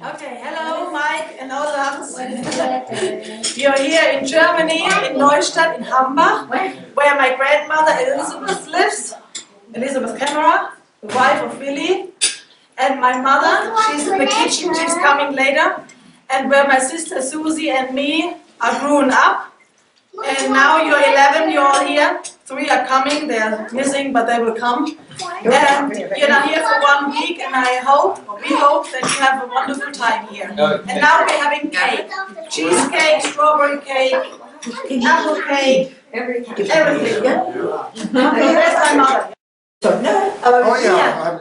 Okay, hello, Mike and others. We are here in Germany, in Neustadt, in Hambach, where my grandmother Elizabeth lives. Elizabeth Kammerer, the wife of Willie. And my mother, she's in the kitchen, she's coming later. And where my sister Susie and me are grown up. And now you're 11, you're all here. 3 are coming, they're missing, but they will come. And you're not here for 1 week, and we hope that you have a wonderful time here. And now we're having cake. Cheesecake, strawberry cake, apple cake, everything. Yeah? Okay, that's my mother. Oh yeah,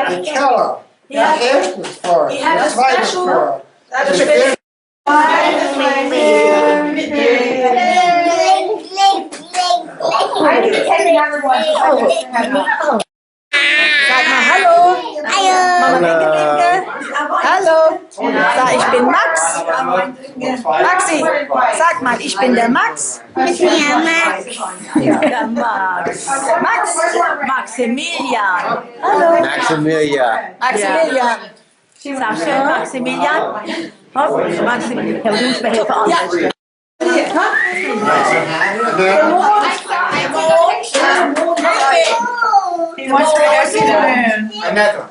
the cello. Yeah. He had a special. Sag mal Hallo. Mama Winke. Hallo. Sag, ich bin Max. Maxi, sag mal, ich bin der Max. Ich bin der Max. Der Max. Max. Maximilian. Hallo. Maximilian. Maximilian. Sag schön, Maximilian. Hopp, Maximilian. Ja, du musst mir helfen. Another.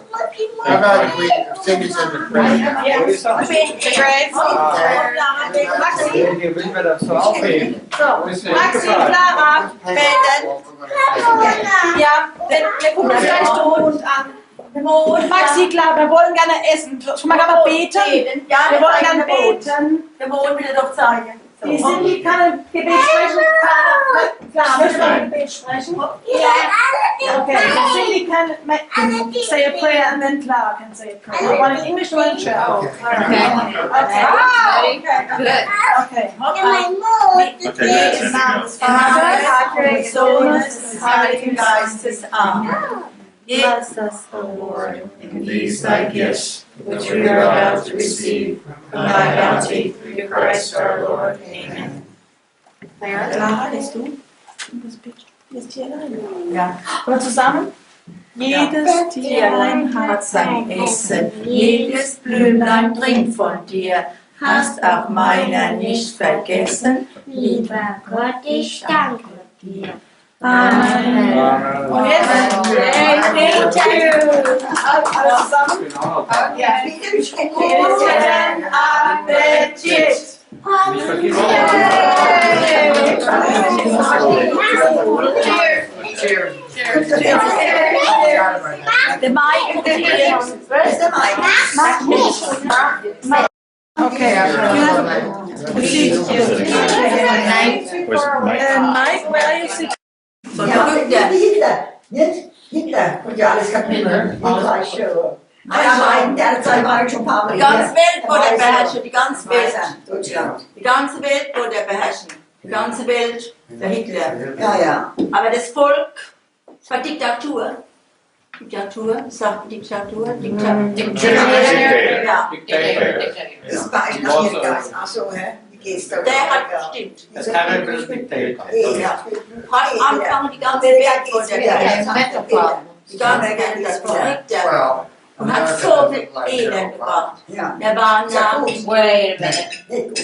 How about if we sing this in the prayer? Maxi, Clara, beten. Ja, wir gucken das gleich Mond an. Und Maxi, klar, wir wollen gerne essen. Schon mal gerne beten. Wir wollen gerne beten. Der Mond will doch zeigen. Die Cindy kann ein Gebet sprechen. Klar, möchte man ein Gebet sprechen? Ja. Okay, Cindy can say a prayer and then Clara can say a prayer. One in English, one in German. Okay. Im Namen des Vaters, des Sohnes, des Heiligen Geistes. Amen. Bless us, O Lord, in these thy gifts, which we are about to receive from thy bounty through Christ our Lord. Amen. Clara, bist du? Bist hier alleine? Ja. Und zusammen? Jedes Tierlein hat sein Essen, Jedes Blümlein trinkt von dir, hast auch meiner nicht vergessen. Lieber Gott, ich danke dir. Amen. Und jetzt? Thank you. Alles zusammen? Ja. Guten Appetit. Der Mike. Where's the mic? Okay. Mike, where are you sitting? Ganz Welt wurde beherrschen, die ganze Welt. Die ganze Welt wurde beherrschen. Die ganze Welt, der Hitler. Ja. Aber das Volk, es war Diktatur. Diktatur, sagt Diktatur, Diktatur. Ja. Das war in Amerika. Achso, hä? Wie geht's da? Der hat bestimmt. Das kann ein Diktator. Ja. Hat angefangen, die ganze Welt wurde beherrscht. Die ganze Welt, das verrückt. Und hat so viel Elend gebracht. Ja. Der war nach. Wait a minute.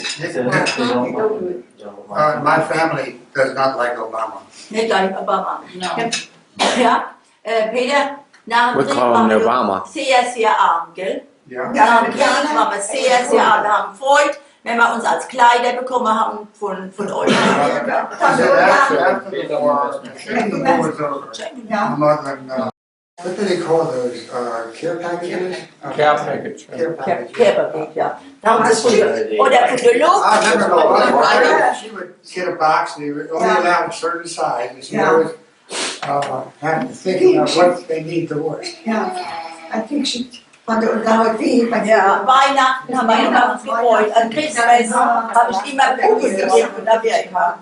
My family does not like Obama. Nicht gleich Obama. No. Ja, Peter, nach dem Wir Krieg callen waren wir Obama. sehr arm, gell? Ja. Nach dem Krieg waren wir sehr arm. Wir haben Freude, wenn wir uns als Kleider bekommen haben von euch. What do they call those? Care packages? Care package. Care packages. Käferbeet, ja. Da haben sie oder für die Luft. I remember she would get a box and they were only allowed a certain size and she always had to think about what they need the worst. Ja. I think she dauert viel. Ja, Weihnachten haben wir immer uns gefreut. An Christmas habe ich immer Kuchen gegeben und da wäre ich mal.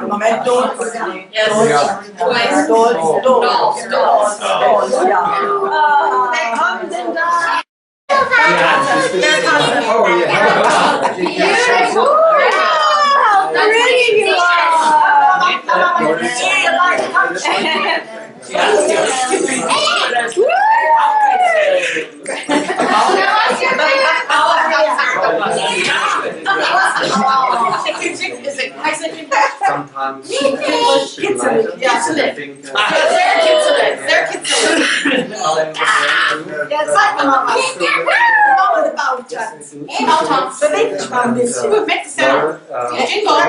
Moment, Stolz, ja. Willkommen sind da. Kitzelig. Kitzelig. Sehr kitzelig. Ja, zeig mir mal was. Genau mit dem Bautanz. Beweg dich mal ein bisschen. Make the sound. Jingle.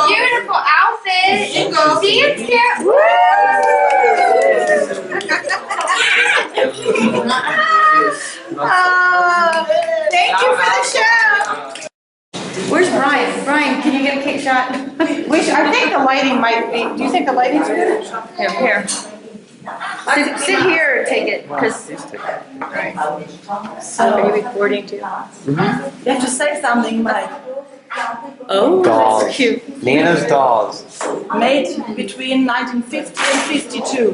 Beautiful outfit. Jingle. See you here. Thank you for the show. Where's Brian? Brian, can you get a cake shot? I think the lighting might be. Do you think the lighting's good? Here. Sit here and take it, because. So, are you recording too? You have to say something, Mike. Oh, Dolls. that's cute. Nana's dolls. Made between 1950 and 52.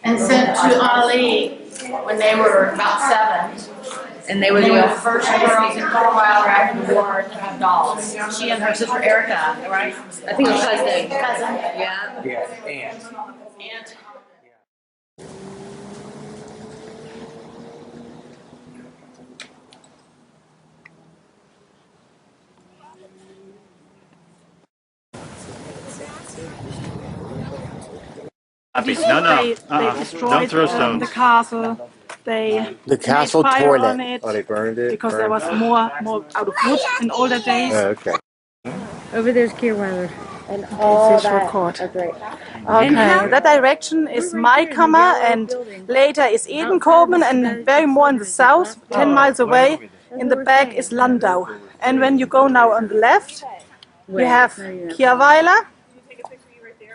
And sent to Ali when they were about 7. And they were the first girls in Carlisle after the war to have dolls. She and her sister Erica, right? I think it was cousin. Yeah. Yeah, and. No, They destroyed don't throw stones. the castle. They The castle made fire on toilet. it Oh, they burned it? because there was more out of wood in older days. Oh, okay. Over there's Kierweiler. And This is record. great. Okay, that direction is Maikammer, and later is Edenkoben, and very more in the south, 10 miles away. In the back is Landau. And when you go now on the left, you have Kierweiler.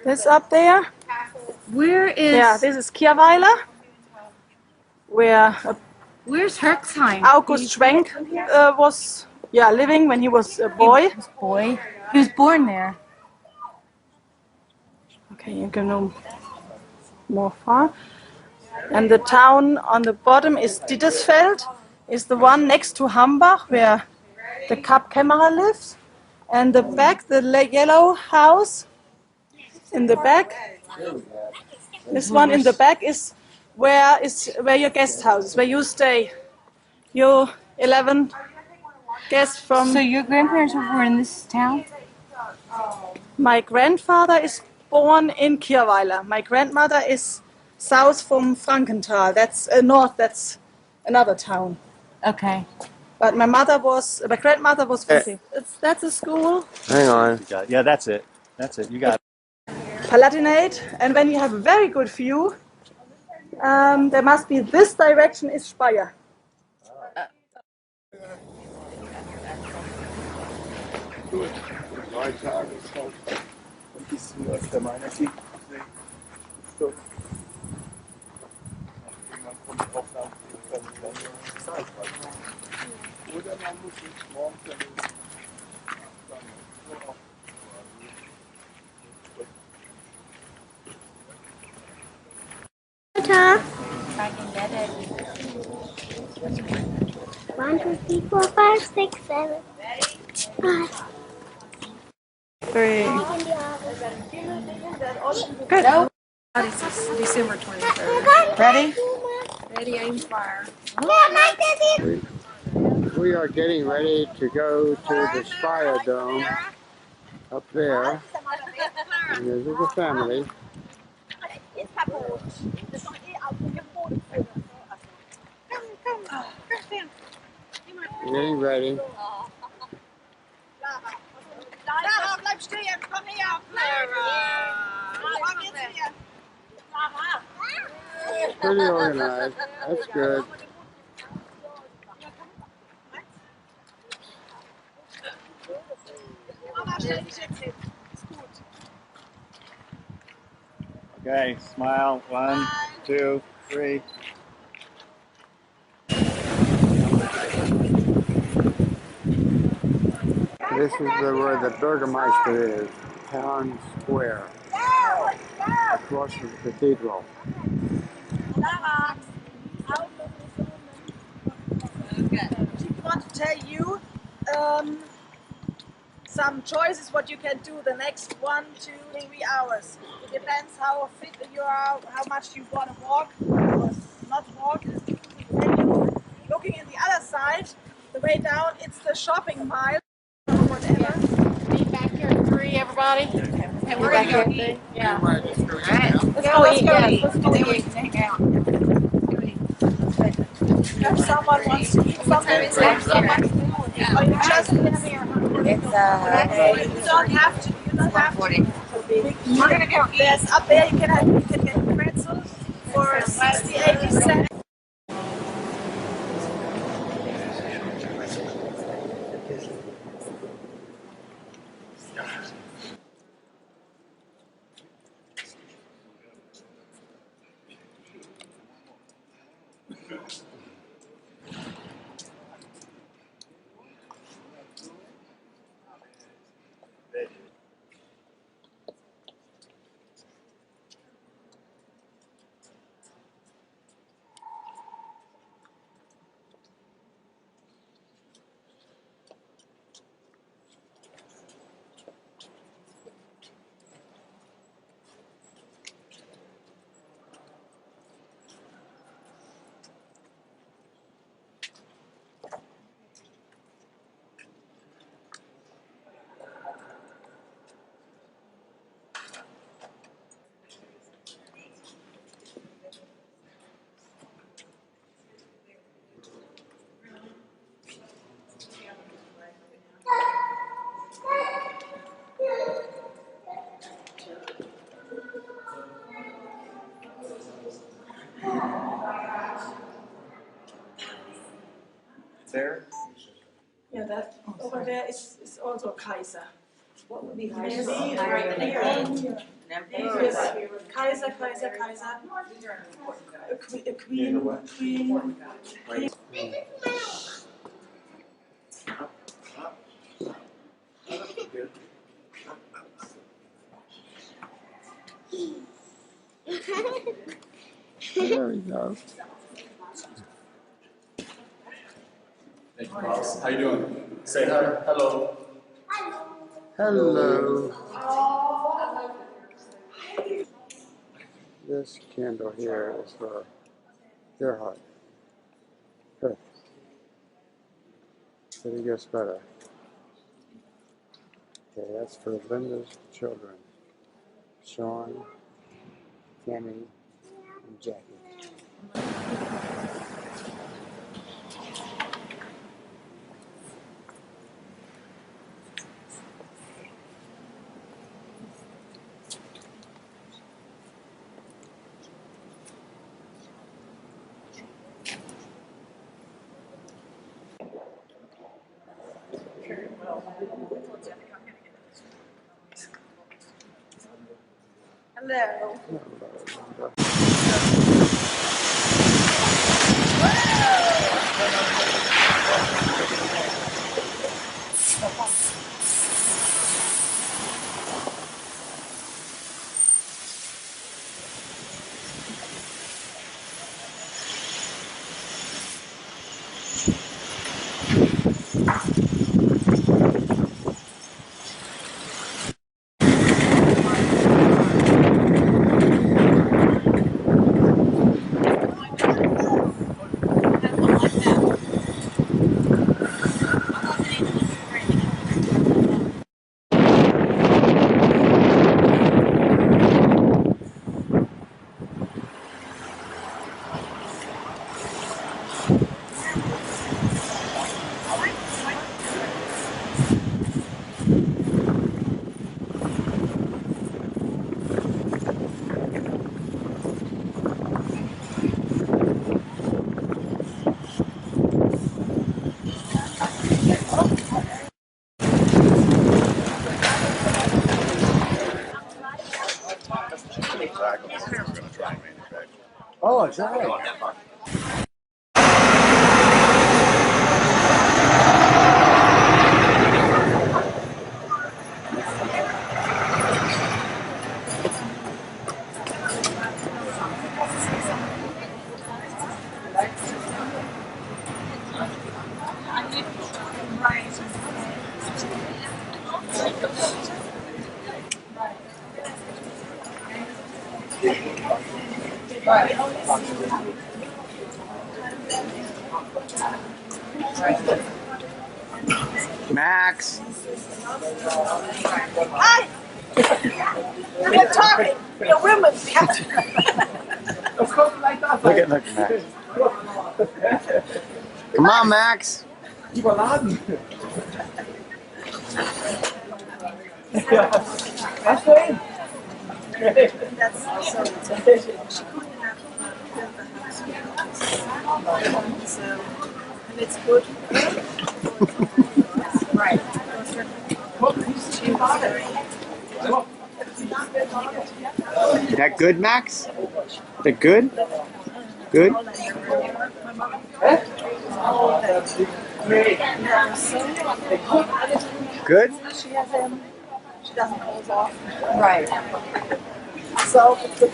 This up there. Where is? Yeah, this is Kierweiler, where Where's Herxheim? August Schwenk was living when he was a boy. He was born there. Okay, you can go more far. And the town on the bottom is Dittersfeld, is the one next to Hambach, where the Kappkämmerer lives. And the back, the yellow house in the back, this one in the back is where your guest house is, where you stay. You 11 guests from. So your grandparents were in this town? My grandfather is born in Kierweiler. My grandmother is south from Frankenthal. That's north. That's another town. Okay. But my grandmother was from. That's a school. Hang on. Yeah, that's it. You got it. Palatinate. And when you have a very good view, there must be this direction is Speyer. I can get it. 1, 2, 3, 4, 5, 6, 7, 8. 3. Good. December 23rd. Ready? Ready, aim, fire. We are getting ready to go to the Speyer Dome up there. And this is the family. Getting ready. Clara, bleib stehen, komm her, Clara. Komm jetzt hier. Pretty organized. That's good. Mama, stell dich jetzt hin. Ist gut. Okay, smile. 1, 2, 3. This is where the Burgermeister is, town square, across from the cathedral. She want to tell you some choices what you can do the next 1, 2, 3 hours. It depends how fit you are, how much you want to walk or not walk. And you looking in the other side, the way down, it's the shopping mile or whatever. Be back here at 3. everybody? Hey, we're back here. Yeah. All right. Let's Yeah, go let's eat. go Yes, eat. let's And go then we eat. can hang out. If someone wants to eat something, It's just you don't have to. You don't have to. We're gonna go eat. There's up there. You can get pretzels for 60, 80 cents. There? Yeah, that over there is also Kaiser. What would be Maybe higher? Kaiser. A queen. There we go. Thank you, boss. How you doing? Say hi. Hello. Hello. This candle here is for your heart. Good. But it gets better. Okay, that's for Linda's children. Sean, Tammy, and Jackie. Hello. Hello, Linda. Oh, is that right? Max. Hi. We're talking. We're women. We have to. Look, Max. Come on, Max. That's so. So, and it's good. Right. Is that good, Max? Is that good? Good? Good? She has him. She doesn't hold off. Right. So it's good.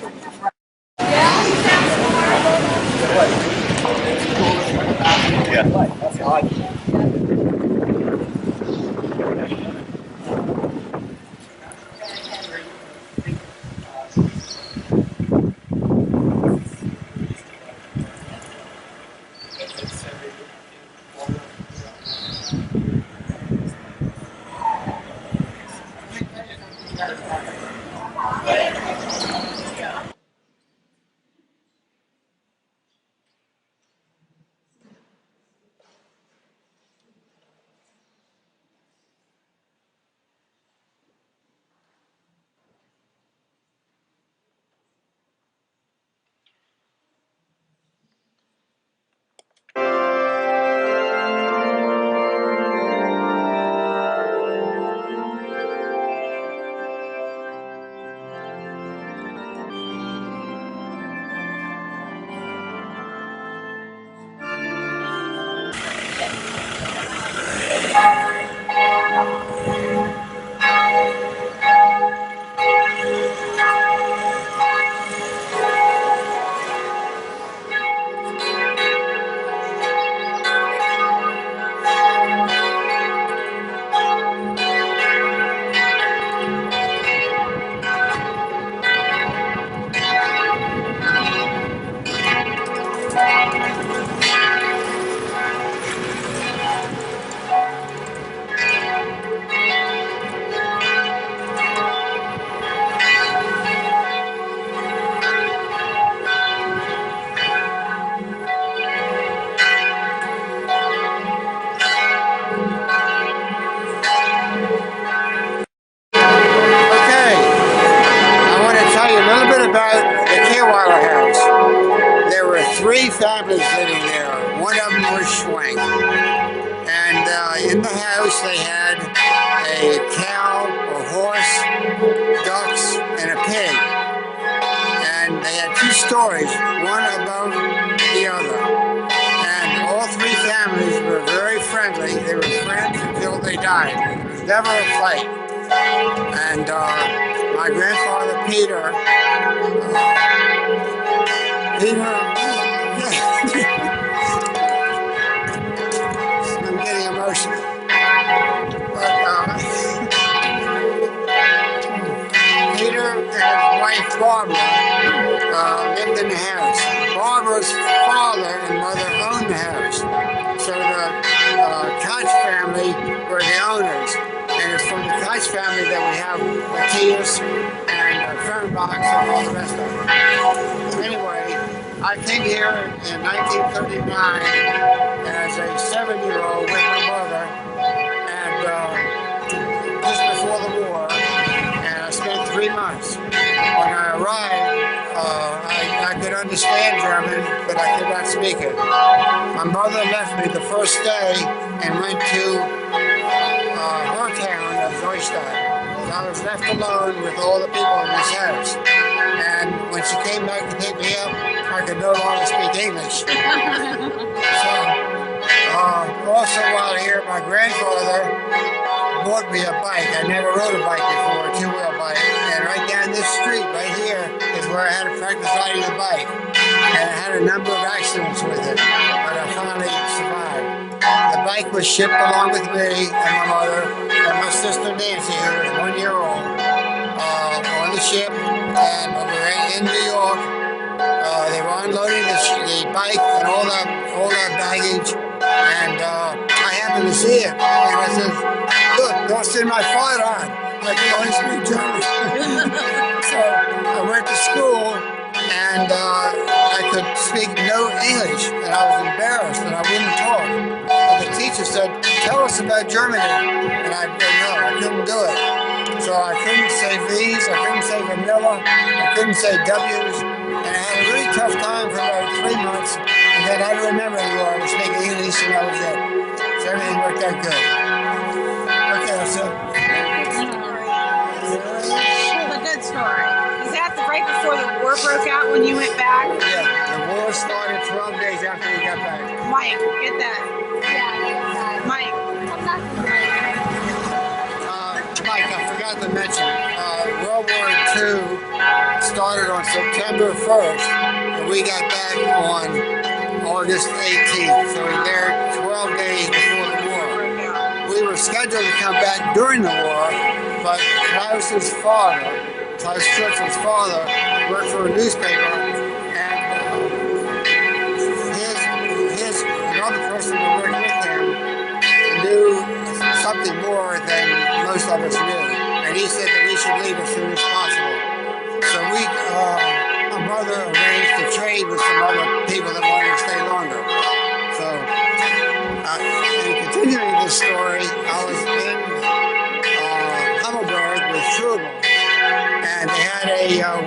Okay, I want to tell you a little bit about the Kehrweiler house. There were 3 families living there. One of them was Schwenk. And in the house they had a cow, a horse, ducks, and a pig. And they had 2 stories, one above the other. And all 3 families were very friendly. They were friends until they died. There was never a fight. And my grandfather Peter, I'm getting emotional. But Peter and his wife Barbara lived in the house. Barbara's father and mother owned the house. So the Koch family were the owners. And it's from the Koch family that we have Matthias and Fernbach and all the rest of them. Anyway, I came here in 1939 as a 7-year-old with my mother, and just before the war, and I spent 3 months. When I arrived, I could understand German, but I could not speak it. My mother left me the first day and went to her town of Neustadt. I was left alone with all the people in this house. And when she came back to pick me up, I could no longer speak English. So, also while here, my grandfather bought me a bike. I never rode a bike before, a 2-wheel bike. And right down this street, right here, is where I had to practice riding the bike. And I had a number of accidents with it, but I finally survived. The bike was shipped along with me and my mother and my sister Nancy, who was 1 year old, on the ship. And we were in New York. They were unloading the bike and all the baggage. And I happened to see it. And I said, look, don't send my father on. I could only speak German. So I went to school and I could speak no English, and I was embarrassed and I wouldn't talk. And the teacher said, "Tell us about Germany," and I said, "No, I couldn't do it." So I couldn't say V's, I couldn't say vanilla, I couldn't say W's, and I had a really tough time for about 3 months. And then I didn't remember anymore. I was speaking English, and that was it. So everything worked out good. Okay, so. A good story. Was that right before the war broke out when you went back? Yeah, the war started 12 days after we got back. Mike, get that. Yeah, Mike. I'm not familiar. Mike, I forgot to mention, World War II started on September 1st, and we got back on August 18th. So we were there 12 days before the war. We were scheduled to come back during the war, but Klaus Schützel's father, worked for a newspaper, and another person who worked with him knew something more than most of us knew, and he said that we should leave as soon as possible. So my mother arranged to trade with some other people that wanted to stay longer. So, in continuing this story, I was in Hammelburg with Trubel, and they had a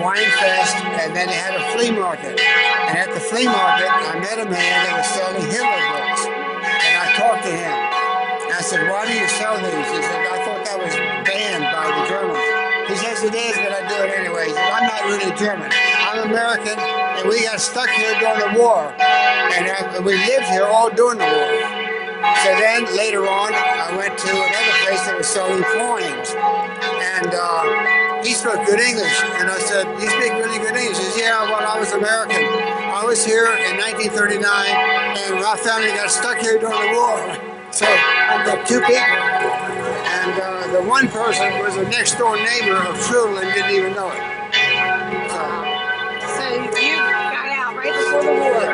wine fest, and then they had a flea market. And at the flea market, I met a man that was selling Hitler books, and I talked to him. I said, "Why do you sell these?" He said, "I thought that was banned by the Germans." He says, "It is, but I do it anyway." He said, "I'm not really German. I'm American, and we got stuck here during the war. And we lived here all during the war." So then, later on, I went to another place that was selling coins. And he spoke good English. And I said, "You speak really good English?" He says, "Yeah, well, I was American. I was here in 1939, and my family got stuck here during the war." So I've got two people. And the one person was a next door neighbor of Trudel and didn't even know it. So you got out right before the war.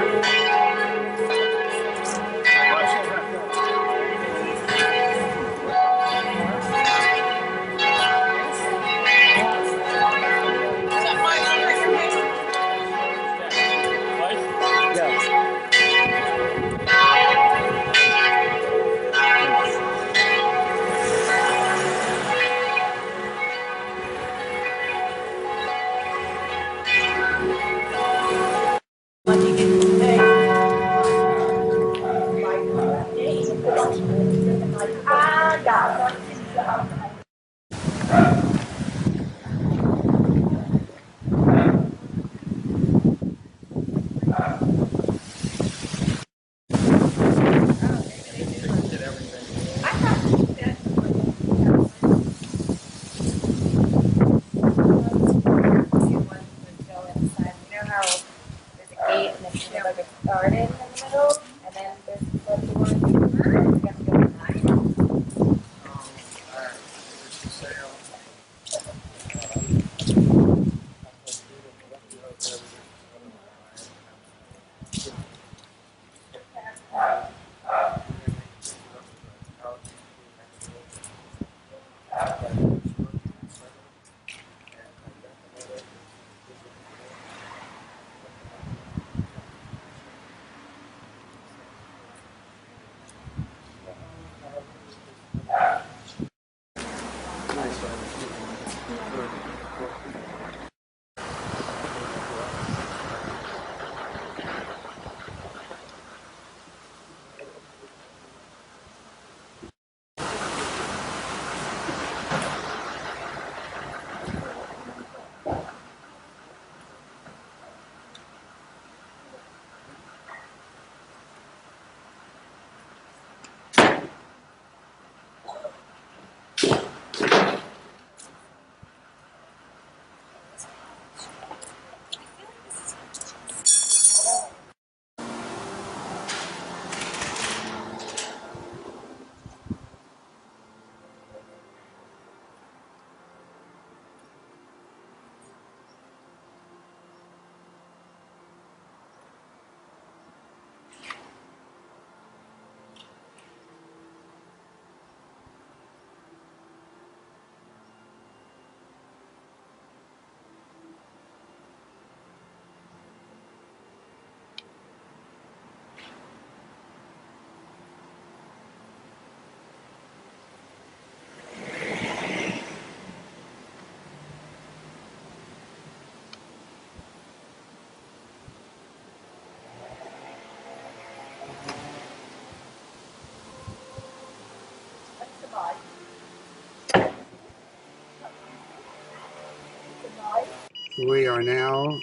We are now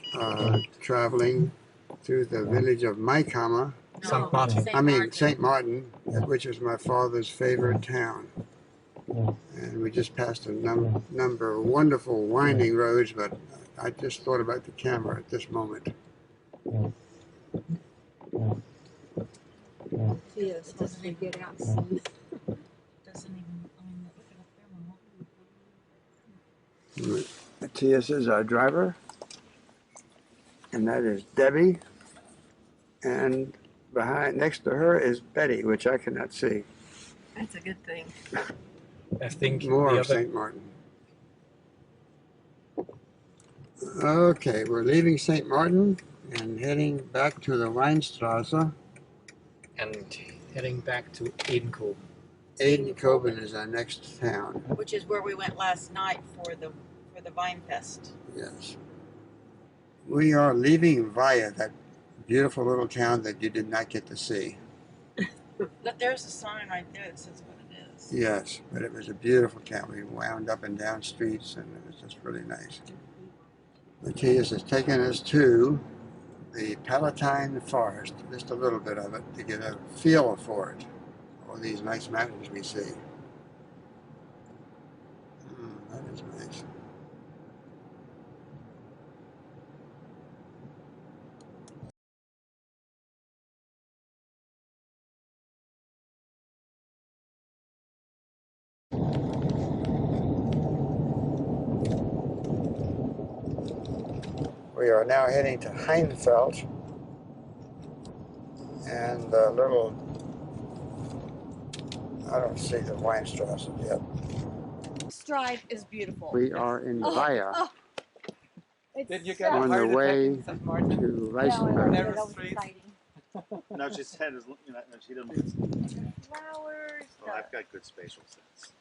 traveling through the village of Maikama. St. Martin. I mean, St. Martin, which is my father's favorite town. And we just passed a number of wonderful winding roads, but I just thought about the camera at this moment. Yes, doesn't he get out soon? Matthias is our driver, and that is Debbie, and next to her is Betty, which I cannot see. That's a good thing. I think More of St. Martin. Okay, we're leaving St. Martin and heading back to the Weinstrasse. and heading back to Edenkoben. Edenkoben is our next town. Which is where we went last night for the Vine Fest. Yes. We are leaving via that beautiful little town that you did not get to see. But there's a sign right there that says what it is. Yes, but it was a beautiful town. We wound up and down streets, and it was just really nice. Matthias has taken us to the Palatine Forest, just a little bit of it, to get a feel for it. All these nice mountains we see. That is nice. We are now heading to Heinfeld, and a little, I don't see the Weinstrasse yet. This drive is beautiful. We are in Via, Did you get on the way to Weissenberg. No, she said, you know, she doesn't. Flowers. Well, I've got good spatial sense.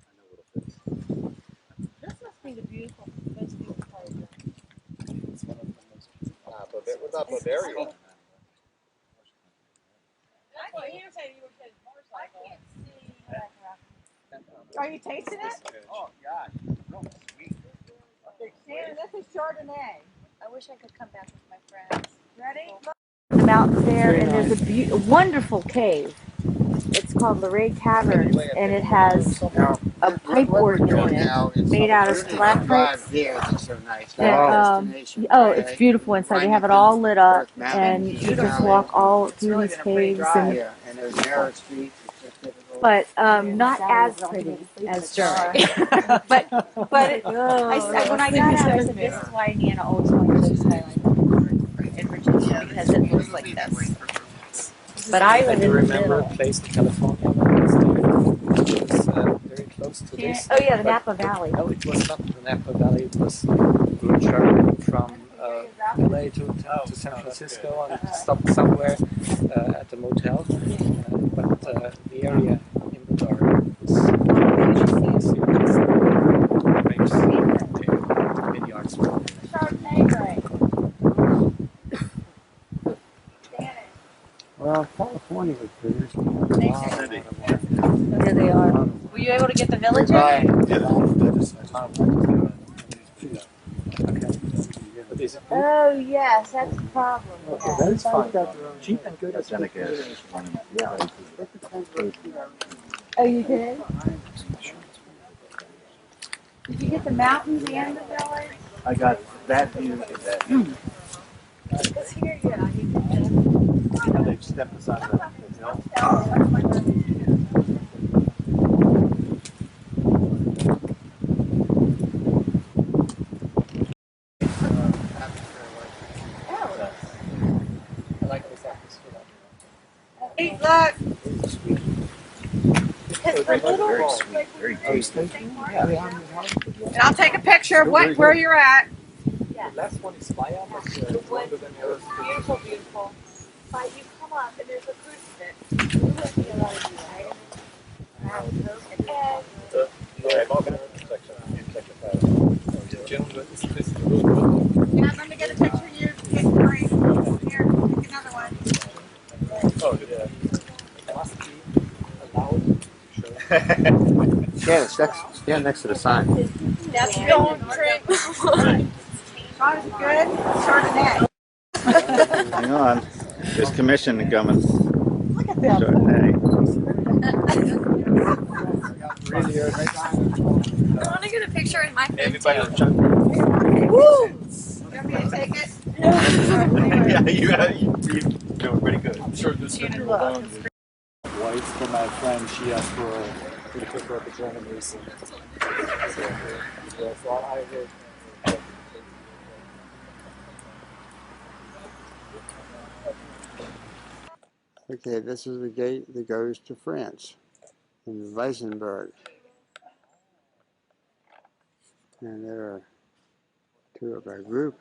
I know what'll fit. This must be the most beautiful part of it. It's one of the most. What about Bavaria? I can't see. Are you tasting it? Oh, God. No, sweet. Shannon, this is Chardonnay. I wish I could come back with my friends. Ready? The mountains there, and there's a wonderful cave. It's called Luray Cavern, and it has a pipe organ in it made out of stalactites. It's beautiful inside. They have it all lit up, and you just walk all through these caves, but not as pretty as Germany. but when I got out, I said, this is why Nana always wanted to highlight in Virginia, because it looks like this. But I live in the remember middle. a place in California where it was very close to this. Oh yeah, the Napa Valley. No, it was not the Napa Valley. It was we traveling from LA to San Francisco and stopped somewhere at the motel. But the area in the dark was grapes, vineyards. Well, California was producing a lot of wine. There they are. Were you able to get the village in? Oh yes, that's the problem. That is fine. Cheap and good. Oh, you did? Did you get the mountains and the village? I got that view and that view. Because here, yeah, you can. Now they've stepped aside the hill. I like this atmosphere. Hey, look. Very sweet, very tasty. And I'll take a picture of where you're at. The last one is Fire, but it's longer than the others. Beautiful, beautiful. But you come up and there's a crucifix. Yeah, let me get a picture of you. Get great. Here, take another one. Oh, yeah. It must be allowed to show. Stand next to the sign. That's don't drink. Ron's good. Chardonnay. Hang on. There's commission coming. Look at them. Chardonnay. I want to get a picture in my face. Everybody Woo! You want me to take it? Yeah, you're doing pretty good. I'm sure this video will go on the wife for my friend. She asked for me to pick her up at Germany. So I heard. Okay, this is the gate that goes to France in Weissenberg. And there are two of our group.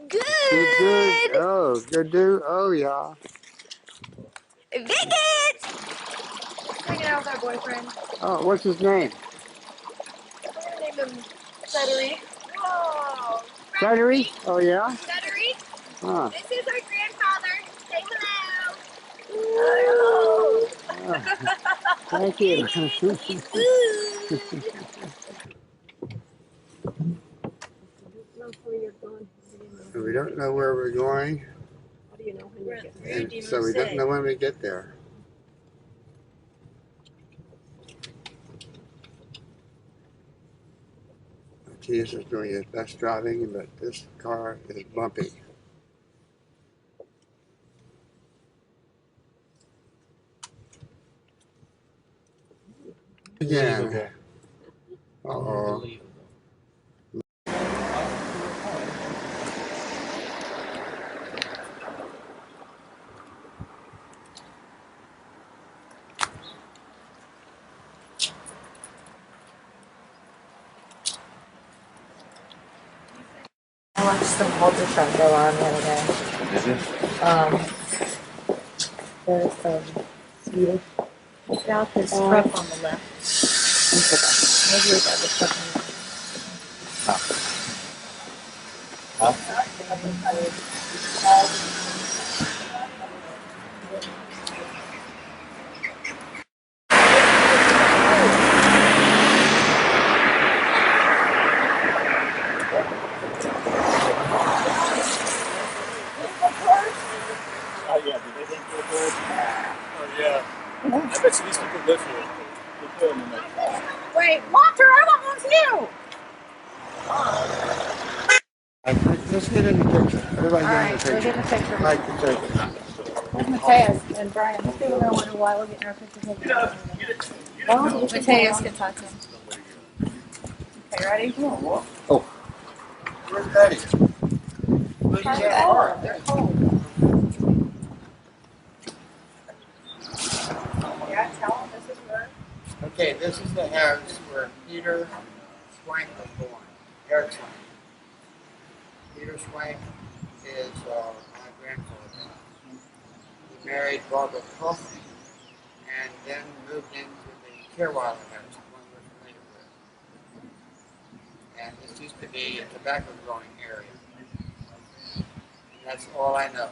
Good. Good. Oh, good dude. Oh, yeah. Vicket! Hanging out with our boyfriend. Oh, what's his name? We're gonna name him Cedric. Whoa! Cedric? Oh, yeah? Cedric. Huh. This is our grandfather. Say hello. Oh, thank you. We don't know where we're going, and so we don't know when we get there. Matthias is doing his best driving, but this car is bumpy. Again. Uh-oh. I watched some culture shock go on the other day. Is it? There's Swedish. South is prep on the left. Maybe we got the stuff Oh, yeah. Did they think they were good? Oh, yeah. I bet you these people live here. They put them in there. Wait, Walter, I want one too. Let's get in the picture. Everybody All right, get we'll in the get in picture. the picture. Like the picture. Where's Mateus and Brian? Let's see what I wonder why we're getting our picture taken. Oh, Mateus can talk to him. Okay, ready? Oh. Where's Betty? They're cold. Yeah, tell them this is where. Okay, this is the house where Peter Swank was born. Eric Swank. Peter Swank is my grandfather. He married Barbara Kaufman and then moved into the Kerwiler house, the one we're familiar with. And this used to be a tobacco growing area. And that's all I know.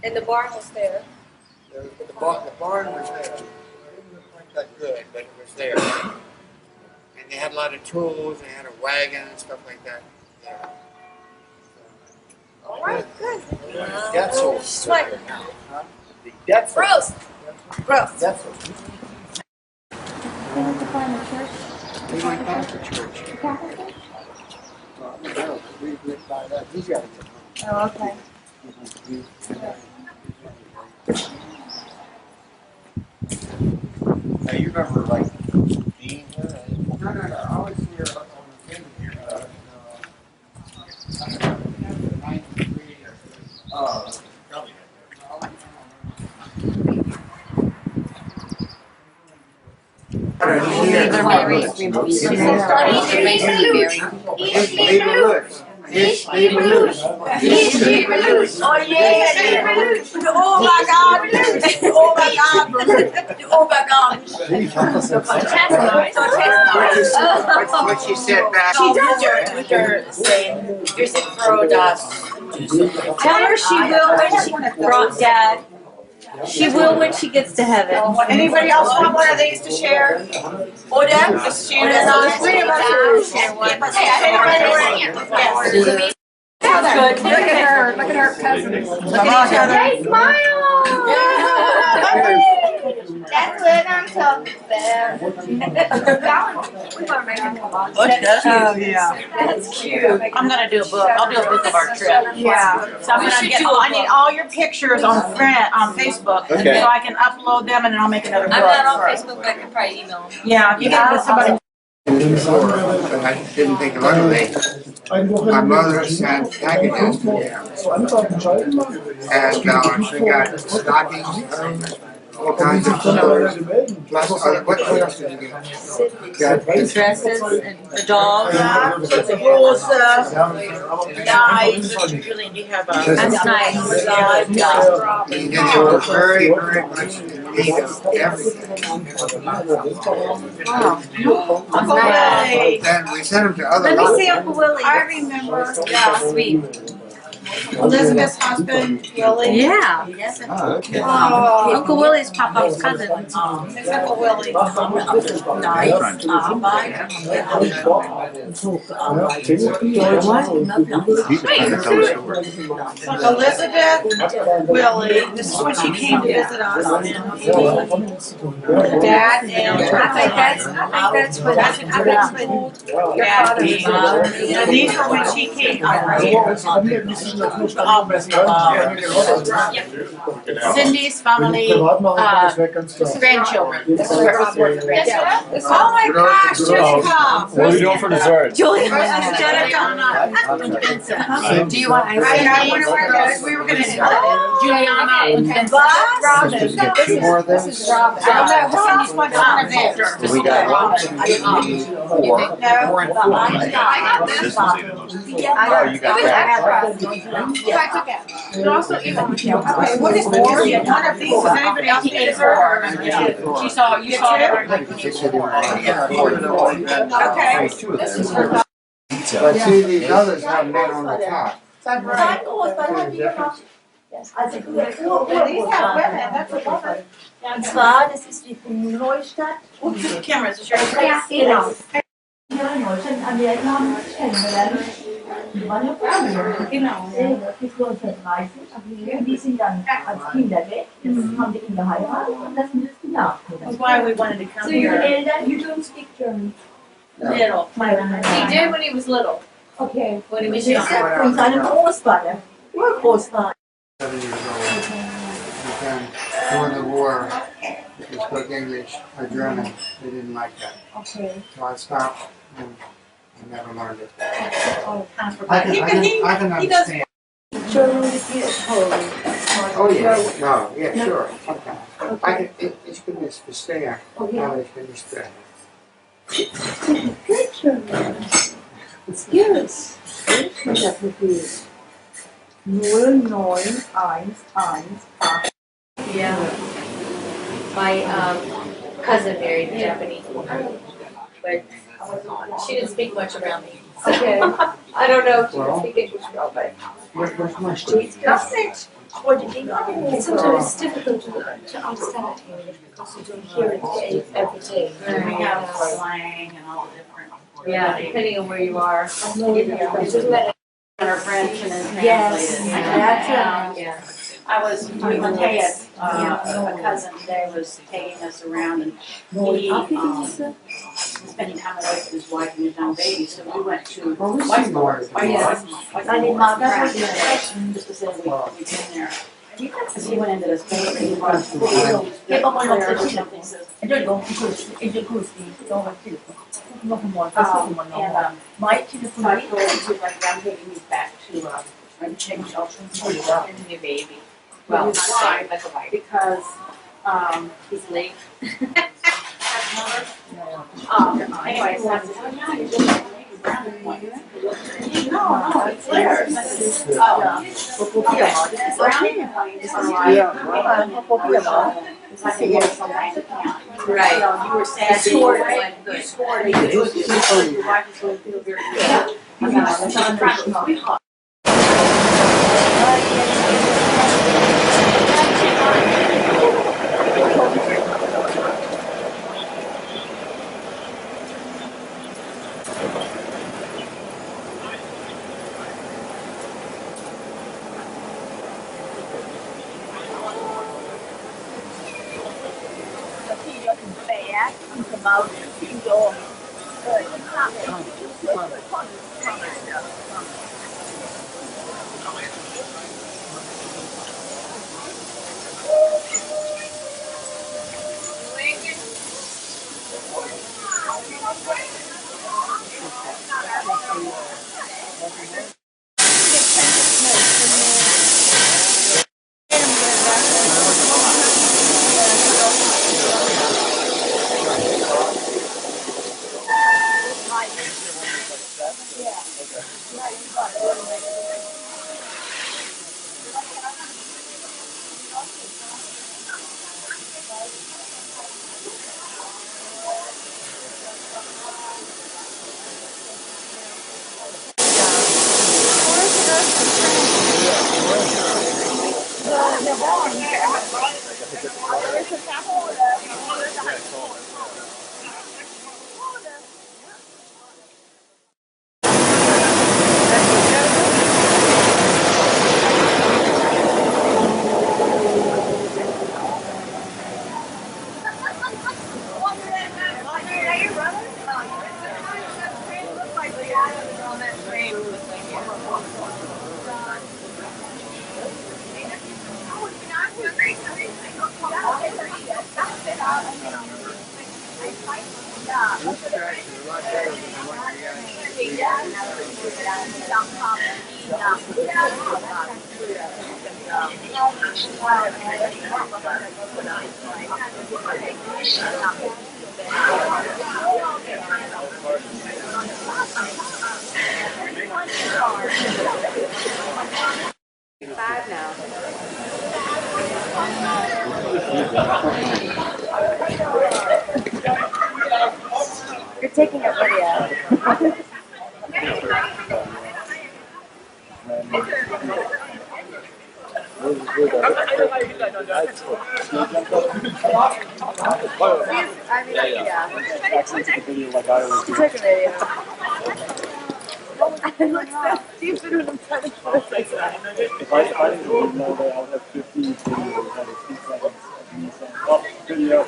And the barn was there. The barn was there. It didn't look like that good, but it was there. And they had a lot of tools, they had a wagon and stuff like that there. All right, good. Detzel. Sweat. The Detzel. Gross. Gross. Detzel. They have to find the church. They went back to church. The Catholic church? No, we went by that. He's got to get home. Oh, okay. Now, you remember, like, being here? No. I was here on the end here. 93. Probably. They're married. She's basically married. Leave her loose. Leave her loose. Oh yeah, oh my God, oh my God, oh my God. What she said back. She does your saying, you're sick for dust. Tell her she will when she brought Dad. She will when she gets to heaven. Anybody else want one of these to share? Or that? Just share that. Three of us will share one. Yes. Good. Look at her. Look at her cousin. Hey, smile! That's what I'm talking about. Oh, yeah. That's cute. I'm gonna do a book. I'll do a book of our trip. Yeah. So I'm gonna get, I need all your pictures on Facebook, Okay. so I can upload them and then I'll make another book. I'm not on Facebook, but I can probably email them. Yeah, if you get with somebody. Before, but I didn't think luckily. My mother sent packages to me. And she got stockings, all kinds of stuff. Plus, what else did you get? Dresses and the dogs. Rules, knives, really, do you have a? That's nice. And they were very, very much in need of everything. Hey. Then we sent them to other Let me lots. see Uncle Willie. I remember, Yeah, sweet. Elizabeth's husband, Willie. Yeah. Oh, Uncle Willie's Papa's cousin. there's Uncle Willie. Elizabeth, Willie, this is when she came to visit us. Dad and That's what Daddy. And these are when she came up right here. Cindy's family, grandchildren. This is where it was for the grandchildren. Oh my gosh, Jessica! What are we doing for dessert? Julia. Jessica. Do you want ice Right, cream? I wonder where we were gonna do that. Juliana and Vincent. This is Robin. I don't know, Cindy's my daughter there. We got No. Oh, you got that. Okay, what is one of these? Does anybody else need dessert? You saw it. Okay. But see, these others have men on the top. These have women, that's a woman. Und zwar, das ist die Neustadt. What's the camera? Is it your Ja, genau. Ja, Neustadt, Amerika haben wir kennengelernt. Die waren ja Freunde. Genau. Bis 1930. Die sind dann als Kinder weg. Das haben die geheiratet und das sind jetzt die Nachkinder. That's why we wanted to come So your here. elder, you don't speak German. Little. He did when he was little. Okay. When he was Das ist young. von seinem Großvater. Urgroßvater. 7 years old. And then during the war, if you spoke English or German, they didn't like that. Okay. So I stopped and I never learned it. I I can understand. German ist hier toll. Oh yeah, no, yeah, sure. Okay. Ich bin nicht verstehen, aber ich bin nicht sprechen. Good German. It's good. Ich hab Gefühl. 09118. Yeah. My cousin married a Japanese woman, but she didn't speak much around me. So Okay. I don't know if she can speak English well, but Where's my street? Sometimes It's difficult to understand English because you don't hear it every day. We have slang and all the different. yeah, depending on where you are. And our French and then Yes, translated. that's Yeah. I was with Matea, a cousin today was taking us around and he, spending time away with his wife and his young baby, so we went to Whiteboard. Just to say we've been there. Because he went into this bakery and bought food, he Mike to the food, like, I'm taking you back to, change shelter and New baby. well, why? Because, he's late. Anyways, I said, oh, yeah, you're just no, it's theirs. Oh. Okay. Brownie? Right. You were sad. You scored it. You scored it. Your wife was going to feel very good. 5 now. You're taking a video. I mean, yeah. Actually took a video like I always She do. took a video. It looks so stupid when I'm trying to post like that. If I didn't live now, I'll have 50 videos every 2 seconds of me saying, oh, video.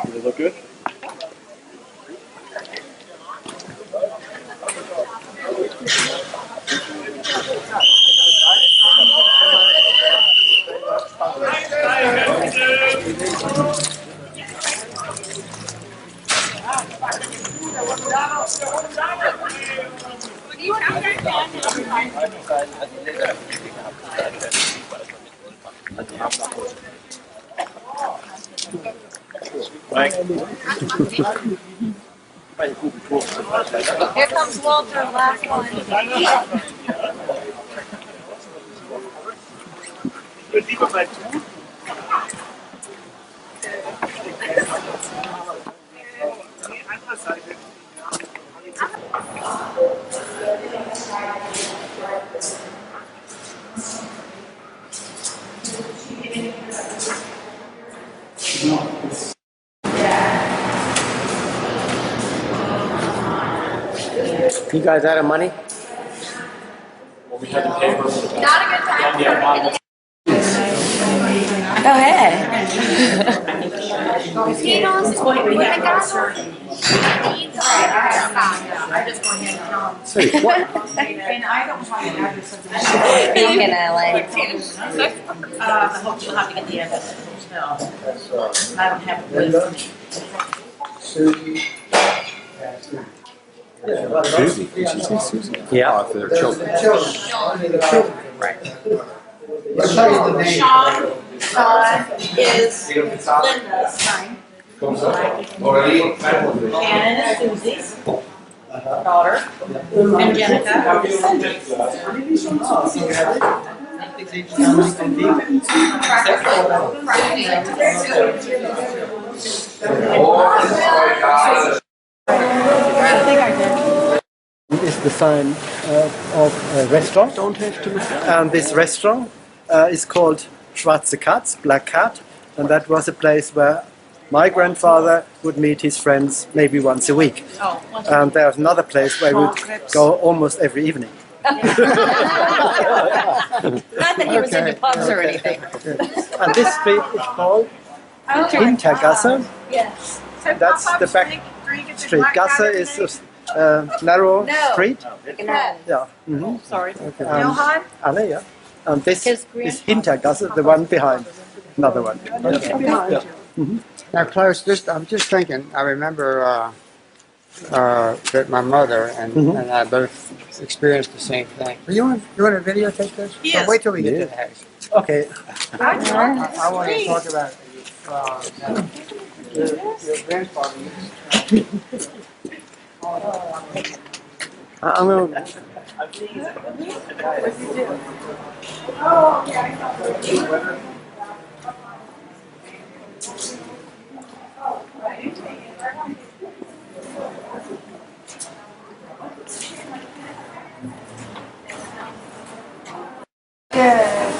Does it look good? Here comes Walter, last one. You guys out of money? Well, we had to pay her. Not a good time. Yeah, Go ahead. Tino's with the guy. I just go ahead and tell them. Say what? And I don't have an address of the Being in LA. I hope you'll have to get the address of the hotel. I don't have it with me. Susie. Did she say Susie? Yeah, for their children. Right. Sean is Linda's son. Shannon is Susie's daughter. And Jenica is Cindy's. Is the sign of a restaurant. Don't have to look. And this restaurant is called Schwarze Katz, Black Cat, and that was a place where my grandfather would meet his friends maybe once a week. And there's another place where we would go almost every evening. Not that he was into pubs or anything. And this street is called Hintergasse. Yes. That's the back street. Gasse is a narrow street. Yeah. Sorry. Okay. Alle, yeah. And this is Hintergasse, the one behind. Another one. Okay. Yeah. Now, Klaus, I'm just thinking. I remember that my mother and I both experienced the same thing. You want to videotape this? Yes. Wait till we get to the house. Okay. I want to talk about your grandfather. I'm going to...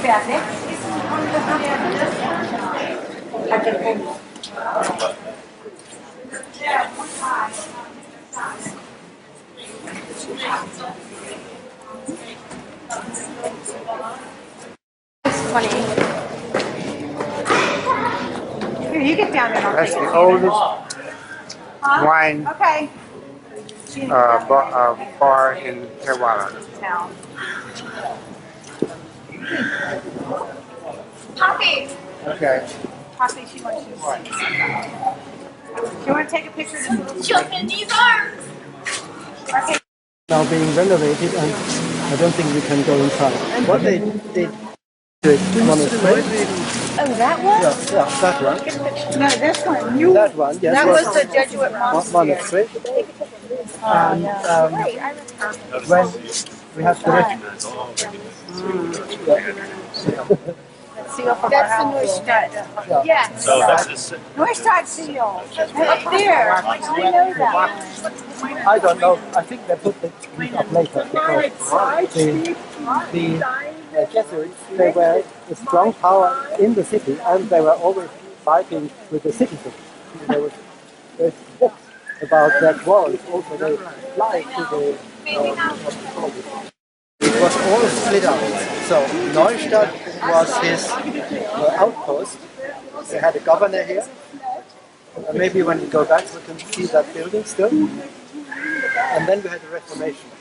Fertig. Funny. Here, you get down there. That's the oldest wine bar in Kerala. Poppy. Okay. Poppy, she wants you to see. You want to take a picture of the children in these arms? Okay. Now being renovated, and I don't think we can go inside. What they did one is great. Oh, that one? Yeah, that one. No, this one. You. That one, yes. That was the Jesuit monastery. Monastery. And when we have to seal from that's our house. The yes. So that's the Neustadt seal. Up there. I know that. I don't know. I think they put it up later because the Jesuits, they were a strong power in the city and they were always fighting with the citizens. There was books about their quarrels. Also, they fly to the it was all split up. So Neustadt was his outpost. They had a governor here. Maybe when you go back, we can see that building still. And then we had the Reformation.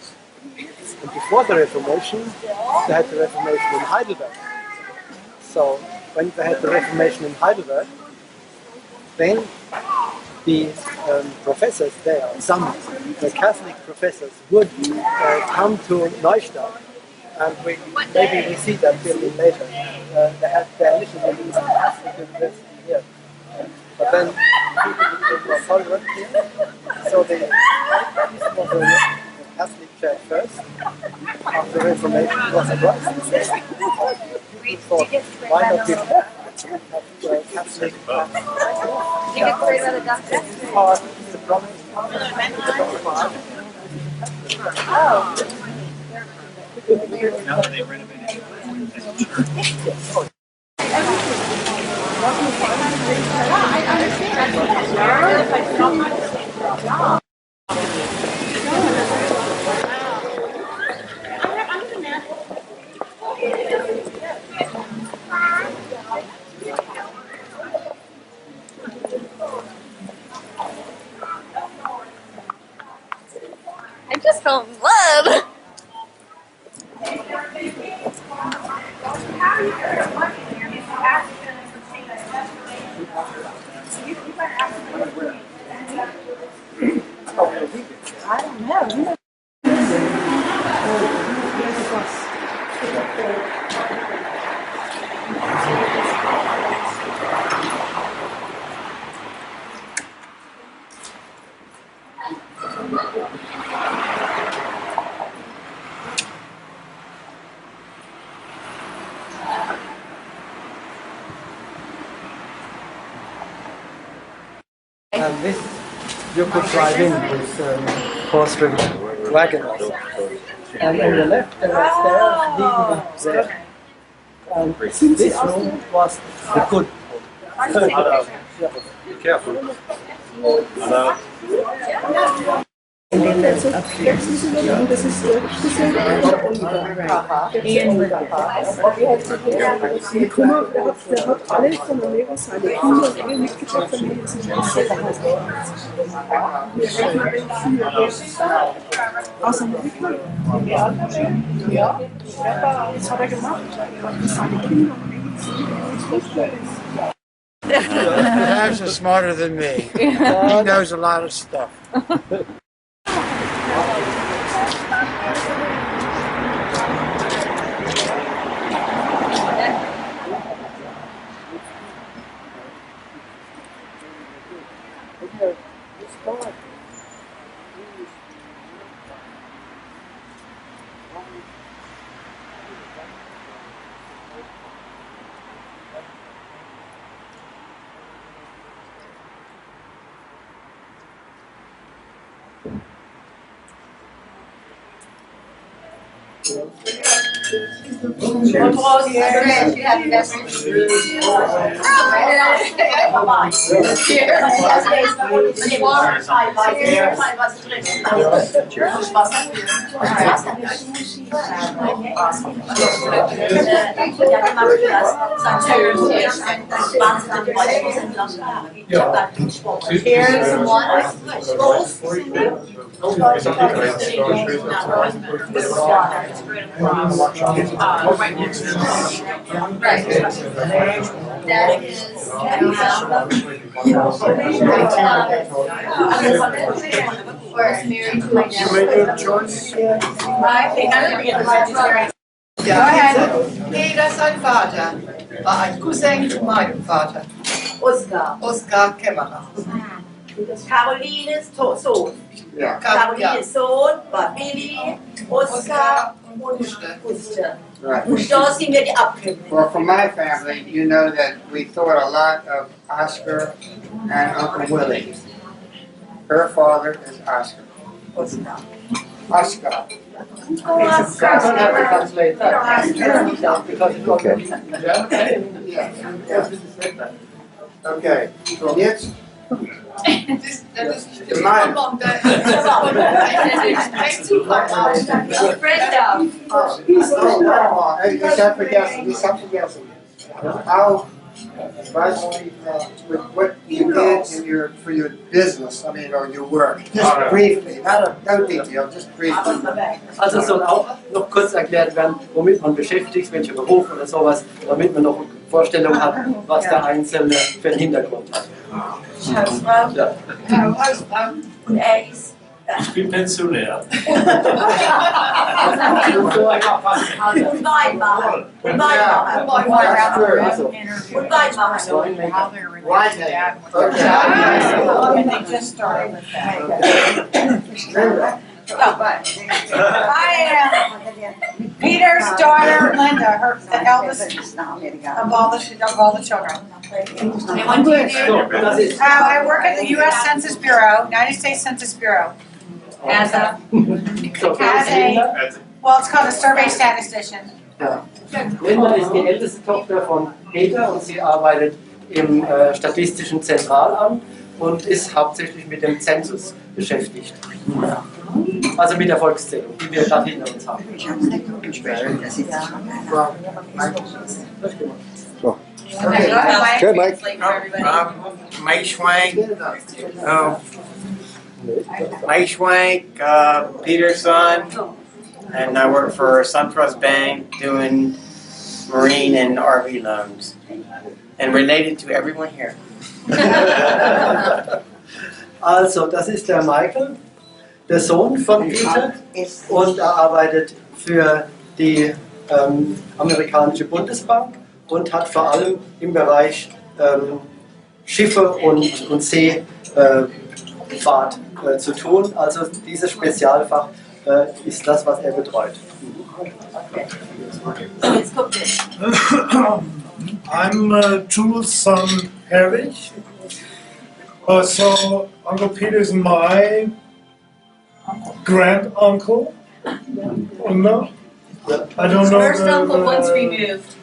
And before the Reformation, they had the Reformation in Heidelberg. So when they had the Reformation in Heidelberg, then the professors there, some the Catholic professors would come to Neustadt, and maybe we see that building later. They had their initial building Catholic University here, but then people were tolerant here, so this was a Catholic church first. After the Reformation, it was a Protestant. We thought, why not give Catholic You get afraid of the doctor? part the province? Oh. now that they renovated it as a church. I just fell in love. I don't know. And this, you could drive in with horse-driven dragon also. And on the left there was there. And this room was the good room. Be careful. In dem das so plötzlich übernommen, das ist der Oliver. Die Kummer, der hat alle von Amerika, seine Kinder und alle mitgebracht, damit jetzt nicht selber heißt. Wir rechnen den 4 aus Amerika. Ja, das hat er gemacht. Seine Kinder und Perhaps is smarter than me. He knows a lot of stuff. That is or is married to my dad. You made your choice. I think I'm gonna get the register. Go ahead. Peter, sein Vater, war ein Cousin zu meinem Vater. Oskar Kämmerer. Carolines Sohn. Yeah. Carolines Sohn war Billy, Oskar und Guste. Right. Und da sind wir die Abkömmlinge. Well, for my family, you know that we thought a lot of Oscar and Uncle Willie. Her father is Oscar. Oscar. I don't have to translate that. Because it was Okay, so jetzt Ich hab vergessen. How, with what you did in for your business, I mean, or your work, just briefly, no detail, just briefly. Also es soll auch noch kurz erklärt werden, womit man beschäftigt, welcher Beruf oder sowas, damit man noch eine Vorstellung hat, was der Einzelne für einen Hintergrund hat. Hausfrau. Ja. Hausfrau. Und er ist. Ich bin Pensionär. Und Weinmacher. Und Weinmacher. Und Weinmacher. And they just started with that. I am Peter's daughter, Linda, the eldest of all the children. I work at the U.S. Census Bureau, United States Census Bureau, as a well, it's called a survey statistician. Ja. Linda ist die älteste Tochter von Peter und sie arbeitet im Statistischen Zentralamt und ist hauptsächlich mit dem Zensus beschäftigt. Also mit der Volkszählung, die wir gerade hinter uns haben. So. Okay, Mike. Mike Schwank. Mike Schwank, Peter's son, and I work for SunTrust Bank doing marine and RV loans, and related to everyone here. Also, das ist der Michael, der Sohn von Peter, und er arbeitet für die amerikanische Bundesbank und hat vor allem im Bereich Schiffe und Seefahrt zu tun. Also dieses Spezialfach ist das, was er betreut. I'm Jules' son, Herwig. So Uncle Peter's my grand uncle. Or no? I don't know. First uncle once removed.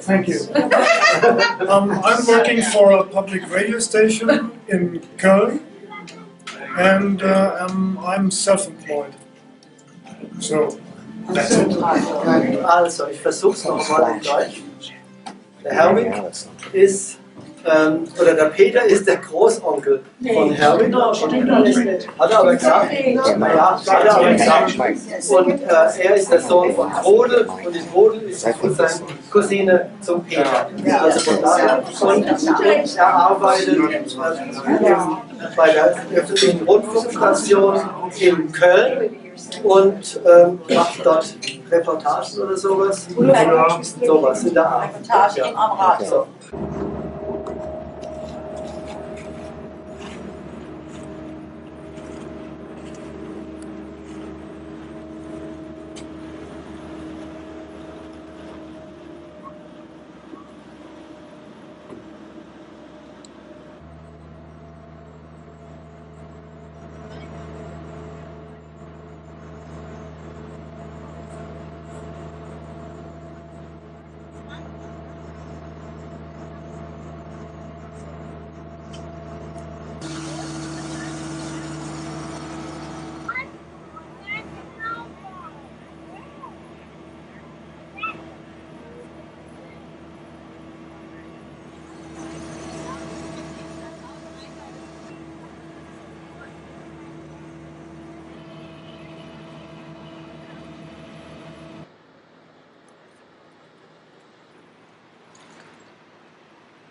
Thank you. I'm working for a public radio station in Köln, and I'm self-employed. So, that's it. Also, ich versuch's nochmal in Deutsch. Der Herwig ist, oder der Peter ist der Großonkel von Herwig. Hat er aber gesagt. Ja, hat er aber gesagt. Und er ist der Sohn von Trodel und die Trodel ist seine Cousine zum Peter. Also von daher. Und er arbeitet bei der öffentlichen Rundfunkstation in Köln und macht dort Reportagen oder sowas. Sowas in der Art. Reportagen am Radio.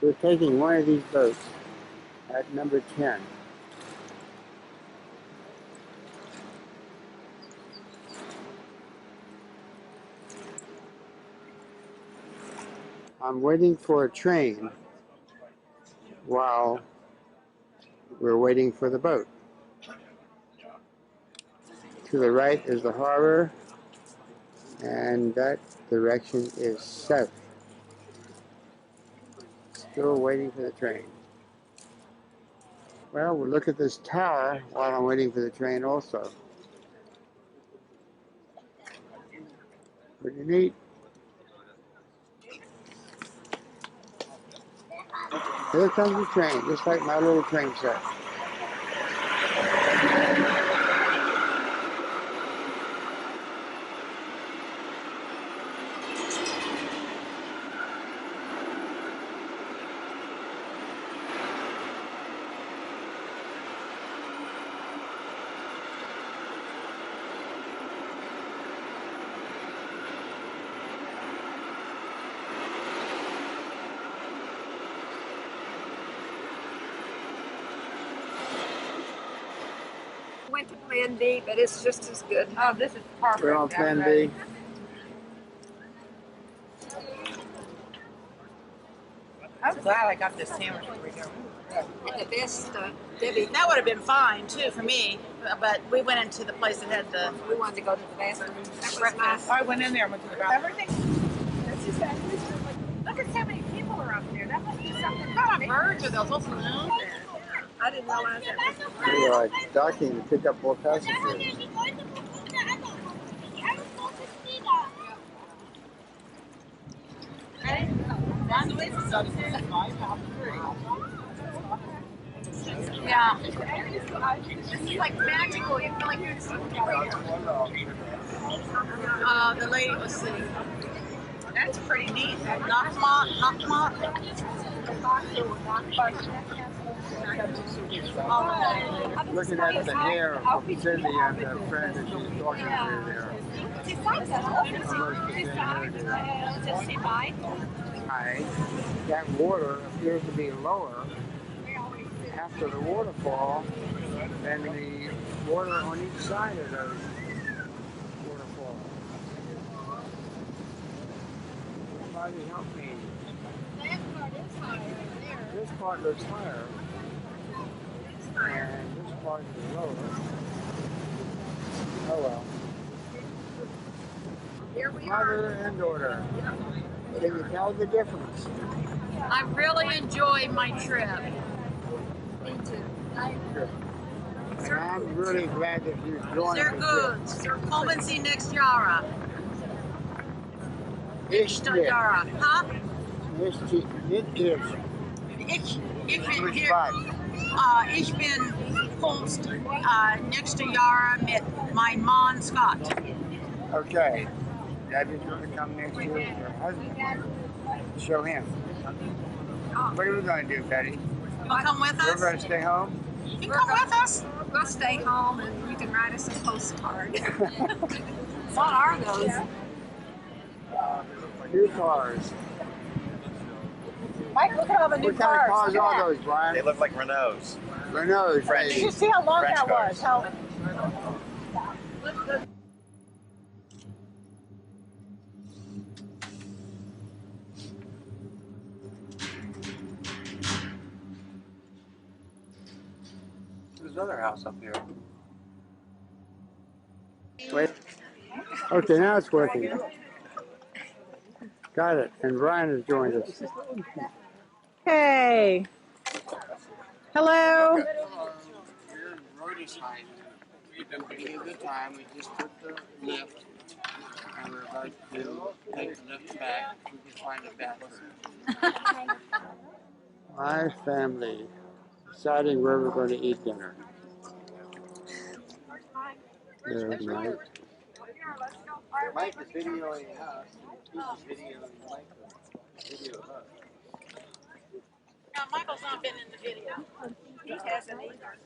We're taking one of these boats at number 10. I'm waiting for a train while we're waiting for the boat. To the right is the harbor, and that direction is south. Still waiting for the train. Well, we'll look at this tower while I'm waiting for the train also. Pretty neat. Here comes the train, just like my little train set. Went to Plan B, but it's just as good. Oh, this is perfect. We're on Plan B. I'm glad I got this sandwich for you. And the best, Debbie. That would have been fine too for me, but we went into the place that had the. We wanted to go to the bathroom. That was breakfast. nice. I went in there and went to the bathroom. Everything. That's just that. Look at how many people are up there. That must be something. What kind of birds are those? Those balloons? I didn't realize that was We are docking to pick up more passengers. Yeah. This is like magical. You feel like you're in The lady was sitting. That's pretty neat. Knockmont. Looking at the hair of Cindy and the friend that she's talking to there. Hi. That water appears to be lower after the waterfall than the water on each side of those waterfalls. Somebody help me. This part looks higher, and this part is lower. Oh well. Here we Mother and daughter. Can you tell the difference? I really enjoyed my trip. Me too. And I'm really glad that you joined Sehr us. gut. Kommen Sie nächstes Jahr. Nicht Jahre. Ha? Nicht ich. Ich bin Which hier. part? Ich bin Post nächste Jahr mit meinem Mann Scott. Okay. Debbie's going to come next year with her husband. Show him. What are we going to do, Betty? You'll come with us? We're going to stay home? You can come with us? We'll stay home and you can write us a postcard. What are those? New cars. Mike, look at all the new What kind of cars. cars are those, Brian? They look like Renaults. Renaults. French. Did you see how long French that cars. was? How... There's another house up here. Wait. Okay, now it's working. Got it. And Brian has joined us. Hey. Hello. We're in Rody's Height. At the beginning of the time, we just took the lift, and we're about to take the lift back. We can find a bathroom. My family deciding where we're going to eat dinner. There's Mike. Mike is videoing us. He's videoing Mike. Video of us. No, Michael's not been in the video. He hasn't either.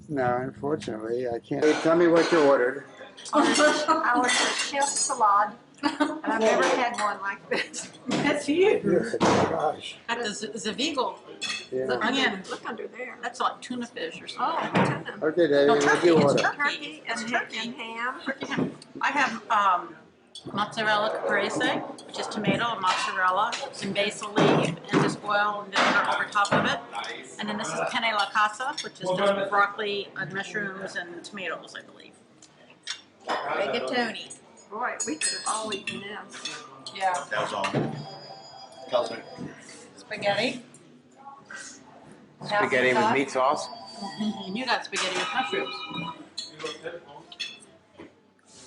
No, unfortunately, I can't. Hey, tell me what you ordered. I ordered a chef salad. And I've never had one like this. That's huge. Yes, gosh. At the Zavigo. Yeah. The onion. Look under there. That's like tuna fish or Oh, something. tuna. Okay, David, what do you order? Turkey and ham. I have mozzarella caprese, which is tomato and mozzarella, some basil leaf, and just oil and vinegar over top of it. And then this is penne alla casa, which is just broccoli and mushrooms and tomatoes, I believe. Rigatoni. Boy, we could have all eaten this. Yeah. That was all. Cousin. Spaghetti. Spaghetti with meat sauce. And you got spaghetti with mushrooms.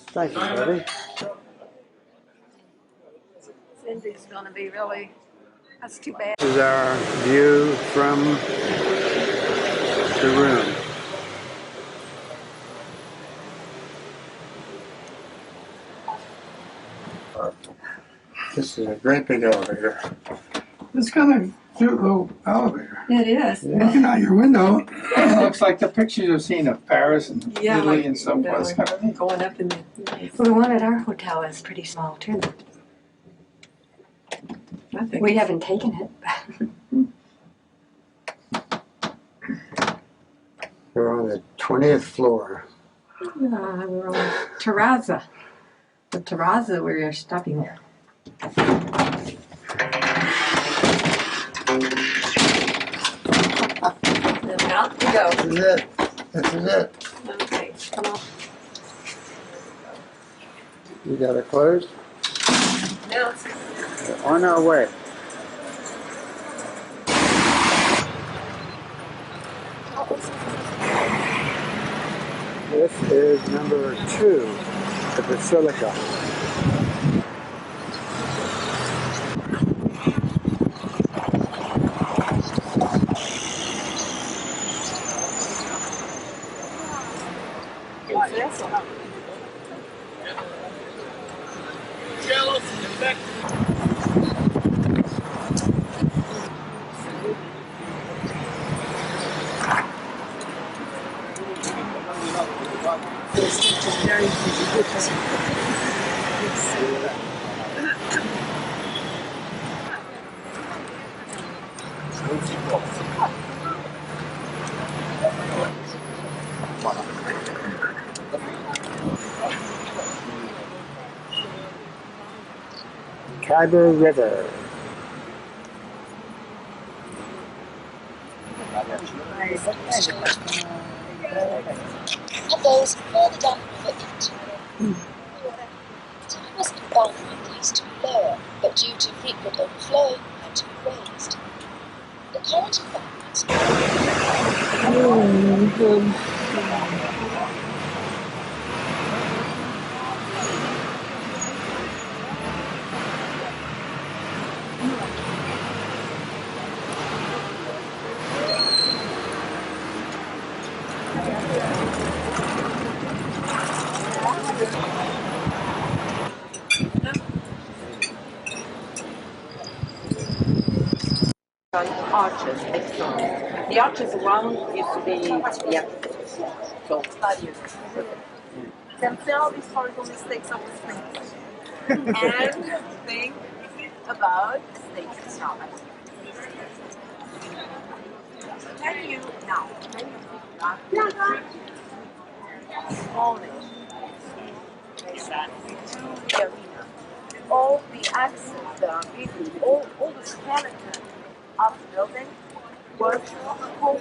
Thank you, Debbie. Cindy's going to be really, that's too bad. This is our view from the room. This is a great big elevator. It's kind of a cute little elevator. It is. Looking out your window, it looks like the pictures you've seen of Paris and Yeah, Italy like, and so forth. It's kind of neat. Going up in the... Well, the one at our hotel is pretty small, too. We haven't taken it. We're on the 20th floor. We're on Terrazza. The Terrazza where you're stopping. Out we go. This is it. This is it. Okay, come on. You got it closed? Now it's... We're on our way. This is number 2, the Basilica. Khyber River. And those further down the river into the time wasn't one that used to be lower, but due to frequent overflowing had to be raised. The current environment Arches, excellent. The arches around used to be, yeah. So, Then see all these horrible mistakes of the snakes. And think about snakes. Stop it. Can you now? Can you slowly the arena? All the axes that are beaten, all the skeleton of the building was whole.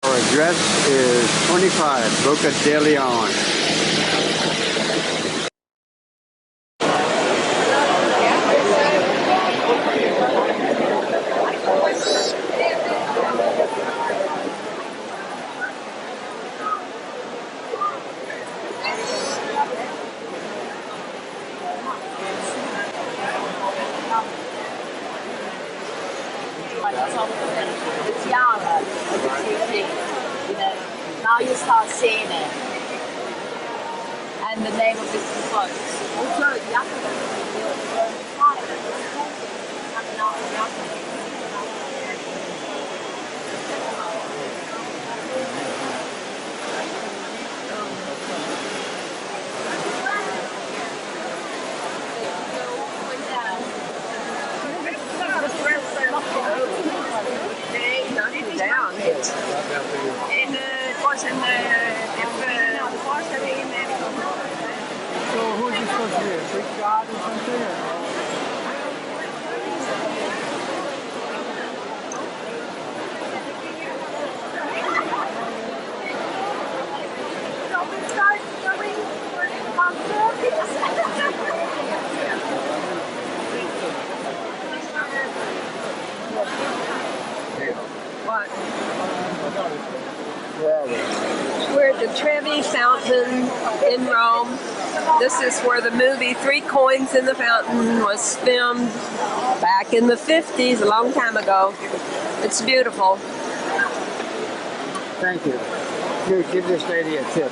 Our address is 25 Boca de Leon. It's Yara, it's routine. You know, now you start seeing it. And the name of this is close. Also, Yara, the fire, coming out of Yara. Down. And it was in the voorstelling in Amerika. So who's this supposed to be? A Greek god or something? Or? So we start going for the concert. What? We're at the Trevi Fountain in Rome. This is where the movie 3 Coins in the Fountain was filmed back in the 50s, a long time ago. It's beautiful. Thank you. Here, give this lady a tip.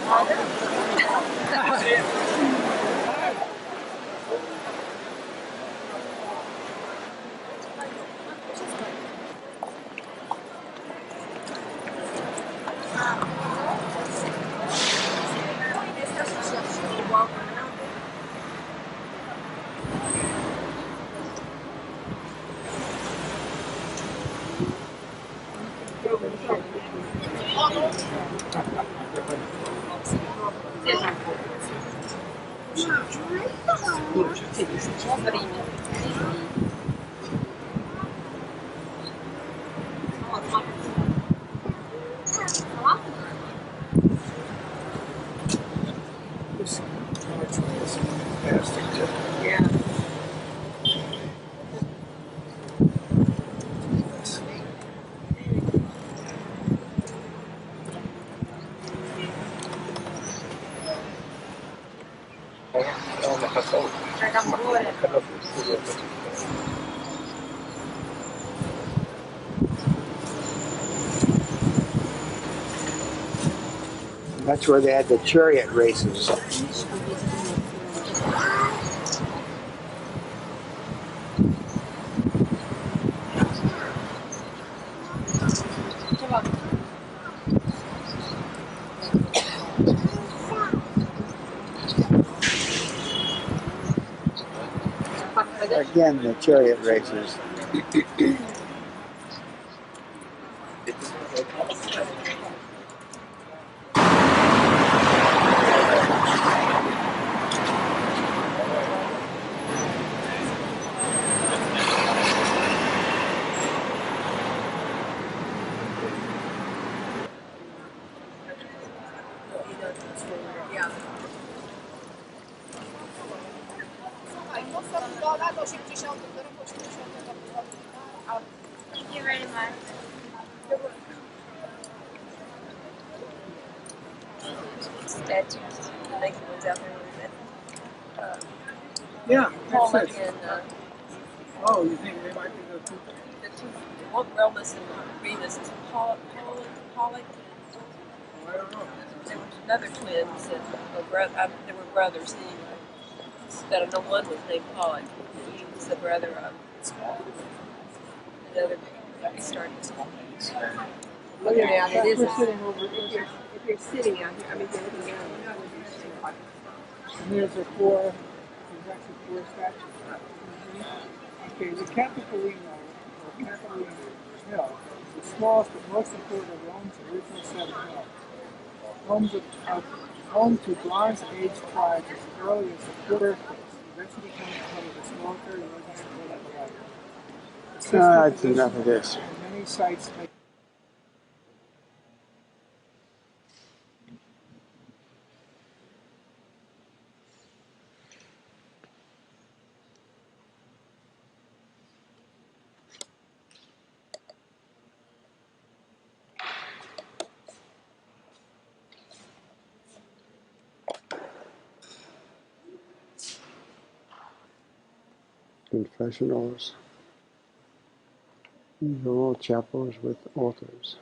That's where they had the chariot races. Again, the chariot races. Yeah. Thank you very much. Statues. I think it was out there with Yeah, Pollock that's it. and Oh, you think they might be the two? the two, one Remus and Remus. It's Pollock. I don't know. There was another twins and they were brothers anyway. But I know one was named Pollock. He was the brother of another baby. He started small. Oh, yeah, Yeah, it is. we're sitting over here. If you're sitting out here, I mean, you're looking down. And there's actually four statues. Okay, the Capitolino, or Capitolino Hill, is the smallest but most important of Rome's original 7 hills. Home to Bronze Age tribes as early as the 4th birthplace, eventually becoming part of this military residence of life. That's enough of this. Many sites make Confessionals. These are all chapels with altars.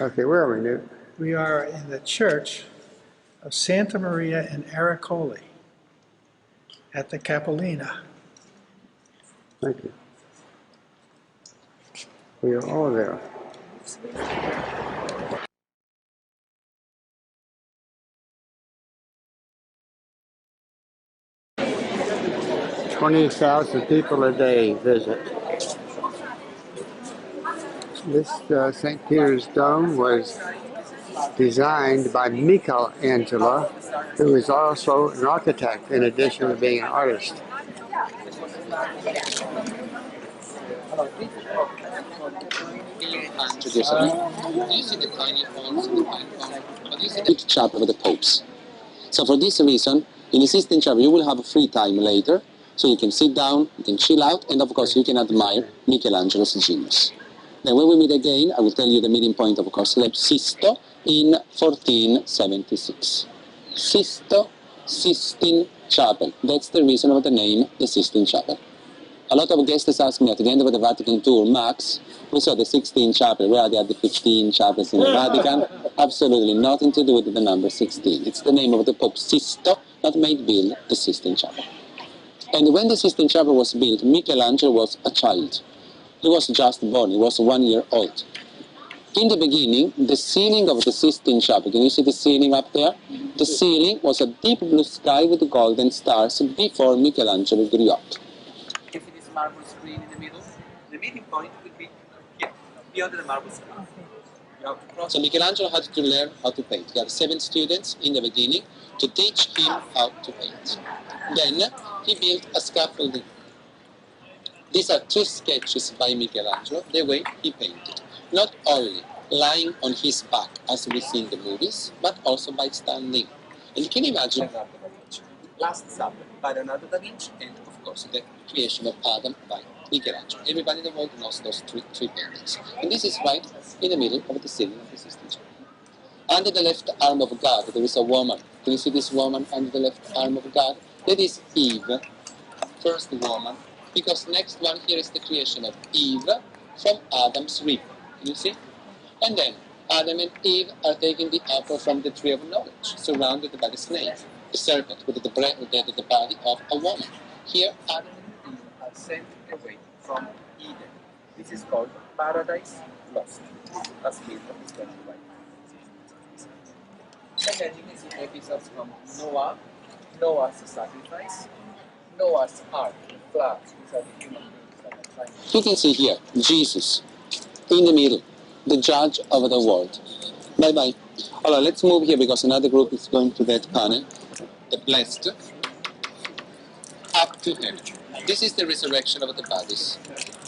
Okay, where are we, Newt? We are in the church of Santa Maria in Aracoli at the Capellina. Thank you. We are all there. 20,000 people a day visit. This St. Peter's Dome was designed by Michelangelo, who is also an architect in addition to being an artist. Each chapel of the popes. So for this reason, in the Sistine Chapel you will have a free time later, so you can sit down, you can chill out, and of course you can admire Michelangelo's genius. Then when we meet again, I will tell you the meeting point of course, Sisto in 1476. Sisto, Sistine Chapel. That's the reason of the name, the Sistine Chapel. A lot of guests ask me at the end of the Vatican tour, Max, we saw the 16 chapel, where are the other 15 chapels in the Vatican? Absolutely nothing to do with the number 16. It's the name of the Pope Sisto that made build the Sistine Chapel. And when the Sistine Chapel was built, Michelangelo was a child. He was just born, he was 1 year old. In the beginning, the ceiling of the Sistine Chapel, can you see the ceiling up there? The ceiling was a deep blue sky with golden stars before Michelangelo grew up. You see this marble screen in the middle? The meeting point would be here, beyond the marble screen. You have to cross. So Michelangelo had to learn how to paint. He had 7 students in the beginning to teach him how to paint. Then he built a scaffolding. These are 2 sketches by Michelangelo, the way he painted. Not only lying on his back, as we see in the movies, but also by standing. And you can imagine Last Supper by Leonardo da Vinci, and of course the creation of Adam by Michelangelo. Everybody in the world knows those three paintings. And this is right in the middle of the ceiling of the Sistine Chapel. Under the left arm of God there is a woman. Can you see this woman under the left arm of God? That is Eve, first woman, because next one here is the creation of Eve from Adam's rib. Can you see? And then Adam and Eve are taking the apple from the tree of knowledge, surrounded by the snake, the serpent with the body of a woman. Here Adam and Eve are sent away from Eden. This is called Paradise Lost. That's Milton is going to write. changing is episodes from Noah, Noah's sacrifice, Noah's Ark, flood. These are the human beings that are trying to... You can see here, Jesus, in the middle, the judge of the world. Bye-bye. Allora, let's move here because another group is going to that panel. The blessed up to heaven. This is the resurrection of the bodies,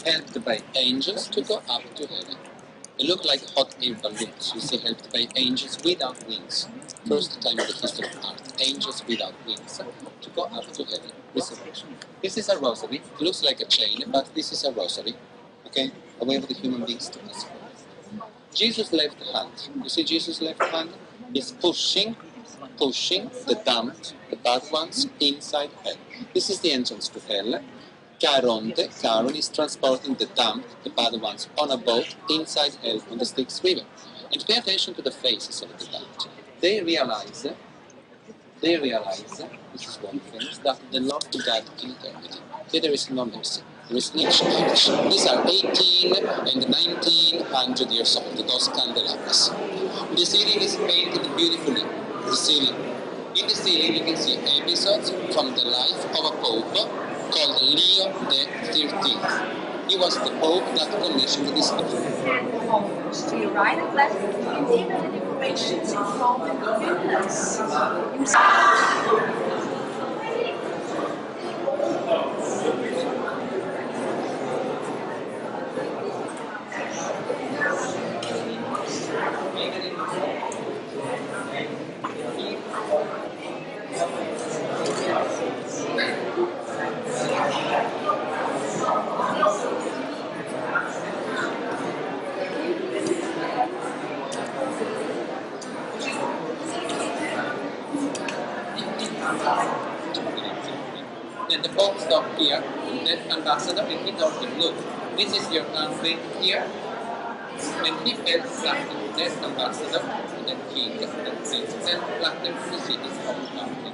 helped by angels to go up to heaven. They look like hot air balloons, you see, helped by angels without wings. First time in the history of art, angels without wings to go up to heaven. Resurrection. This is a rosary. It looks like a chain, but this is a rosary. Okay? A way for the human beings to listen. Jesus' left hand. You see Jesus' left hand? Is pushing the damned, the bad ones, inside hell. This is the entrance to hell. Caronte, Caron, is transporting the damned, the bad ones, on a boat inside hell on the Styx River. And pay attention to the faces of the damned. They realize, this is one thing, that they love to God in eternity. Here there is no mercy. There is no change. These are 18 and 1900 years old, those candelabras. The ceiling is painted beautifully. The ceiling. In the ceiling you can see episodes from the life of a pope called Leo XIII. He was the pope that commissioned this book. To your right and left, and even the decorations from the villas. Then the Pope stopped here, that ambassador, and he told him, look, this is your country here. And he felt flattered, that ambassador, that king, that prince, felt flattered to the cities of the country.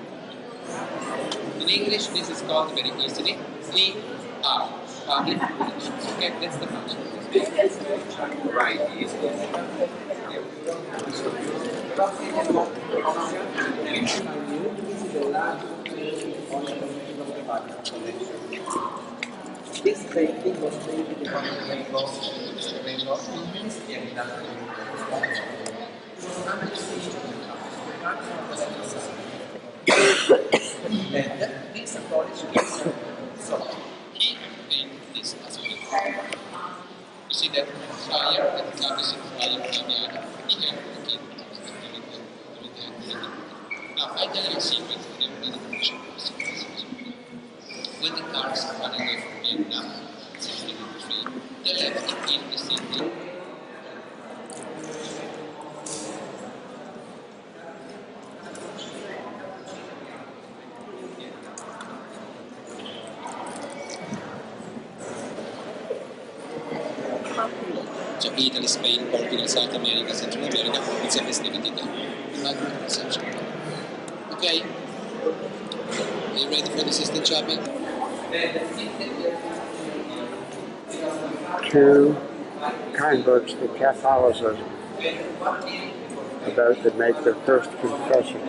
In English, this is called very easily PR, public relations. Okay, that's the function. Right, This painting was painted in one of the rainbows in and this approach is so He painted this as well. You see that fire that comes in fire caviar, he had the king. Now, I tell you a secret for everybody who shows. When the cars are running away from Vietnam, 1683, they left it in the city. So Italy, Spain, Portugal, South America, Central America, it's a festivity there. Conception. Okay? Are you ready for the Sistine Chapel? Two converts to Catholicism about to make their first confession.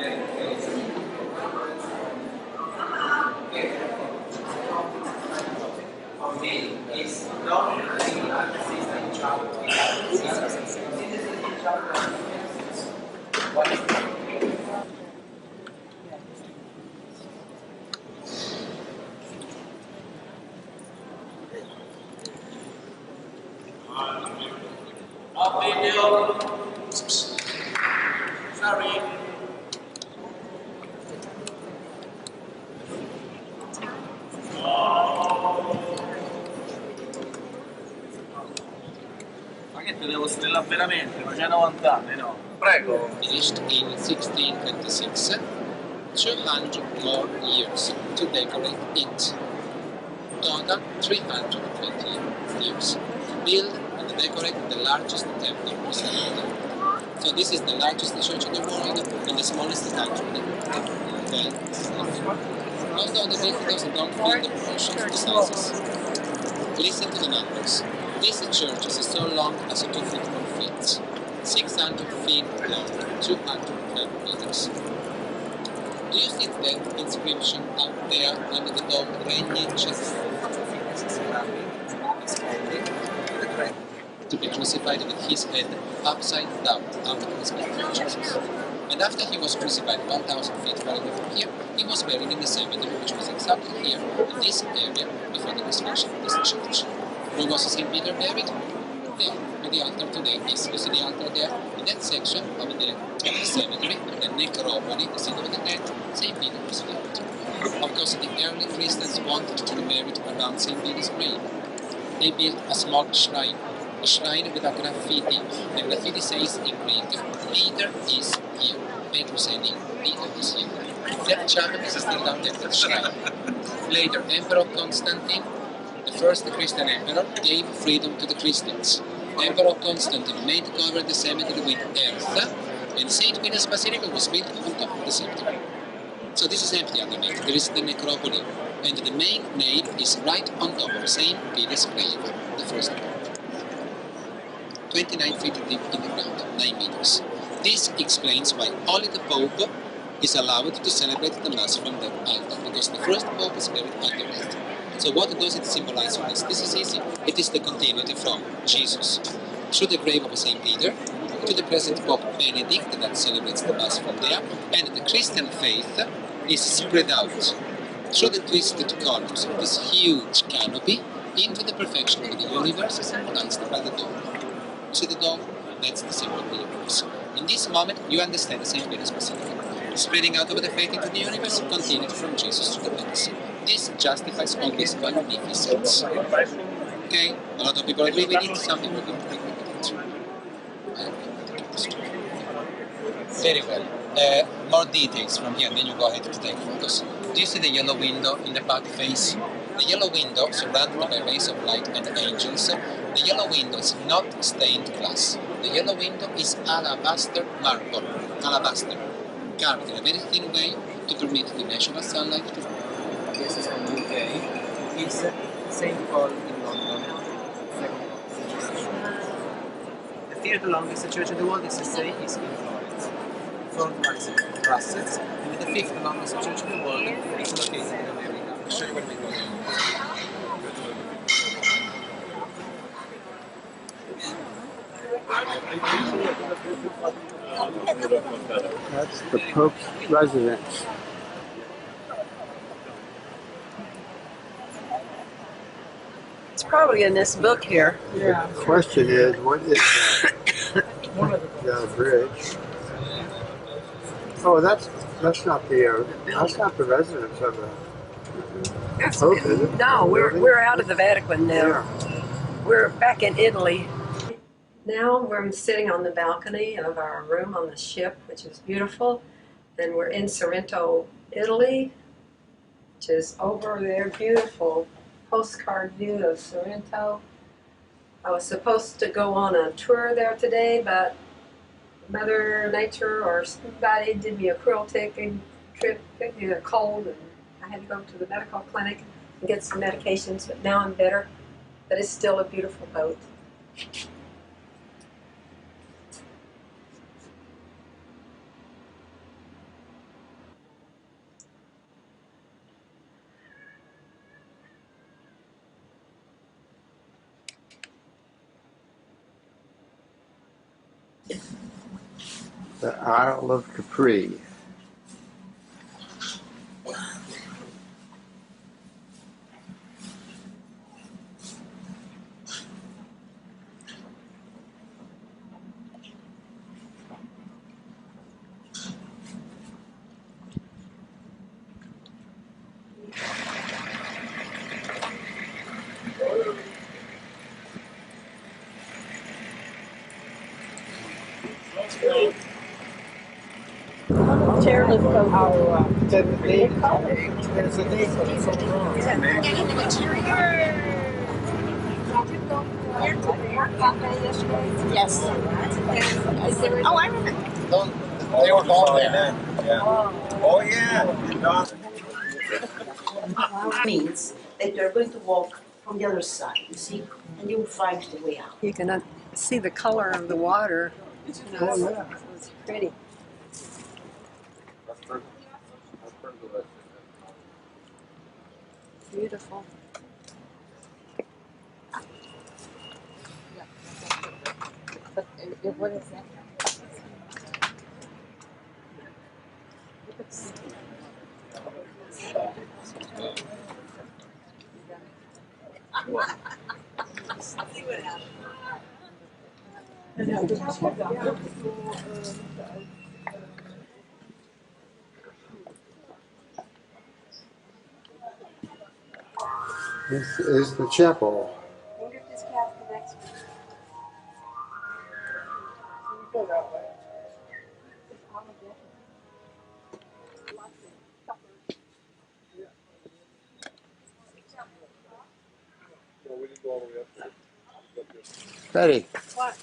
Sorry. Ma che te devo strellare veramente? Ma c'hai 90 anni, no? Prego. Finished in 1626, 200 more years to decorate it. Total 320 years to build and decorate the largest temple preserved. So this is the largest church in the world and the smallest country. Okay. Most of the visitors don't feel the proportions, the sizes. Listen to the numbers. This church is so long as 2 football fields. 600 feet long, 212 meters. Emperors. Do you think the inscription up there under the dome Regni to be crucified with his head upside down after the resurrection of Jesus? And after he was crucified 1,000 feet far away from here, he was buried in the cemetery, which was exactly here, in this area, before the destruction of this church. Where was St. Peter buried? There, where the altar today is. You see the altar there? In that section of the cemetery, the necropoli, the seat of the dead, St. Peter was buried. Of course, the early Christians wanted to be buried around St. Peter's grave. They built a small shrine, a shrine with a graffiti. The graffiti says in Greek, Peter is here. Petrus saying, Peter is here. That chapel is still down there, that shrine. Later, Emperor Constantine, the first Christian emperor, gave freedom to the Christians. Emperor Constantine made cover the cemetery with earth, and St. Peter's Basilica was built on top of the cemetery. So this is empty underneath. There is the necropoli, and the main nave is right on top of St. Peter's grave, the first one. 29 feet deep in the ground, 9 meters. This explains why only the Pope is allowed to celebrate the Mass from the altar, because the first Pope is buried under it. So what does it symbolize for us? This is easy. It is the continuity from Jesus through the grave of St. Peter to the present Pope Benedict that celebrates the Mass from there, and the Christian faith is spread out through the twisted columns of this huge canopy into the perfection of the universe symbolized by the dome. See the dome? That's the symbol of the universe. In this moment, you understand the St. Peter's Basilica. Spreading out over the faith into the universe, continued from Jesus to the Papacy. This justifies all this magnificence. Okay? A lot of people agree with it, some people don't agree with it. Very well. More details from here, and then you go ahead to take photos. Do you see the yellow window in the back face? The yellow window, surrounded by rays of light and angels, the yellow window is not stained glass. The yellow window is alabaster marble, alabaster, carved in a very thin way to permit the natural sunlight to fall. This is from the UK. It's St. Paul in London. The third longest church in the world, as I say, is in Florence. Fourth one is in Brussels, and the fifth longest church in the world is located in America. I'll show you where we go. That's the Pope's residence. It's probably in this book here. Yeah. The question is, what is the bridge? Oh, that's not the residence of the Pope, is it? No, we're out of the Vatican now. Yeah. We're back in Italy. Now we're sitting on the balcony of our room on the ship, which is beautiful. And we're in Sorrento, Italy, which is over there, beautiful postcard view of Sorrento. I was supposed to go on a tour there today, but Mother Nature or somebody did me a cruel trip, gave me a cold, and I had to go to the medical clinic and get some medications, but now I'm better. But it's still a beautiful boat. The Isle of Capri. Chairman There's a name for it. Yes. Oh, I remember. They were all there. Yeah. Oh, yeah. Means that you're going to walk from the other side, you see, and you'll find the way out. You can see the color of the water. Oh, yeah. It's pretty. Beautiful. What is that? This is the chapel. I wonder if this path connects. Betty. What?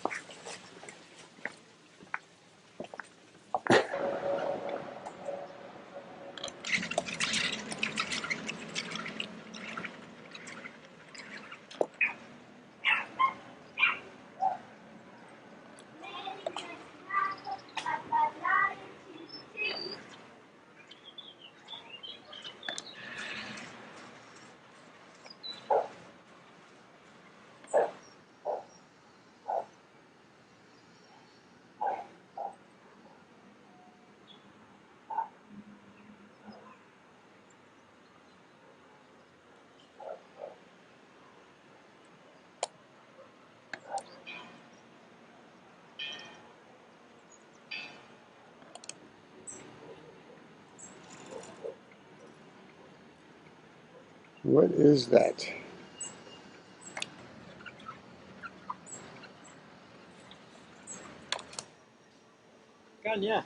What is that? Ganya.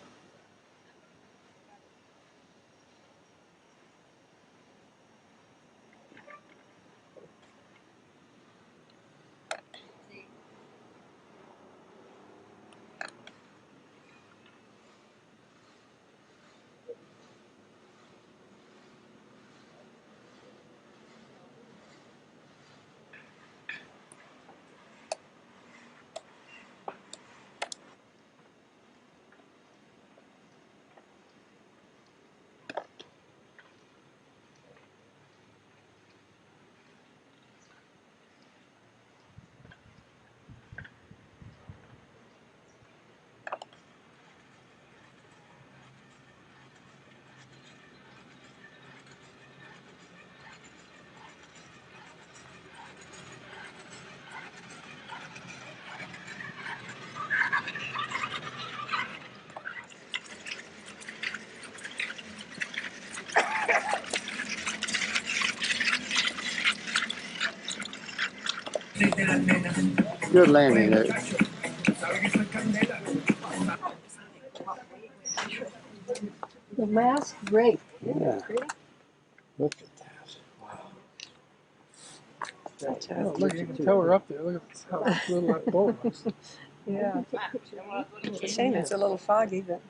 Good landing there. The mask, great. Yeah. Look at that. Oh, look, you can tow her up there. Look at how little that boat was. Yeah. It's a shame it's a little foggy, but.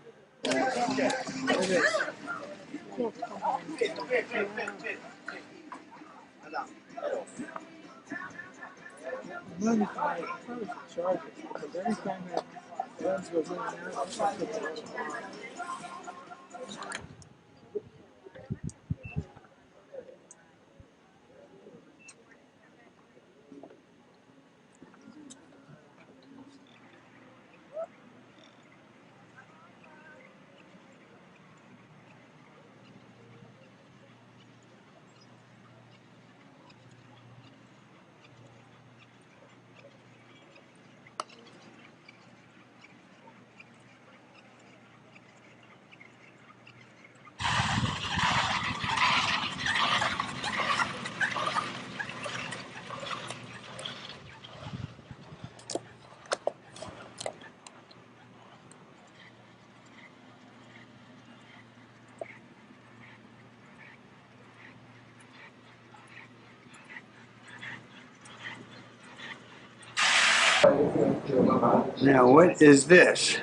Money probably should charge us because every time that lens goes in and out, that's what puts it on. Now, what is this?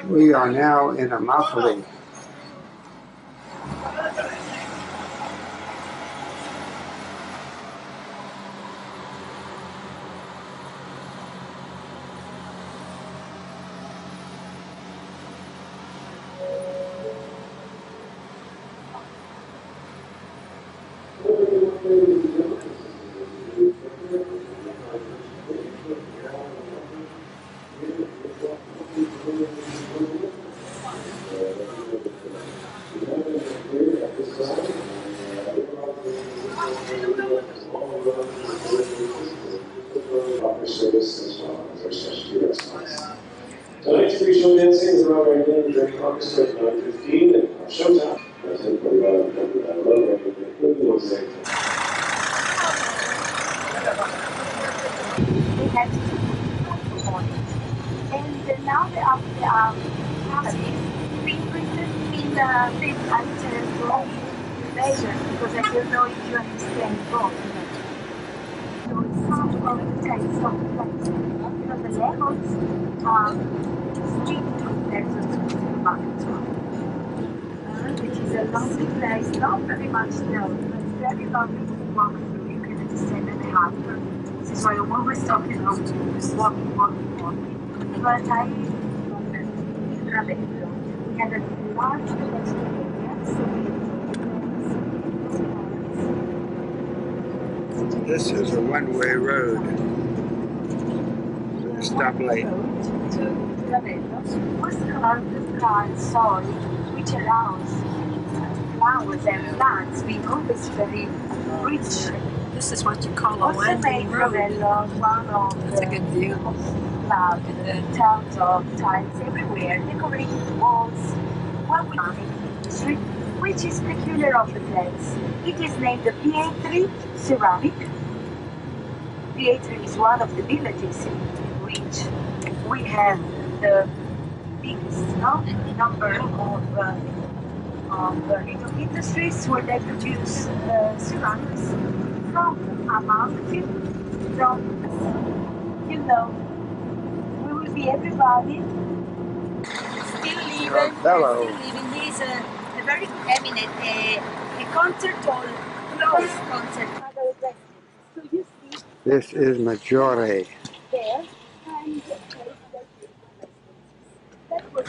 We are now in a mausoleum. Tonight's pre-show dancing is around our dinner during orchestra at 9:15 and our showtime at 10:45. I love it. They had to and now they are family interested in film measures because I don't know if you understand both. So some of the text of the place, the levels are strict compared to the market which is a lovely place, not very much known, but very lovely to walk through. You can understand and a half. This is why I'm always talking about walking. But I love it. We had a large vegetable area, so This is a one-way road. With a stoplight. to Ravello was carved car soil, which allows flowers and plants being always very rich. This is what you call a winding road. One of That's a good view. Tons of tiles everywhere, decorated walls. What we street, which is peculiar of the place. It is named the Pietri Ceramic. Pietri is one of the villages in which we have the biggest number of little industries where they produce ceramics from Amalfi, from, we will be everybody still living. He is a very eminent, a concert hall, close concert. So you see This is Maggiore. there, and that was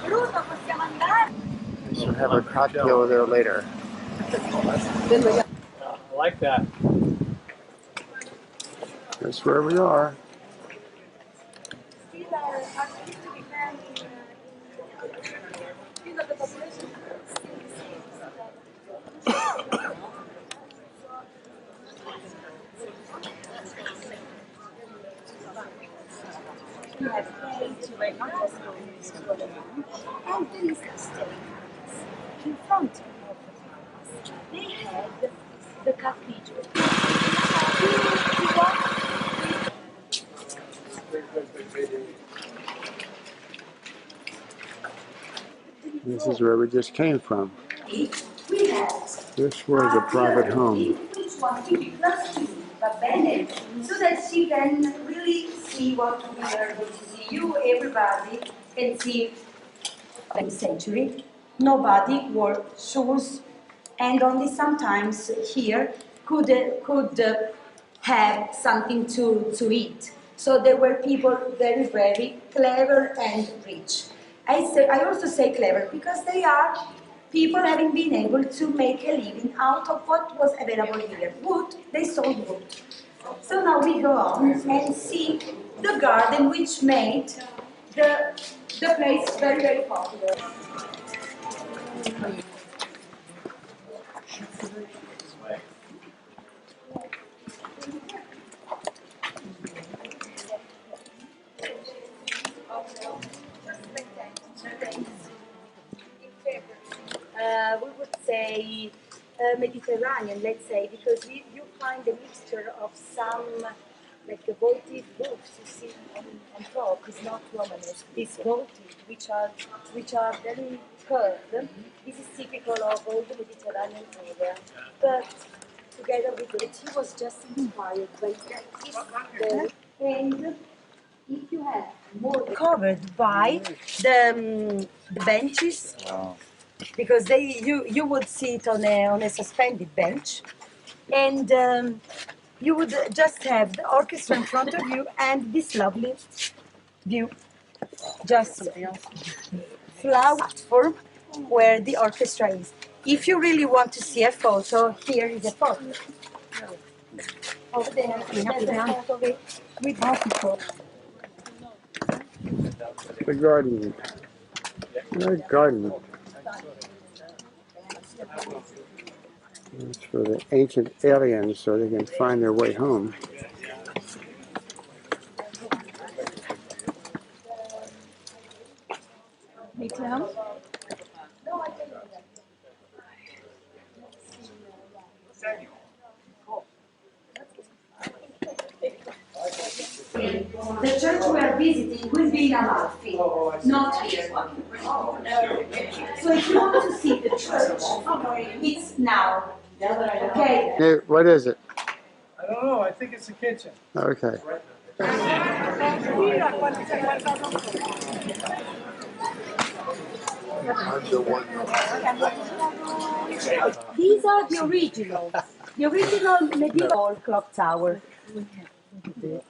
Bruno, possiamo andare? We should have a cocktail there later. I like that. That's where we are. Still are still to be found in the population still the same. We have paid to recognize and there is a staircase in front of us. They had the cathedral. This is where we just came from. We have This was a private home. which was 50 plus 2, but Bennett, so that she can really see what we are able to see. You, everybody, can see the century. Nobody wore shoes, and only sometimes here could have something to eat. So there were people very, very clever and rich. I also say clever because they are people having been able to make a living out of what was available here. Wood, they sold wood. So now we go on and see the garden which made the place very, very popular. We would say Mediterranean, let's say, because you find a mixture of some, like the votive roofs you see on top, is not Romanesque, it's votive, which are very curved. This is typical of all the Mediterranean area. But together with it, he was just inspired by that. And if you have more covered by the benches, because you would see it on a suspended bench, and you would just have the orchestra in front of you and this lovely view, just flower platform where the orchestra is. If you really want to see a photo, here is a photo. Over there, there's a photo with people. The garden. The garden. It's for the ancient aliens so they can find their way home. Me too. The church we are visiting will be in Amalfi, not here. So if you want to see the church, it's now. Okay? Hey, what is it? I don't know. I think it's the kitchen. Okay. These are the originals. The original medieval clock tower. You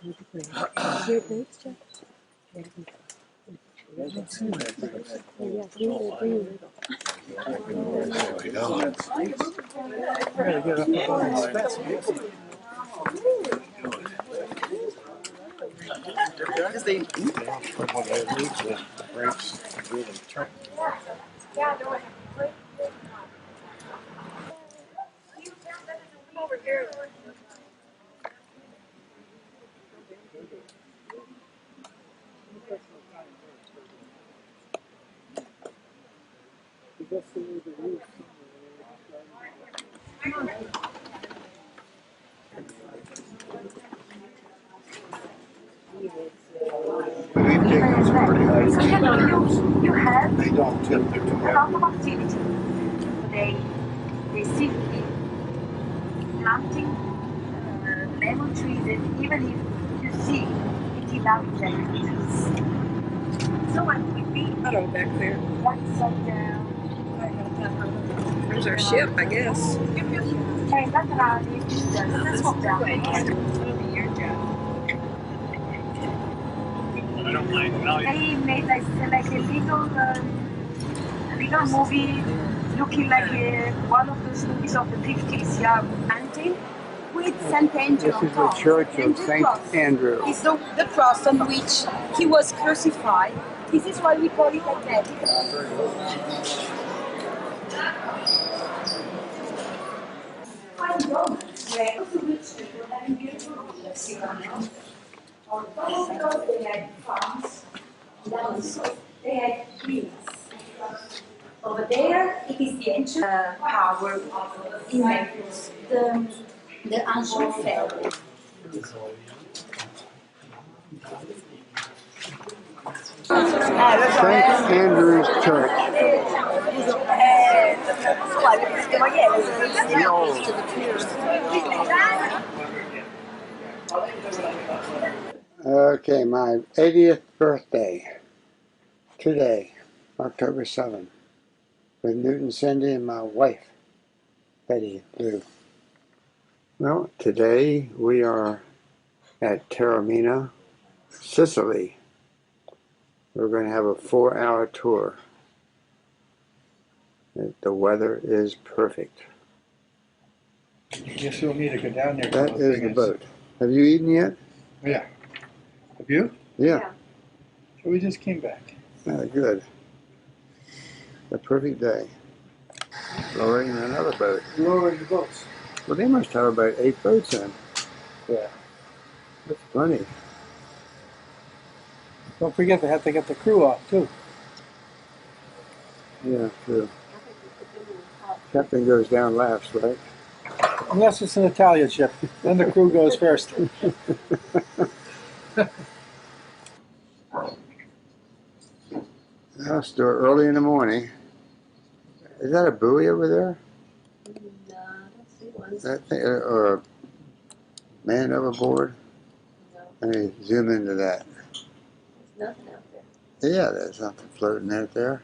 have a lot of activity. They see planting lemon trees, and even if you see it in objects. So what would be back there. one side down. There's our ship, I guess. And that's what down. They made like a little movie looking like one of those movies of the 50s, yeah, hunting with St. Andrew This on is the top. church And of the St. cross Andrew. is the cross on which he was crucified. This is why we call it like that. When Romans were able to reach people having beautiful villages, on top of those they had farms, and also they had villas. Over there, it is the ancient power in Naples, the ancient pharaoh. St. Andrew's Church. Okay, my 80th birthday. Today, October 7th. With Newton, Cindy, and my wife, Betty Lou. Well, today we are at Taormina, Sicily. We're going to have a 4-hour tour. The weather is perfect. Guess you'll need to go down there. That is the boat. Have you eaten yet? Yeah. Have you? Yeah. So we just came back. Good. A perfect day. Lowering another boat. Lowering the boats. Well, they must have about 8 boats in. Yeah. That's plenty. Don't forget they have to get the crew off too. Yeah, true. Captain goes down last, right? Unless it's an Italian ship. Then the crew goes first. I'll start early in the morning. Is that a buoy over there? No, I don't see one. That thing, or a man overboard? Let me zoom into that. There's nothing out there. Yeah, there's something floating out there.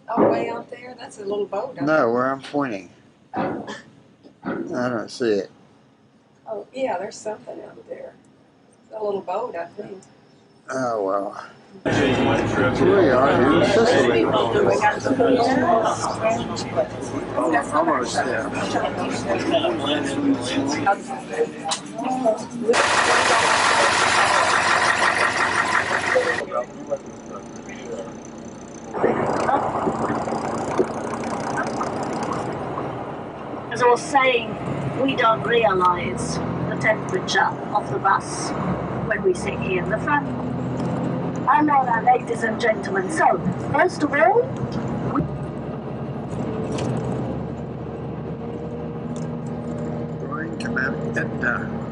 Oh, way out there? That's a little boat. No, where I'm pointing. I don't see it. Oh, yeah, there's something out there. It's a little boat, I think. Oh, well. Here we are in Sicily. Almost there. you're saying we don't realise the temperature of the bus when we sit here in the front. I know that, ladies and gentlemen. So, first of all, Going to Mount Etna.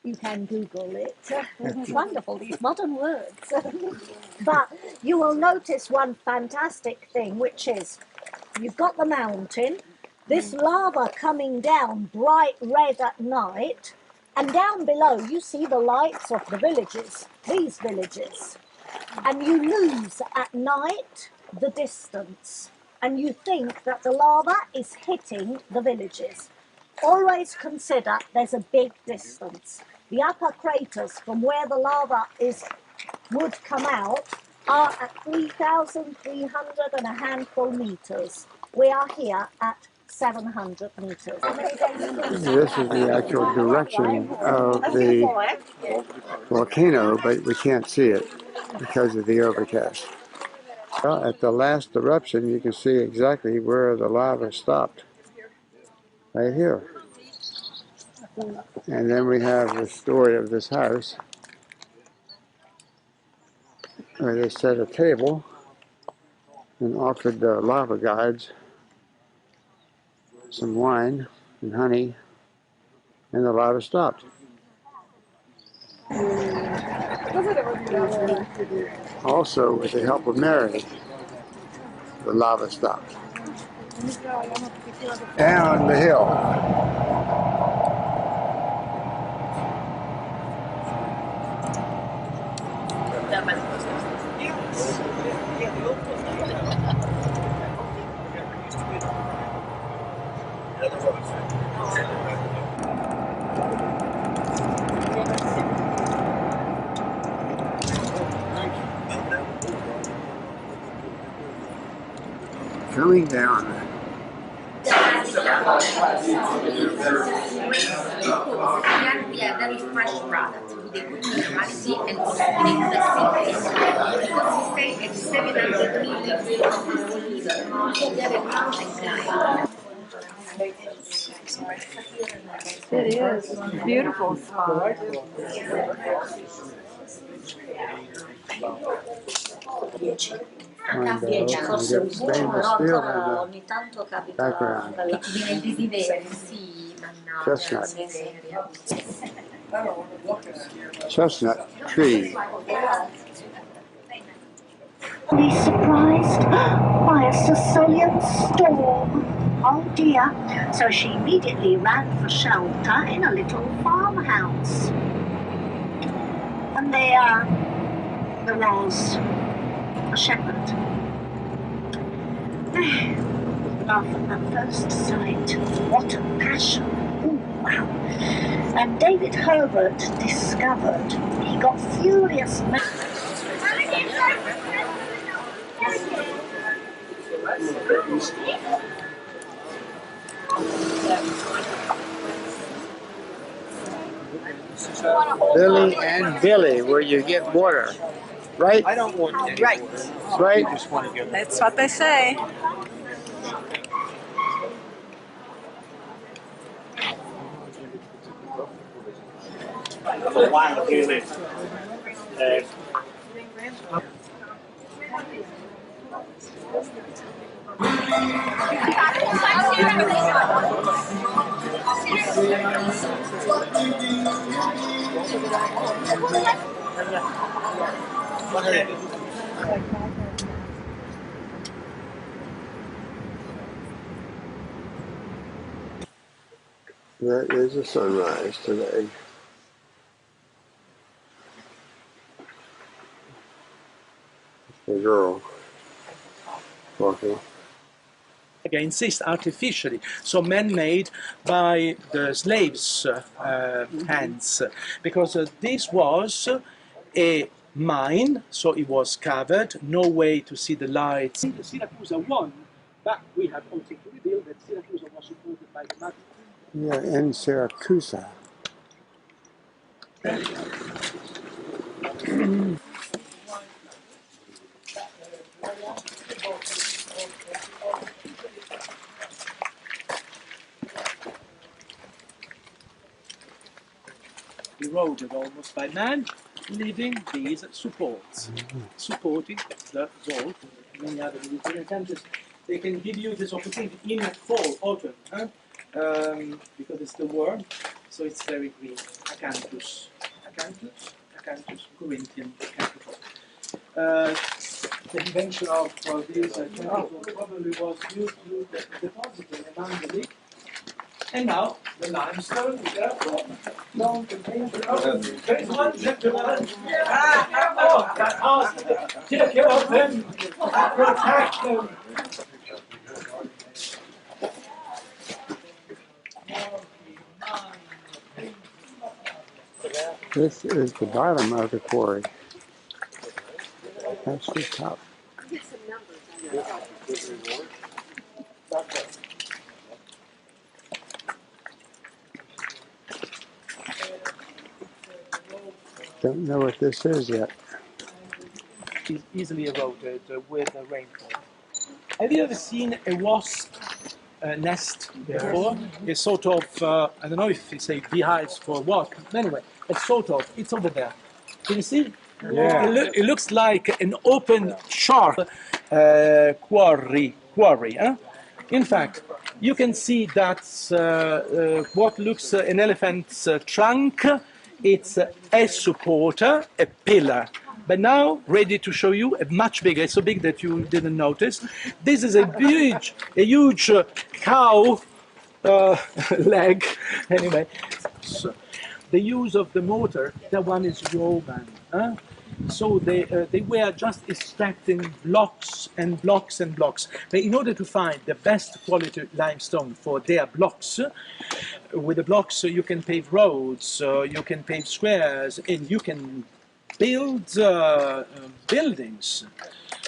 you can Google it. It's wonderful, these modern words. But you will notice one fantastic thing, which is you've got the mountain, this lava coming down bright red at night, and down below you see the lights of the villages, these villages. And you lose at night the distance, and you think that the lava is hitting the villages. Always consider there's a big distance. The upper craters from where the lava would come out are at 3,300 and a handful meters. We are here at 700 meters. This is the actual direction of the volcano, but we can't see it because of the overcast. Well, at the last eruption, you can see exactly where the lava stopped. Right here. And then we have the story of this house where they set a table and offered the lava guides some wine and honey, and the lava stopped. Also, with the help of Mary, the lava stopped. Down the hill. Coming down. We are very fresh product with a good quality and convenient flexibility. Because we stay at 700 meters from the sea level, so very much inclined. It is beautiful spot. Forse un po', però ogni tanto capita Background. Che ti viene il desiderio, sì, mannaggia, Chestnut. miseria. Chestnut tree. Be surprised by a Sicilian storm. Oh dear. So she immediately ran for shelter in a little farmhouse. And there was a shepherd. Love at first sight. What a passion. Ooh, wow. And David Herbert discovered he got furious. Billy and Billy, where you get water. Right? I don't want any Right. water. Right? I just want to get That's what they say. There is a sunrise today. The girl walking. Insist artificially, so man-made by the slaves' hands, because this was a mine, so it was covered, no way to see the lights. Syracuse won, but we have also to reveal that Syracuse was supported by the We are in Syracuse. eroded almost by man, leaving these supports, supporting the wall. Many other Mediterranean countries, they can give you this opportunity in fall, autumn, because it's the warm, so it's very green. Acanthus, Corinthian acanthus. The invention of these chemicals probably was due to the depositing among the leaf. And now the limestone, therefore, don't contain the there is one gentleman. Oh, that asked take care of them, protect them. This is the bottom of the quarry. That's the top. Don't know what this is yet. Easily eroded with the rainfall. Have you ever seen a wasp nest before? It's sort of, I don't know if it's a beehives for wasp, but anyway, it's sort of, it's over there. Can you see? Yeah. It looks like an open, sharp quarry. In fact, you can see that what looks an elephant's trunk, it's a supporter, a pillar. But now, ready to show you a much bigger, it's so big that you didn't notice. This is a huge cow leg. Anyway, so the use of the mortar, that one is Roman. So they were just extracting blocks and blocks and blocks. But in order to find the best quality limestone for their blocks, with the blocks you can pave roads, you can pave squares, and you can build buildings.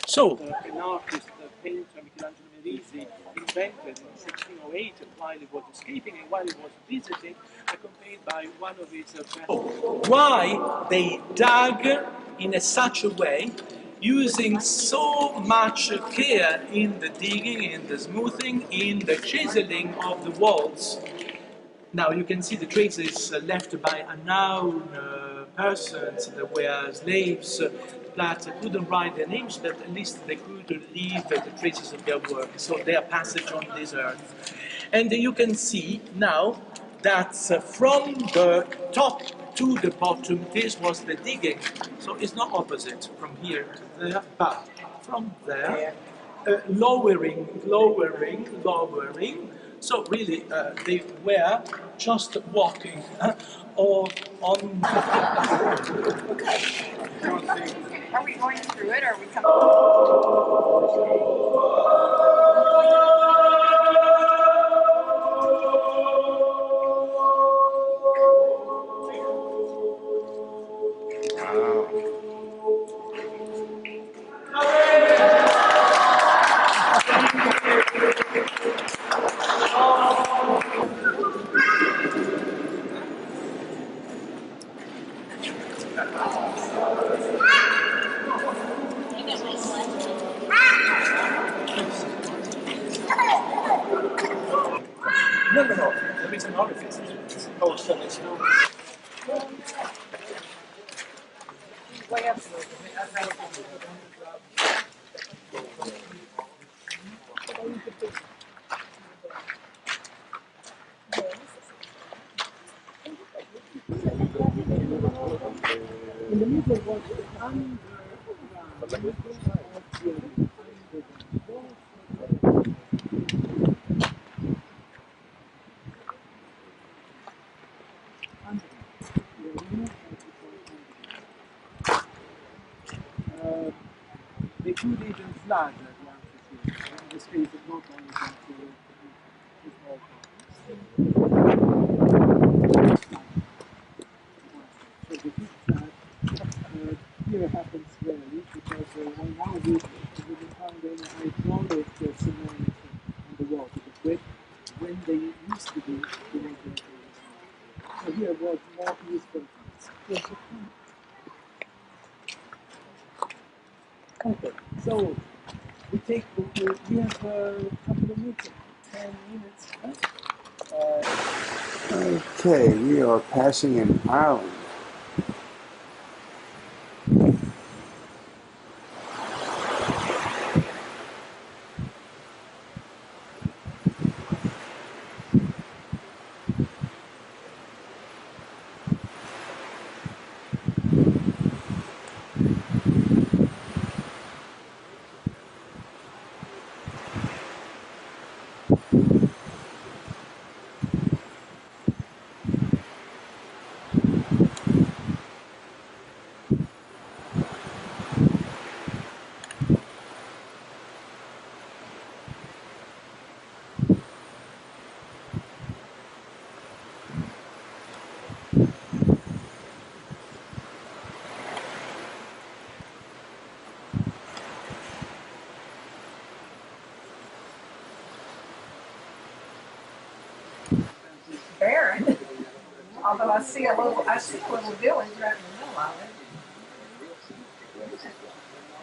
So an artist, the painter Michelangelo Merisi, invented in 1608 while he was escaping and while he was visiting, accompanied by one of his why they dug in such a way, using so much care in the digging, in the smoothing, in the chiseling of the walls. Now you can see the traces left by unknown persons that were slaves that couldn't write their names, but at least they could leave the traces of their work, so their passage on this earth. And you can see now that from the top to the bottom, this was the digging. So it's not opposite from here to there, but from there, lowering. So really, they were just walking or on. Are we going through it, or are we coming? No, there is an orifice. Oh, so there's no. Way up. In the middle was under. They could even flood the amphitheater. In this case, it not only went to small problems. So the big flood here happens rarely because right now we didn't find any hydraulic cement on the wall, because when they used to be, they were very small. So here was more useful. Yes, okay, so we have a couple of minutes, 10 minutes. Okay, we are passing an island. Barren. Although I see a little village right in the middle of it.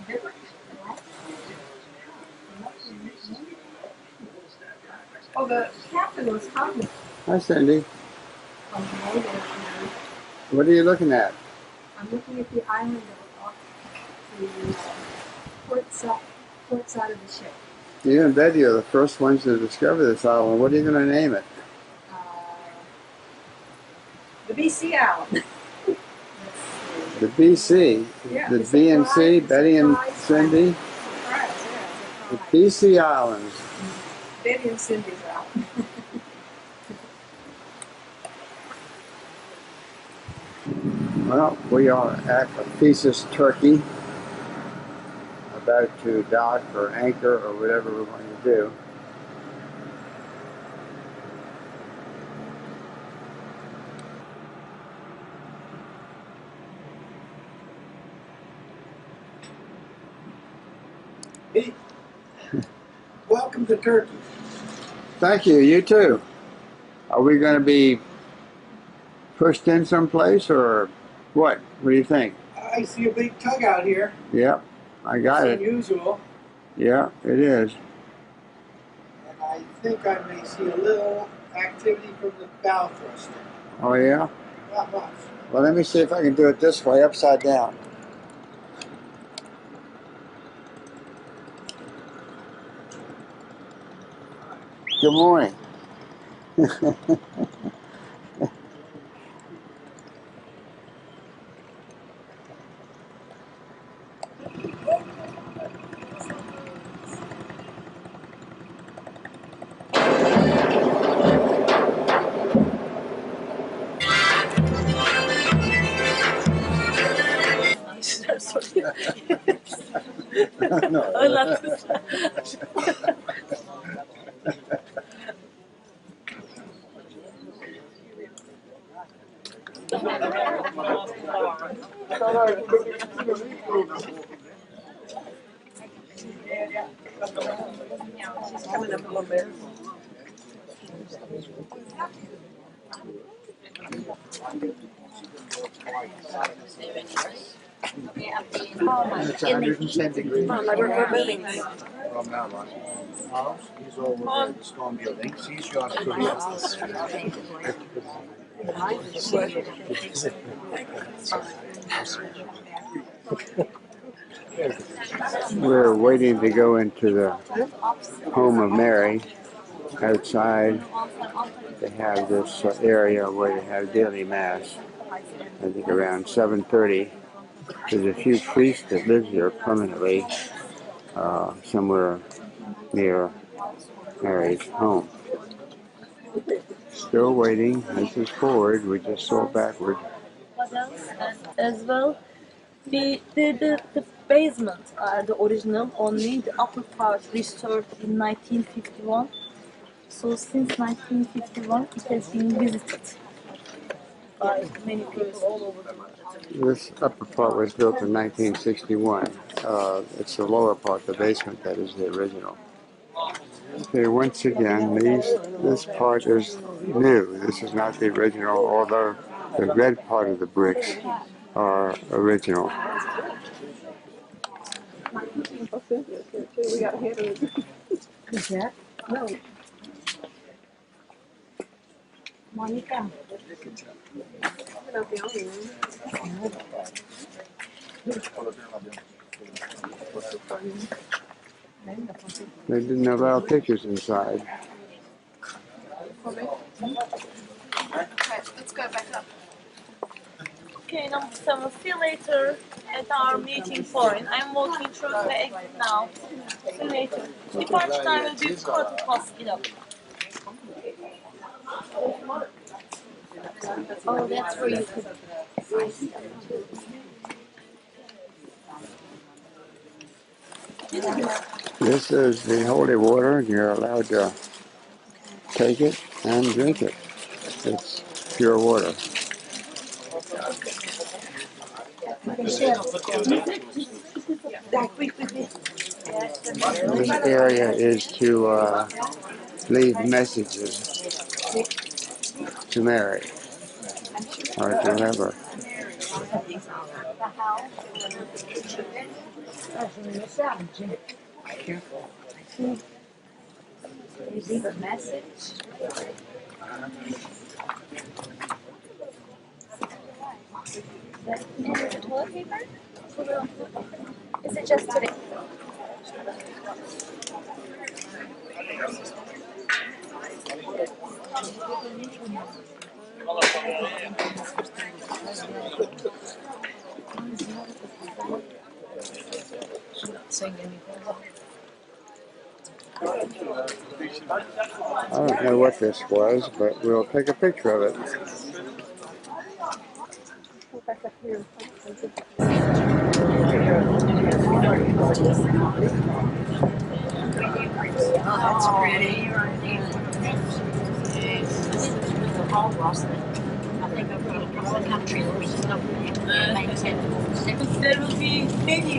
Different. Oh, the captain was talking. Hi, Cindy. What are you looking at? I'm looking at the island off the port side of the ship. You and Betty are the first ones to discover this island. What are you going to name it? The BC Island. The BC. Yeah, The B and C, Betty and Cindy. Surprise, The BC Islands. Betty and Cindy's Island. Well, we are at Ephesus, Turkey, about to dock or anchor or whatever we're going to do. Hey, welcome to Turkey. Thank you. You too. Are we going to be pushed in someplace or what? What do you think? I see a big tug out here. Yep, I got It's it. unusual, Yeah, it is. and I think I may see a little activity from the bow thruster. Oh, yeah? Not much. Well, let me see if I can do it this way, upside down. Good morning. Coming up a little bit. It's 110 degrees. We're moving. From that one. He's over by the storm building. He's shot We're waiting to go into the home of Mary. Outside, they have this area where they have daily mass. I think around 7:30. There's a few priests that live here permanently, somewhere near Mary's home. Still waiting. This is forward. We just saw backward. What else? And as well, the basement are the original, only the upper part restored in 1951. So since 1951, it has been visited by many people all over the world. This upper part was built in 1961. It's the lower part, the basement, that is the original. Okay, once again, this part is new. This is not the original, although the red part of the bricks are original. We got ahead of it. Yeah. No. Monica. We're not the only one. They didn't allow pictures inside. Okay, let's go back up. Okay, number 7. See you later at our meeting point. I'm walking through the exit now. See you later. Departure time will be 11:15. Oh, that's where you could buy stuff too. This is the holy water. You're allowed to take it and drink it. It's pure water. This area is to leave messages to Mary or to whoever. Careful. You leave a message. Is it toilet paper? Is it just today? I don't know what this was, but we'll take a picture of it. That's pretty. I think I've got across the country or something. There will be many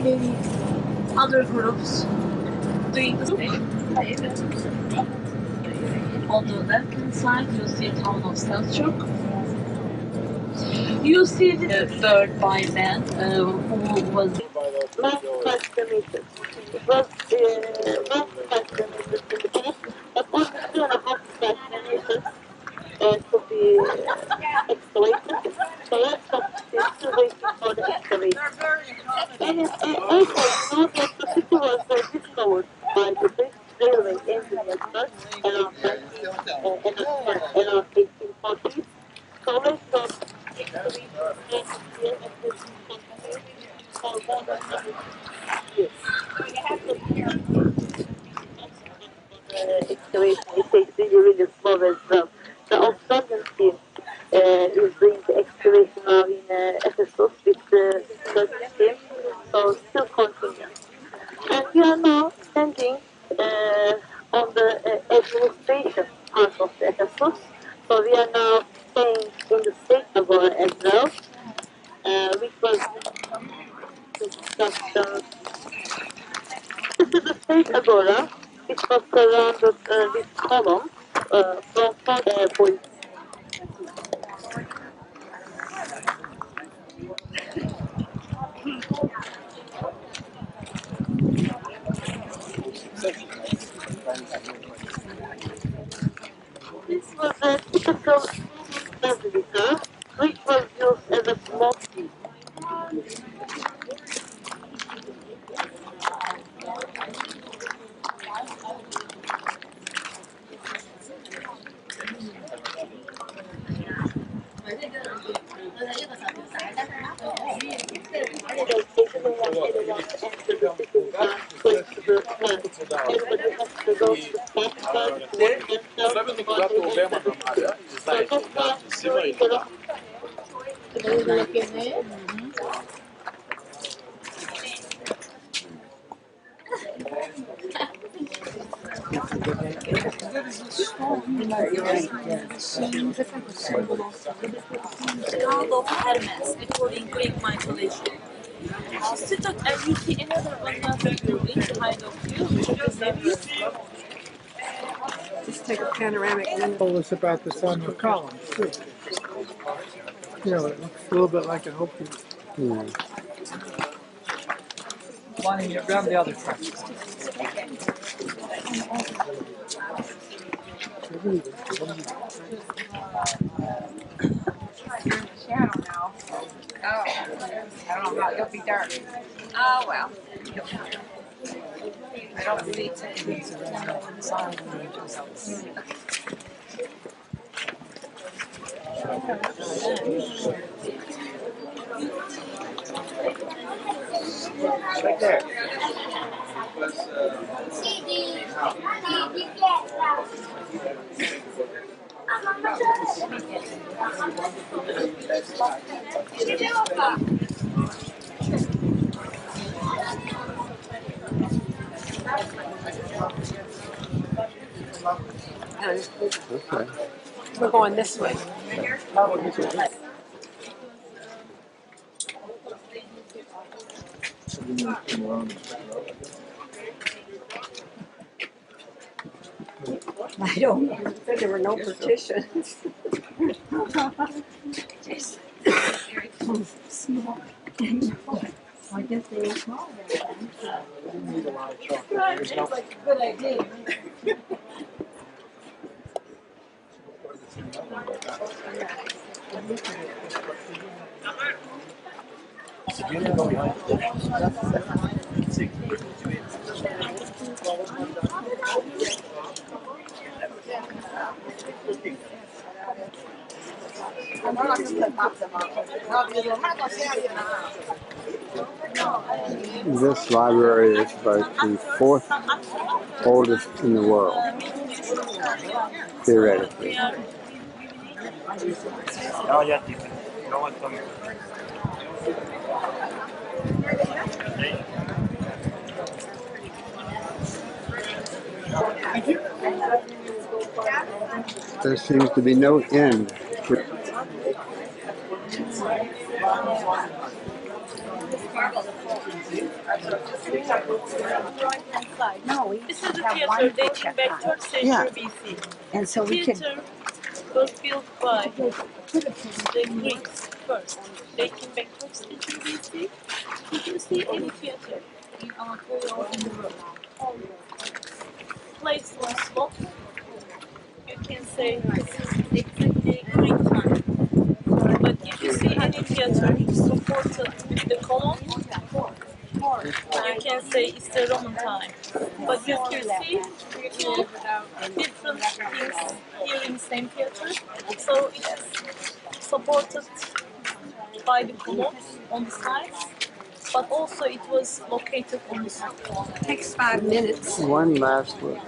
other groups doing the same. On the left-hand side, you see town of Selçuk. You see the bird by man who was last 5 kilometers. It was last 5 kilometers in the beginning, but only 2.5 kilometers to be excavated. So lots of still waiting for the excavation. And also know that the city was discovered by the British railway engineers first around 1840s. So lots of excavations made here and has been continued for more than 100 years. Excavation, it takes really slow as well. The Australian team is doing the excavation now in Ephesus with the Turkish team, so still continue. And we are now standing on the administration part of the Ephesus, so we are now staying in the state agora as well, which was construction. This is the state agora, which was surrounded with columns from police. This was a typical basilica, which was used as a small. Cloud of Hermes, according Greek mythology. Sit up and you see another unnatural building behind of you, which is Nebius. Let's take a panoramic view. Told us about this on the column, too. You know, it looks a little bit like an open. Yeah. Bonnie, grab the other side. You're in the shadow now. Oh, I don't know how you'll be dark. Oh well. I don't see Right there. Okay. We're going this way. I don't know. There were no partitions. Small. I guess they were small. Need a lot of chocolate. Seems like a good idea. So you can go behind the bushes. This library is about the fourth oldest in the world, theoretically. Ja, jättefint. Jag var tvungen. There seems to be no end to No, this is a theater dating back 3rd century BC. And so we could. Theater was built by the Greeks first, dating back 3rd century BC. Did you see any theater in Anatolia or in the world? Placed on spot, you can say this is exactly Greek time. But if you see any theater supported with the column, you can say it's the Roman time. But you can see two different things here in the same theater. So it is supported by the columns on the sides, but also it was located on the side. Takes 5 minutes. one last look.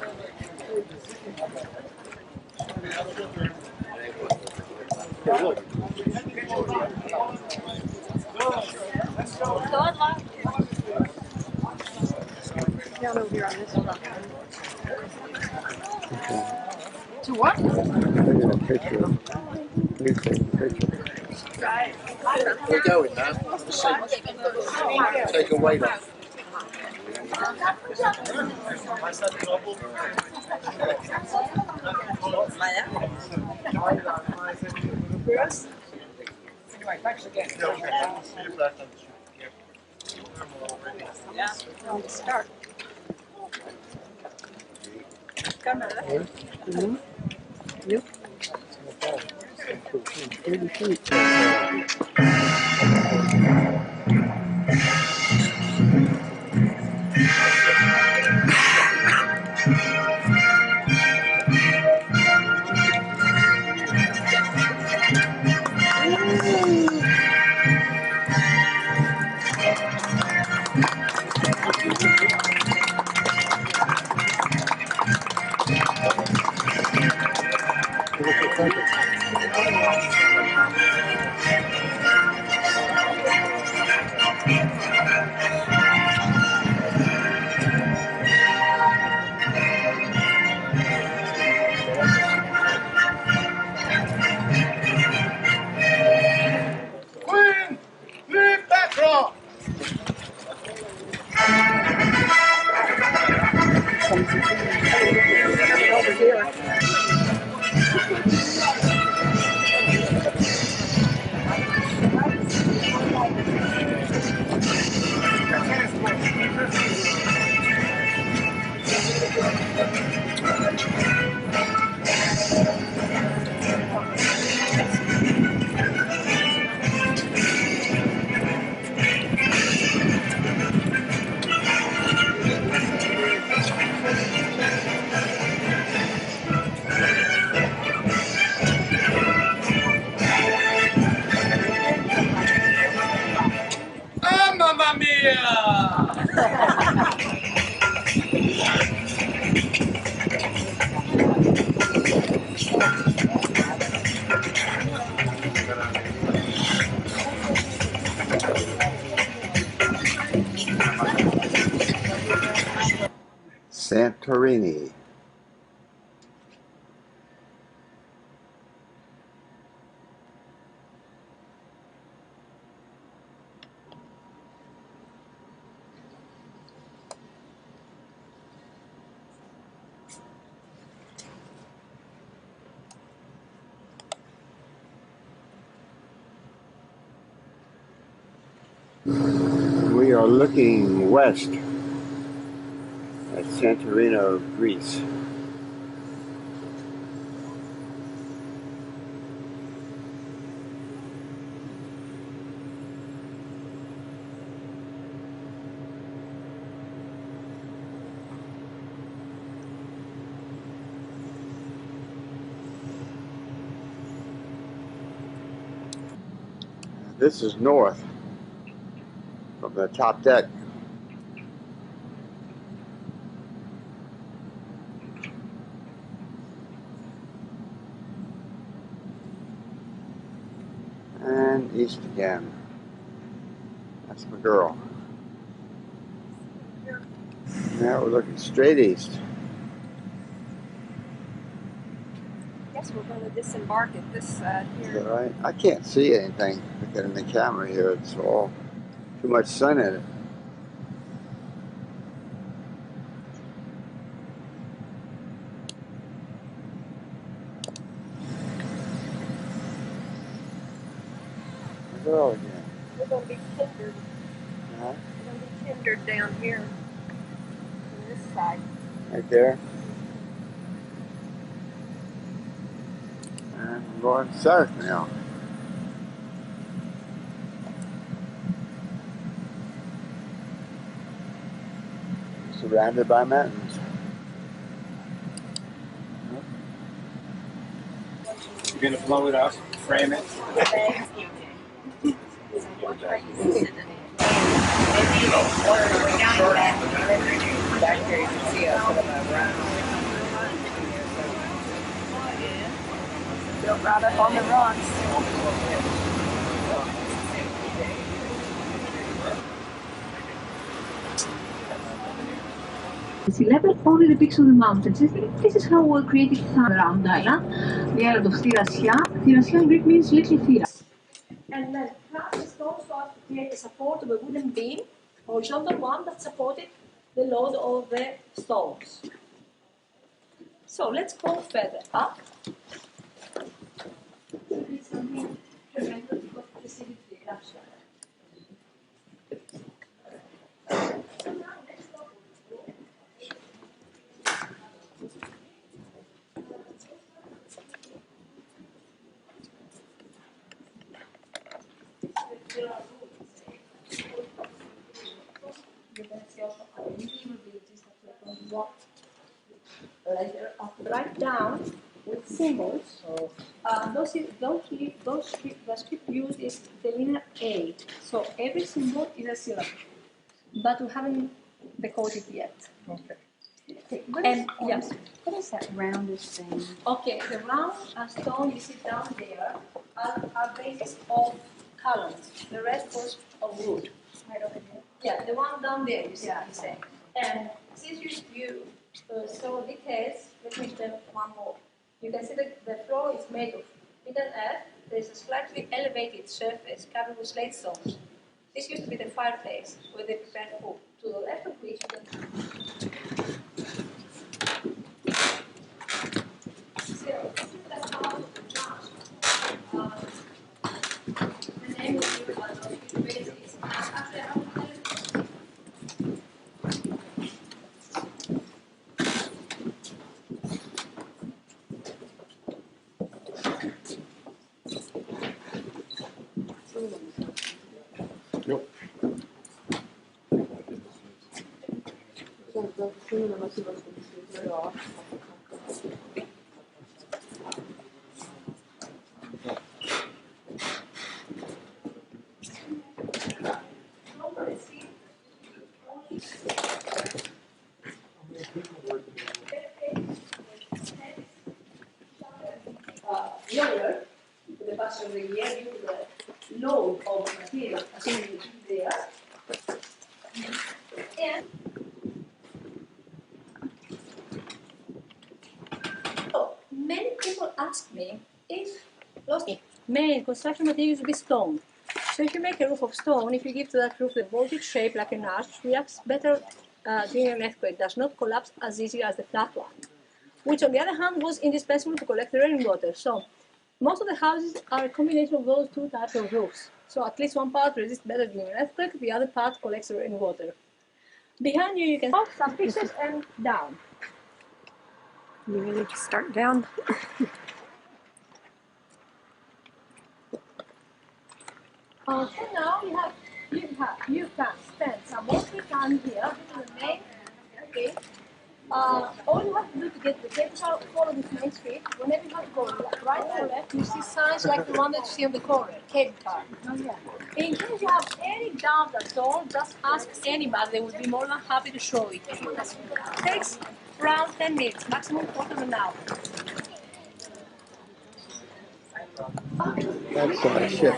Down over here on this one. Okay. To what? Look at a picture. Please take a picture. We're going now. The seats. Take a weight off. Start. Mm-hmm. Yep. 30 feet. Queen! Cleopatra! Over here. Santorini. We are looking west at Santorini, Greece. This is north from the top deck. And east again. That's my girl. Now we're looking straight east. I guess we're going to disembark at this side Is here. that right? I can't see anything. Look at in the camera here. It's all too much sun in it. My girl again. We're going to be hindered. Huh? We're going to be hindered down here on this side. Right there. And we're going south now. Surrounded by mountains. You're gonna blow it up, frame it. Back here you can see us sort of around. Built right up on the rocks. Sea level only the peaks of the mountains. This is how we created around the island. The island of Thirasia. Thirasia in Greek means little Thira. And then plus the stones was to create a support of a wooden beam, horizontal one that supported the load of the stones. So let's go further up. It's something tremendous because the city eruption. You can see also unusual villages that we can walk later up, right down with symbols. The script used is the linear A. So every symbol is a syllable, but we haven't decoded yet. Okay. And yes. What is that roundish thing? Okay, the round stone you see down there are bases of columns. The rest was of wood. Right over there. Yeah, the one down there you see. Yeah. You say. And since you saw details, let me show one more. You can see that the floor is made of beaten earth. There is a slightly elevated surface covered with slate stones. This used to be the fireplace where they prepared food. To the left of which you can see the house of the judge. The name of the bases. Actually, I don't know. Nope. Lower to the passage of the year due to the load of material assuming there. And Many people ask me if main construction materials will be stone. So if you make a roof of stone, if you give to that roof the voltage shape like an arch, it reacts better during an earthquake, does not collapse as easy as the flat one, which on the other hand was indispensable to collect the rainwater. So most of the houses are a combination of those two types of roofs. So at least one part resists better during an earthquake, the other part collects the rainwater. Behind you, you can see some pictures and down. You need to start down. So now you can spend some more free time here. This is the main. Okay. All you have to do to get the cable car, follow this main street. Whenever you have to go right or left, you see signs like the one that you see on the corner, cable car. Oh, yeah. In case you have any doubt at all, just ask anybody. They will be more than happy to show it to you. It takes around 10 minutes, maximum quarter of an hour. That's a ship.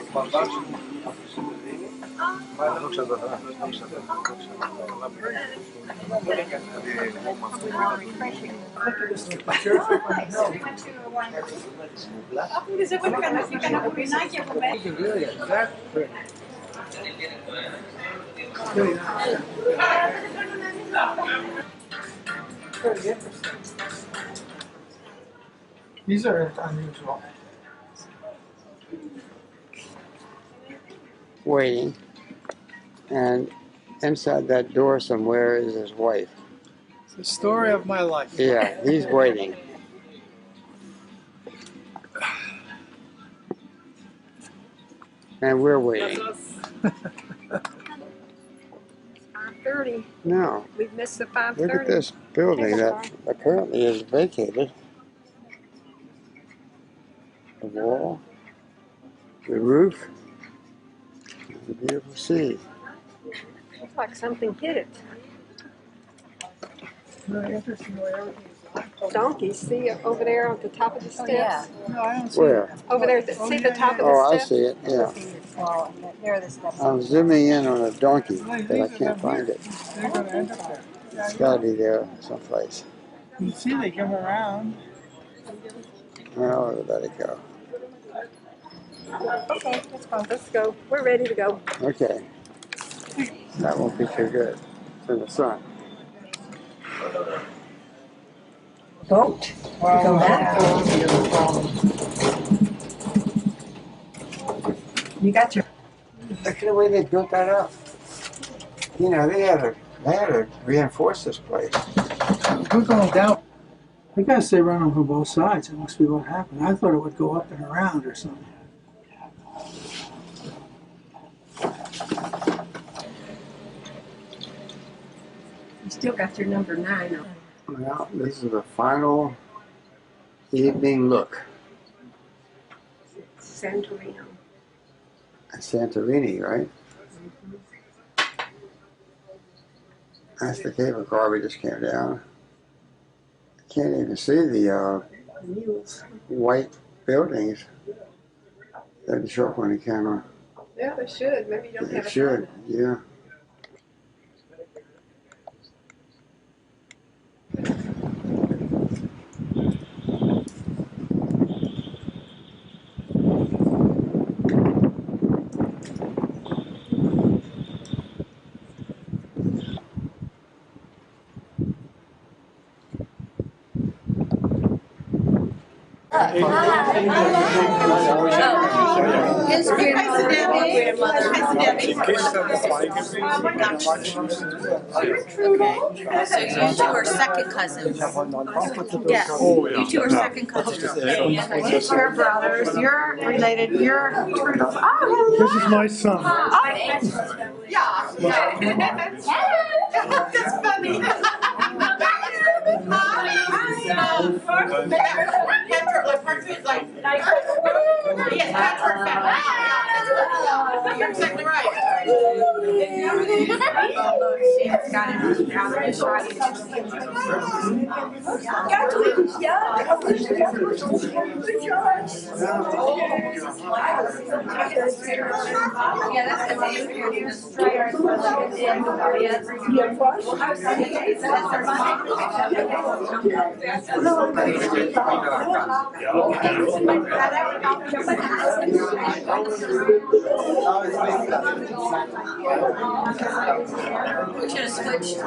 These are unusual. Waiting. And inside that door somewhere is his wife. It's the story of my life. Yeah, he's waiting. And we're waiting. 5:30. No. We've missed the 5:30. Look at this building that apparently is vacated. The wall, the roof, the beautiful sea. Looks like something hit it. Really interesting way everything is. Donkeys, see over there on the top of the steps? yeah. No, I don't see Where? it. Over there, see the top of the Oh, I steps? see it, yeah. Well, there are the steps. I'm zooming in on a donkey, but I can't find it. They're going to end up there. Yeah, It's got to be there someplace. you see they come around. Oh, let it go. Okay, let's go. Let's go. We're ready to go. Okay. That won't be too good. It's in the sun. Boat. Go back. You got your. Look at the way they built that up. You know, they had to reinforce this place. We're going down. I guess they run them from both sides. It must be what happened. I thought it would go up and around or something. You still got your number 9 on. Well, this is the final evening look Santorini. at Santorini, right? That's the cable car we just came down. Can't even see the white buildings. Doesn't show up on the camera. Yeah, they should. Maybe you don't have It should, yeah. His grandmother. So you two are second cousins. Yes. You two are second cousins. You're brothers. You're related. You're turtles. Oh, This is my son. yeah. That's funny. You're exactly right. She's got it on the Ja, das ist ja gut. Yeah, that's the name here. You just try our We should have switched.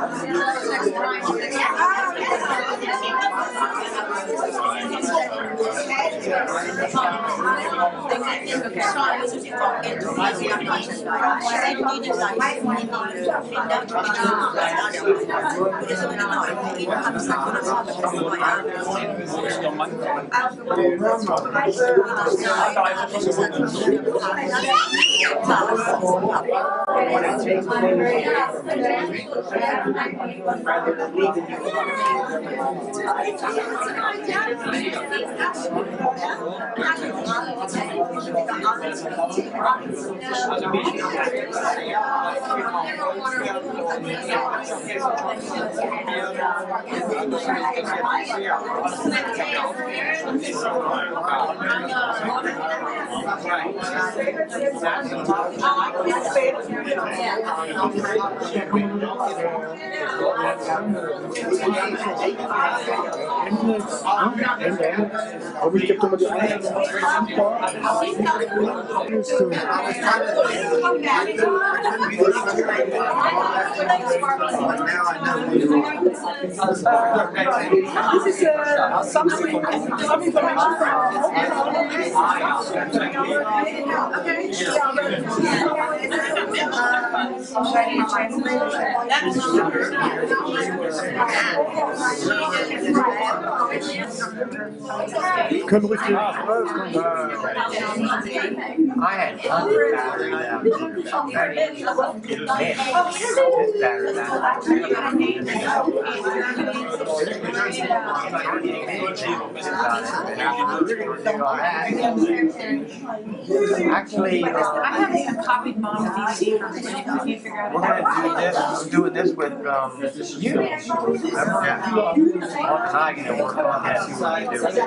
Aber ich gebe doch mal die eine. This is some information Können ruhig gehen. I had tons of battery down here. Actually, I have some copied mom's DVD from when you figure out. we're gonna do this. I'm doing this with you. Remember? Mark and I gonna work on that. See what we do.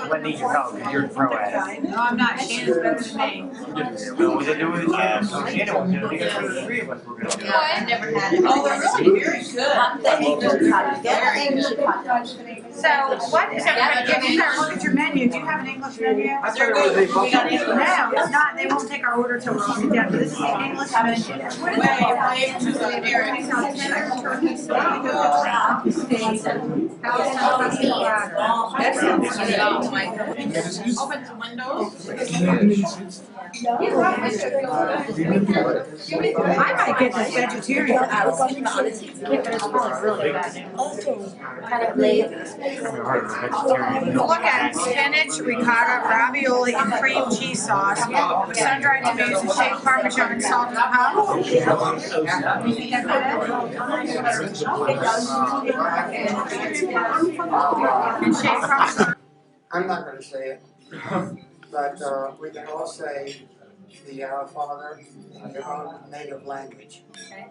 What need your help? Because you're a pro at it. No, I'm not. Shannon's better than me. Well, we can do it with Shannon. So Shannon was gonna do it. The three of us were gonna do it. No, I've never had it. Oh, they're really very good. So what is everybody getting there? Look at your menu. Do you have an English menu? They're good. We got it. No, it's not. They won't take our order till we're all done. This is the English menu. Way too good. Open the windows. I might get this vegetarian out. Look at it, spinach, ricotta, ravioli, and cream cheese sauce, sun-dried tomatoes, and shaved parmesan, and salt and pepper. And shaved parmesan. I'm not going to say it, but we can all say the Our Father in your own native language.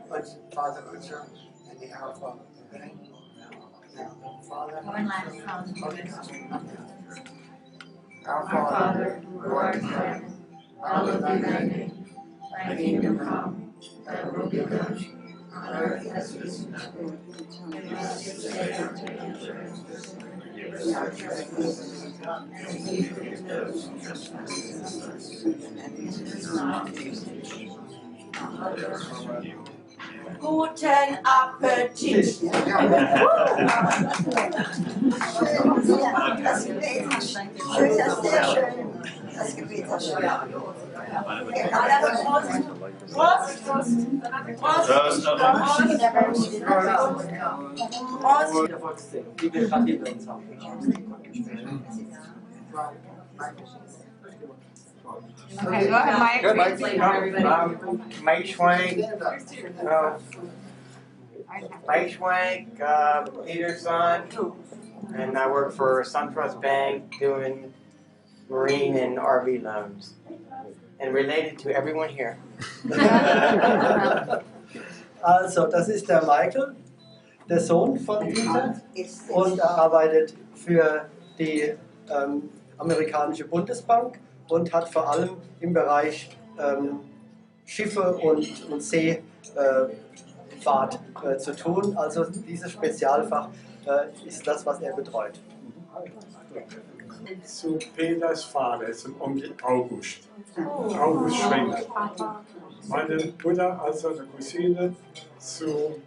What's Father Unser and the Our Father, okay? Now, Father. Our Father, who art in heaven, hallowed be thy name. Thy kingdom come, thy will be done, on earth as it is in heaven. Give us this day our daily bread. Forgive us our trespasses, and we forgive those who trespass against us. And lead us not into temptation, but deliver us from evil. Guten Appetit. Das Gebet war schön. Okay, go ahead, Mike. Good, Mike. Mike Schwank. Mike Schwank, Peter's son, and I work for SunTrust Bank doing marine and RV loans, and related to everyone here. Also, das ist der Michael, der Sohn von Peter, und er arbeitet für die amerikanische Bundesbank und hat vor allem im Bereich Schiffe und Seefahrt zu tun. Also dieses Spezialfach ist das, was er betreut. Zu Peters Vater, zum Onkel August. August Schwenk. Meine Mutter als eine Cousine zu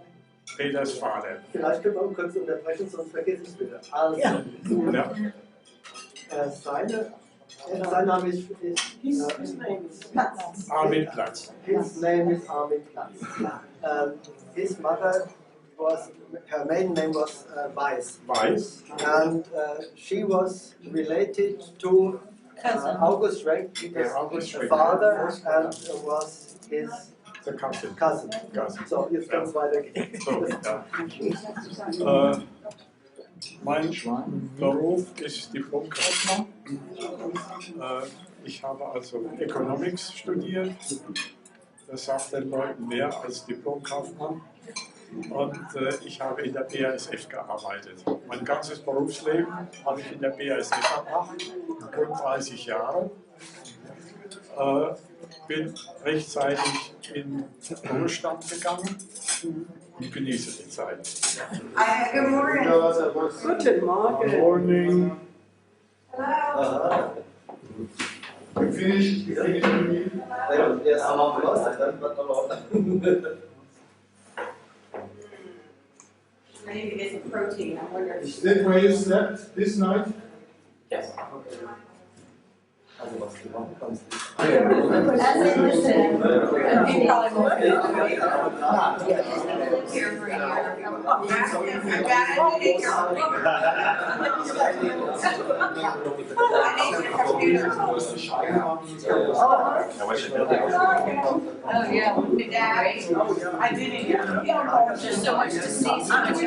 Peters Vater. Vielleicht können wir kurz unterbrechen, sonst vergesse ich es wieder. Also, Ja. sein Name ist Armin Platz. His name is Armin Platz. His mother her maiden name was Weiss. Weiss. And she was related to August Schwenk, his father, and was his cousin. So, jetzt kann es weitergehen. So, ja. Mein Beruf ist Diplomkaufmann. Ich habe also Economics studiert. Das sagt den Leuten mehr als Diplomkaufmann. Und ich habe in der BASF gearbeitet. Mein ganzes Berufsleben habe ich in der BASF verbracht, rund 30 Jahre. Bin rechtzeitig in Ruhestand gegangen und genieße die Zeit. Good morning. Guten Morgen. Good morning. You finished? Yes. I need to get some protein. I wonder. Is that where you slept this night? Yes. As I listen, he probably won't be here for a year. Oh, yeah. I didn't. Just so much to see, so much to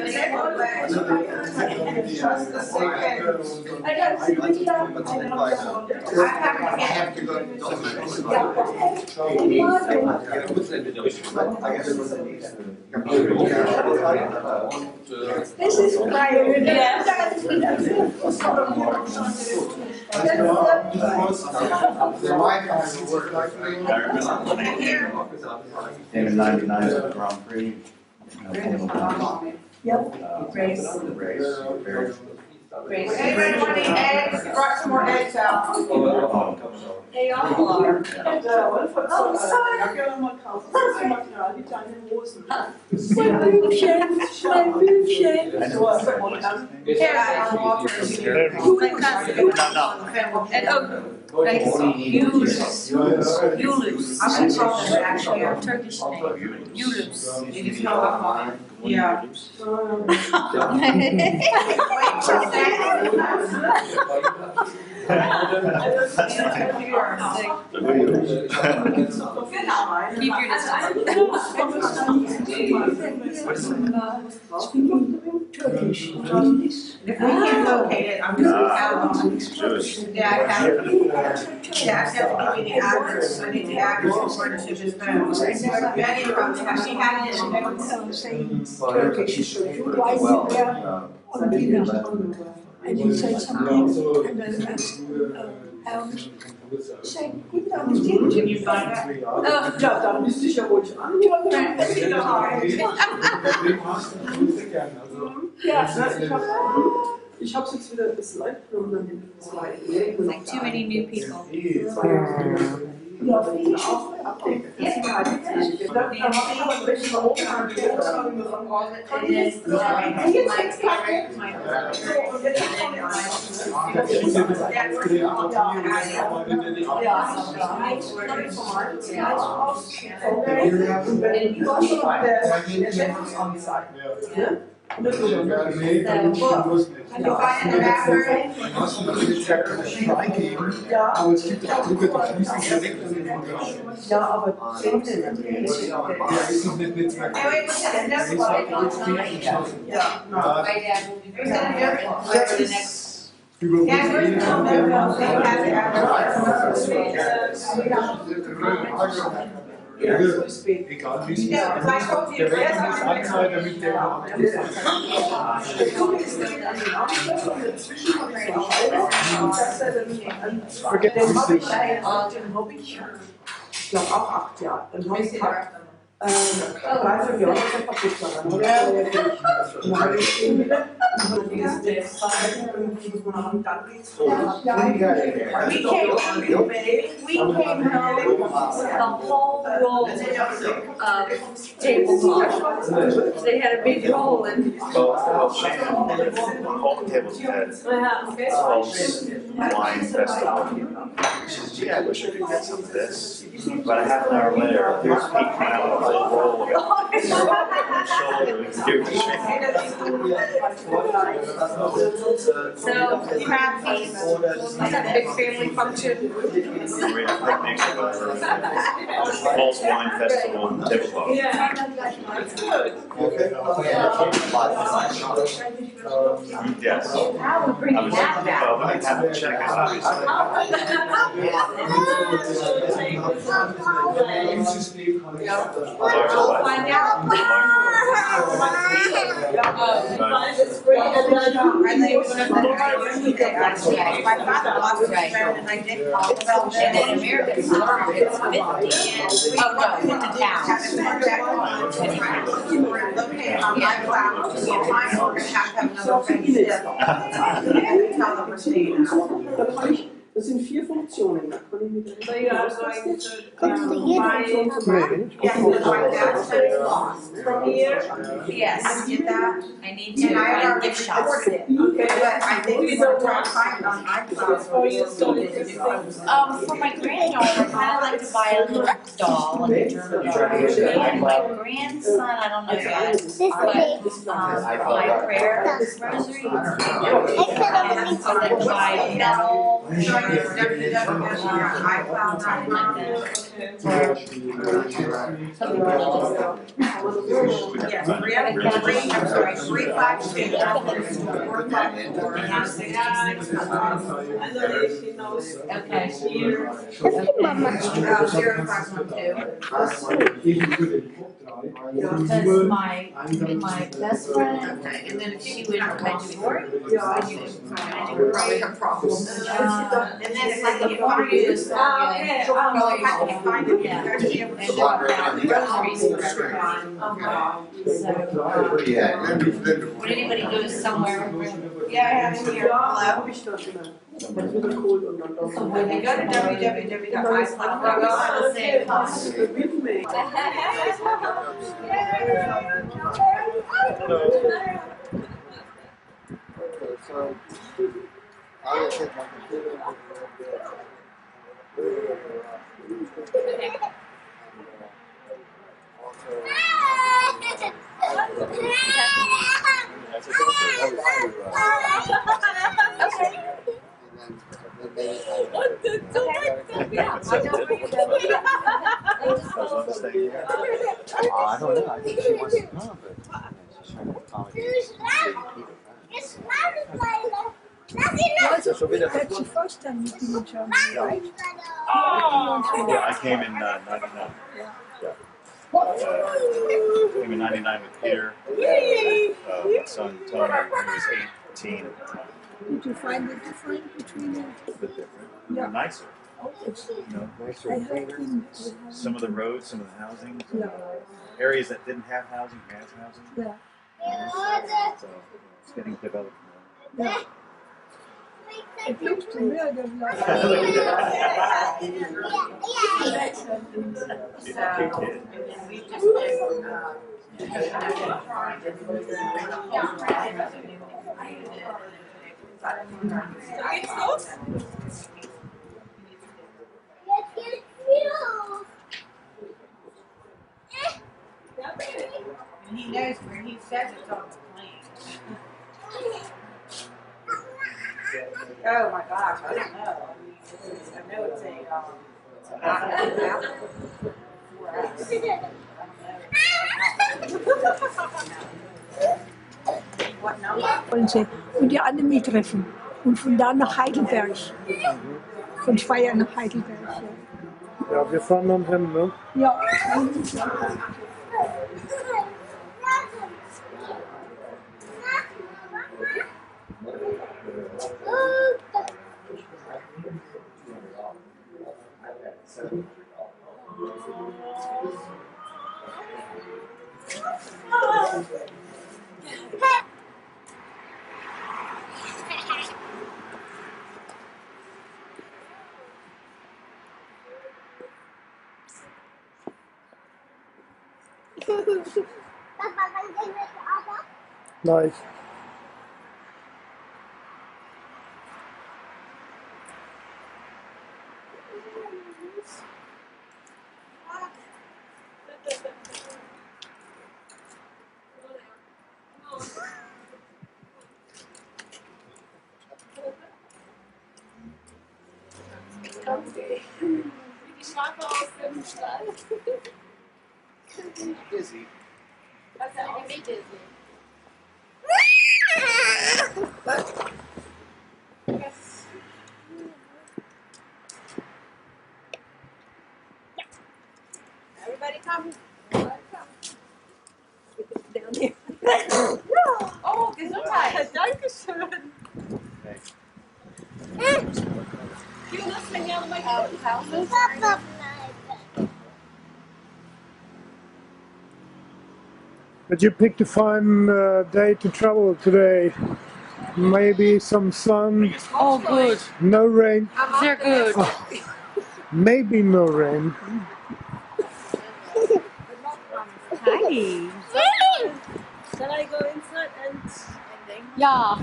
I have to go to This is private. Yes. In '99 Grand Prix. Yep. Race. Anybody want any eggs? Brought some more eggs out. They all are. Oh, sorry. Mein Blümchen, mein Blümchen. Yeah, Walter is here. My cousin. And nice. Yulus. I'm going to call them actually a Turkish name. Yulus. Did you know about mine? Yeah. Keep your Turkish. If we can't locate it, I'm just gonna have yeah, I have to give you the address. I need the address according to this phone. Betty probably has, she had it in Turkish. Why is it there? On dinner. And you said something, and I asked Helms, say, good Can you find that? Ja, dann müsste ich ja wohl antworten. Ja, ich hab's jetzt wieder das Live genommen. Like too many new people. Ja, finde ich auch. Can you find in the bathroom? Aber es gibt auch Drucker, die fließen direkt an den Programm. Ja, aber Ja, ist noch nicht Netzwerk. Hey, wait, look at it. That's why I don't know. Yeah. My dad will be very the next. Yeah, we're still there. Egal wie es der Rechnung ist anzahlt, damit der ich glaube auch 8 Jahre. Dann habe ich gehabt, 3 Jahre kaputt war. Dann habe ich We came home with the whole roll of tablecloth. They had a big roll and. Well, Shannon, all the tables had wine festival. She says, gee, I wish I could get some of this. About a half an hour later, here's Pete coming out with a whole roll of it. Give it to Shannon. So, crab feast, was that a big family function? We had picnics at False Wine Festival tablecloth. Yes. I was well, let me have a check it, obviously. We'll find out. My father lost his friend and I did call about it. And in America, it's 50. Oh, no, in the town. Located on my cloud, so time we're gonna have another friend still. Tell them we're staying out. Das sind 4 Funktionen. Da kann ich mit So you are going to yes, my dad said it's lost. From here? Yes. Get that? I need to buy gift shops. Okay, but I think we don't want to find on iCloud. For my granddaughter, I kind of like to buy a little doll, like a German doll. And my grandson, I don't know yet, but for my prayer rosary, I like to buy metal. www.icloud.com. Yes, 352. Okay. 0512. Because my best friend, and then she would mention Probably her problem. And then if I can find you this song, if I can find it, Yeah. you're actually able to And swap then around groceries for everybody. Okay. When anybody goes somewhere, Yeah, I have it here. Hello. Das wieder cool und dann So when they go to www.icloud.com, it'll say cost. So I will take my computer and I don't know. I think she wants to come, but she's trying to accommodate. That's your first time meeting in Germany, right? Yeah, I came in 99. Came in 99 with Peter. My son Tony, he was 18 at the time. Did you find it different between them? A bit different. Yeah. Nicer. Oh, it's You know, I heard him. some of the roads, some of the housing, Yeah. areas that didn't have housing, has housing. Yeah. So it's getting developed more. Yeah. It looks to me like there's like And he knows where he says it's on the plane. Oh my gosh, I don't know. I know it's What number? wollen sie und die anderen mittreffen. Und von da nach Heidelberg. Von Speyer nach Heidelberg. Ja. Ja, wir fahren dann hin, ne? Ja. Gleich. Die Schwache aus dem Stall. Dizzy. Was ist eigentlich mit Disney? Everybody come. Down here. Oh, Gesundheit. Dankeschön. You listening down to my houses? But you picked a fine day to travel today. Maybe some sun. Oh, good. No rain. Sehr good. Oh, maybe no rain. Hi. Shall I go inside and Ja.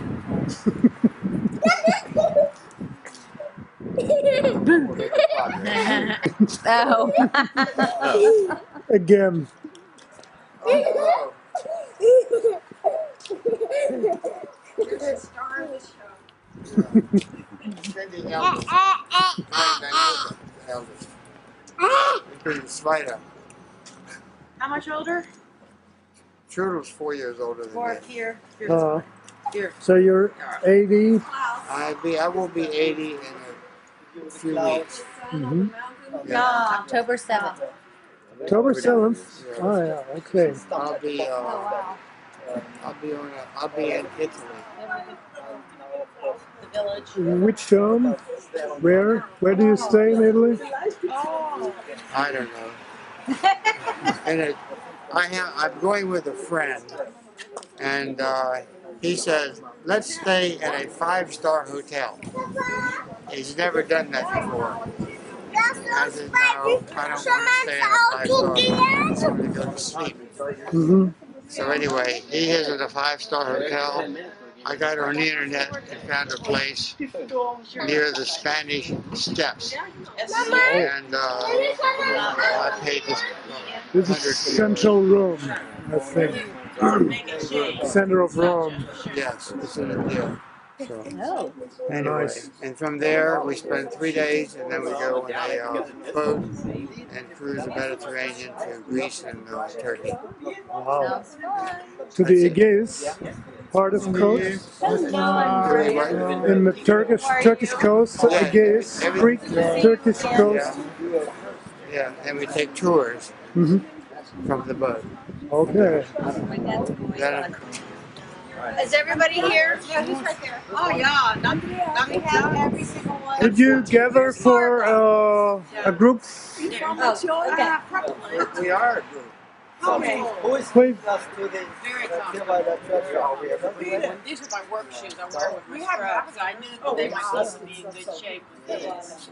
Oh. Again. Spider. How much older? Trudel's 4 years older than me. Here. Here. So you're 80. I will be 80 in a few weeks. Mm-hmm. October 7th. October 7th. Oh yeah. Okay. I'll be in Italy. The village. Which Where do you stay in Italy? I don't know. And I'm going with a friend, and he says, let's stay in a 5-star hotel. He's never done that before. I said, no, I don't want to stay in a 5-star hotel. I want to go to sleep. Mm-hmm. So anyway, he is at a 5-star hotel. I got on the internet and found a place near the Spanish Steps. And I paid This is 100 Central Rome, I think. Center of Rome. Yes, it's in a deal. So, Oh. anyway, Nice. and from there we spend 3 days, and then we go on a boat and cruise the Mediterranean to Greece and Turkey. Wow. To the Aegeus part of coast. In the Turkish coast, Aegeus, Greek, Turkish coast. Yeah, and we take tours from the boat. Okay. Then, Is everybody here? Yeah, he's right there. Oh, yeah. Not we have every single one. Did you gather for a group? Probably. We are a group. Okay. Who is Please. us to the Very These are my work shoes. I wear with my scrubs. I knew they might need to be in good shape with these.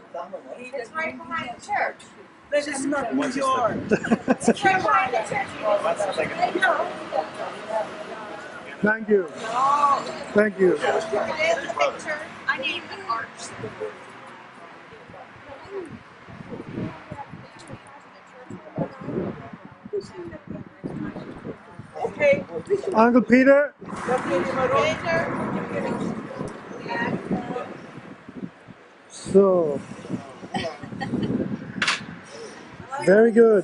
It's right behind the church. Thank you. Thank you. I need an arch. Okay. Uncle Peter. So, very good.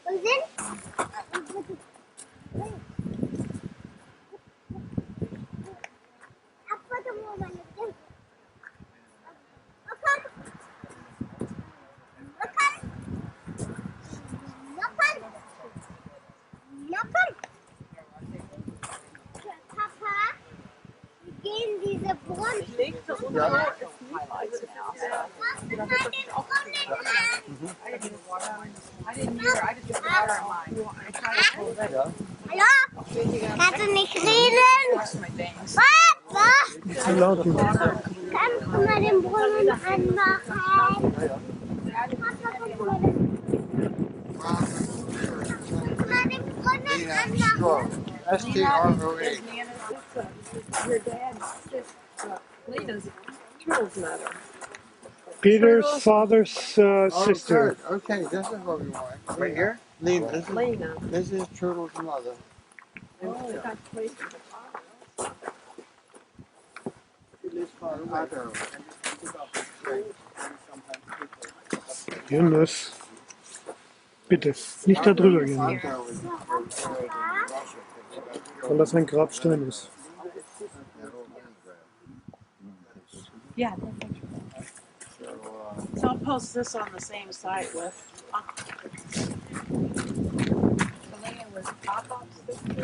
I didn't either. I just put water on mine. Ja. Kannst du nicht reden? Papa! Zu laut hier. Kannst du mal den Brunnen anmachen? S-T-R-O-E. Your dad's sister, Lena's Turtle's mother. Peter's father's Oh, sister. good. Okay, this is what we want. Right here? Lena. This is Turtle's mother. Oh, they got place for the father. She lives far away. Jonas. Bitte, nicht da drüber gehen. Weil das ein Grabstein ist. Yeah, so I'll post this on the same site with. Selena was Pop-Up's sister.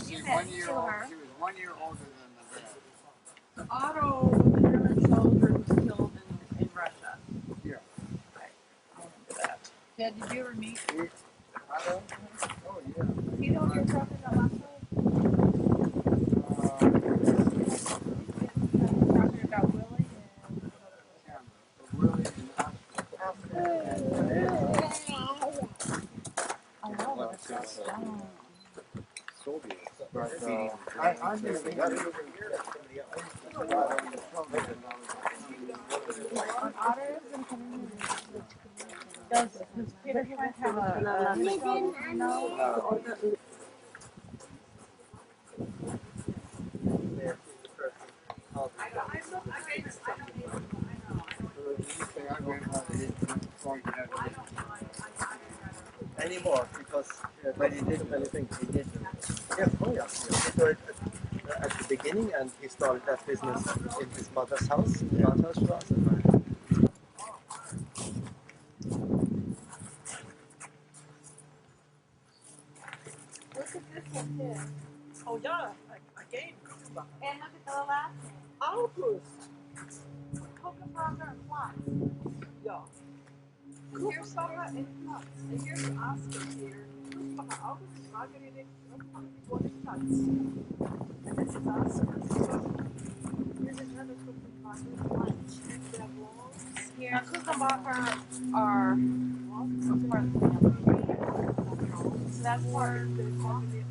She was 1 year old. She was 1 year older than the dad. Otto, the German soldier who was killed in Russia. Yeah. Right. I remember that. Ted, did you ever meet? Otto? Oh, yeah. You know what you're talking about last night? Talking about Willie I know, but it's not stone. But I didn't think that was Does Peter Schmidt have a anymore because when he did many things, he did. Yeah, oh yeah. He started at the beginning, and he started that business in his mother's house, in Rathausstraße. Look at this one here. Oh yeah, again. And look at the last name. August. Kopenhagen and Platz. Yeah. Here's Sarah and Platz. And here's Oscar here. Kopenhagen, August, Margarete, Platz. And this is Oscar. Here's another Kopenhagen lunch. We have walls. Here. Now Kopenhagen are so that's part of the family.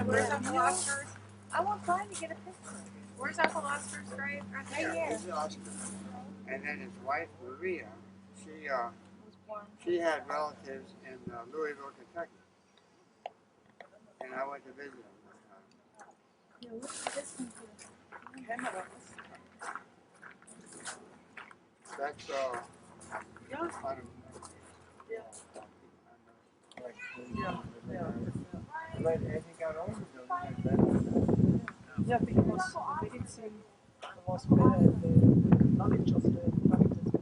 Where's Uncle Oscar's? I want Brian to get a picture. Where's Uncle Oscar's grave? Right here. This is Oscar. And then his wife, Maria, she had relatives in Louisville, Kentucky. And I went to visit them one time. Yeah, look at this one here. Canada. That's, Yeah. I don't know. Yeah. But as he got older, Yeah, because the medicine was better, the knowledge of the practice.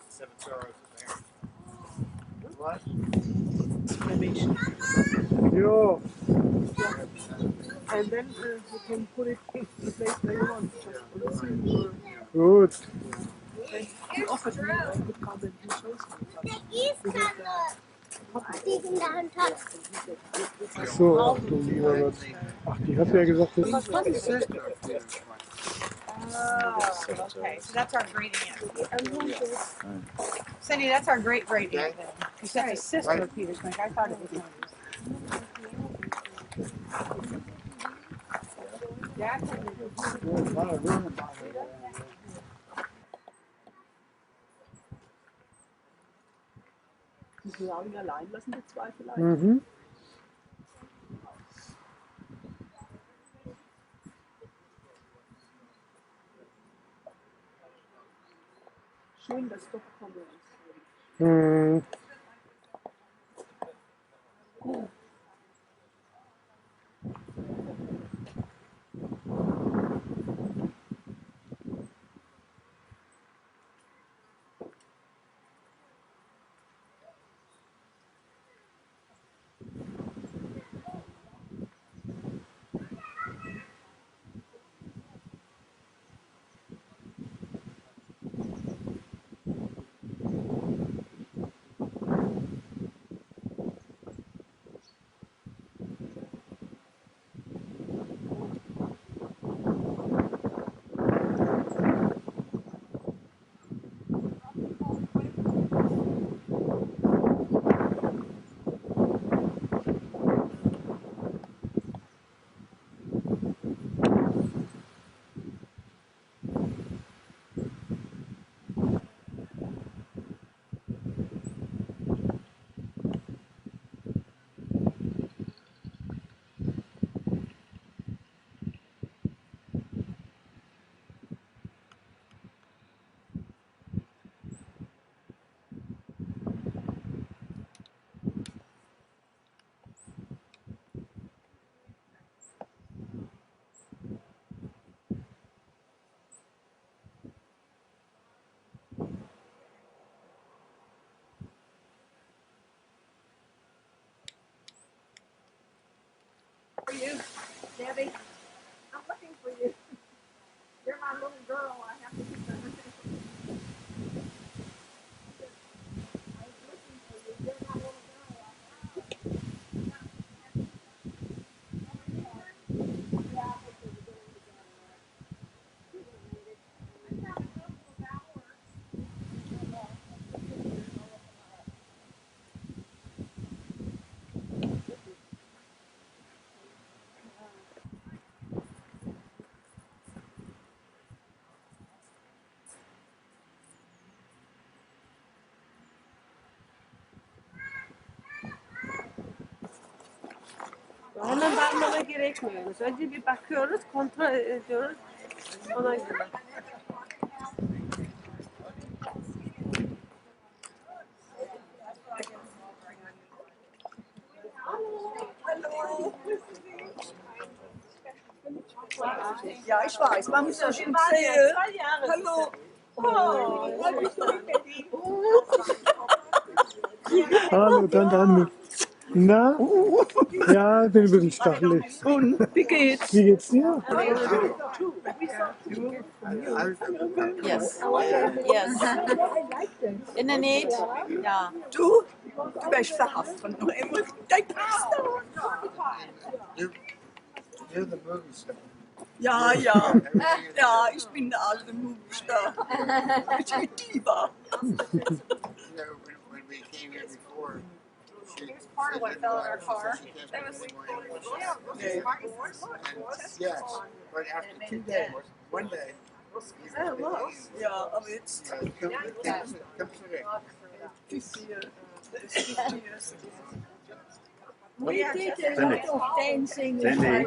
Seven sorrows of What? Ja. And then you can put it in the place where you want. Just listen Gut. he offered me I could come and he shows me. So, ach du lieber Gott. Ach, die hat ja gesagt, das ist... Oh, okay. So that's our gradient. Cindy, that's our great gradient. You said the sister of Peter Schwenk. I thought it was one of his. Die Frau ihn allein lassen, die zwei vielleicht. Mhm. Schön, dass doch gekommen ist. Mhm. For you, Debbie. I'm looking for you. You're my little girl. I have to keep them. Hemen bakmana gerekmiyor. Önce bir bakıyoruz, kontrol ediyoruz. Ona göre. Ja, ich weiß, man muss so schön sehen. Hallo. Oh, ich bin so happy. Hallo, dann. Na? Ja, bin ein bisschen stachelig. Und wie geht's? Wie geht's dir? Yes. Yes. Isn't it neat? Yeah. Du wärst verhaftet noch immer. Dein Pastor. You're the movie star. Ja, ja. Ja, ich bin der alte Movie-Star. Ich bin Diva. When we came here before, Here's part of what fell in our car. That was yes, but after 2 days, one day. Oh, look. Ja, aber jetzt. Come today. 50 years. We did a lot of dancing. Cindy.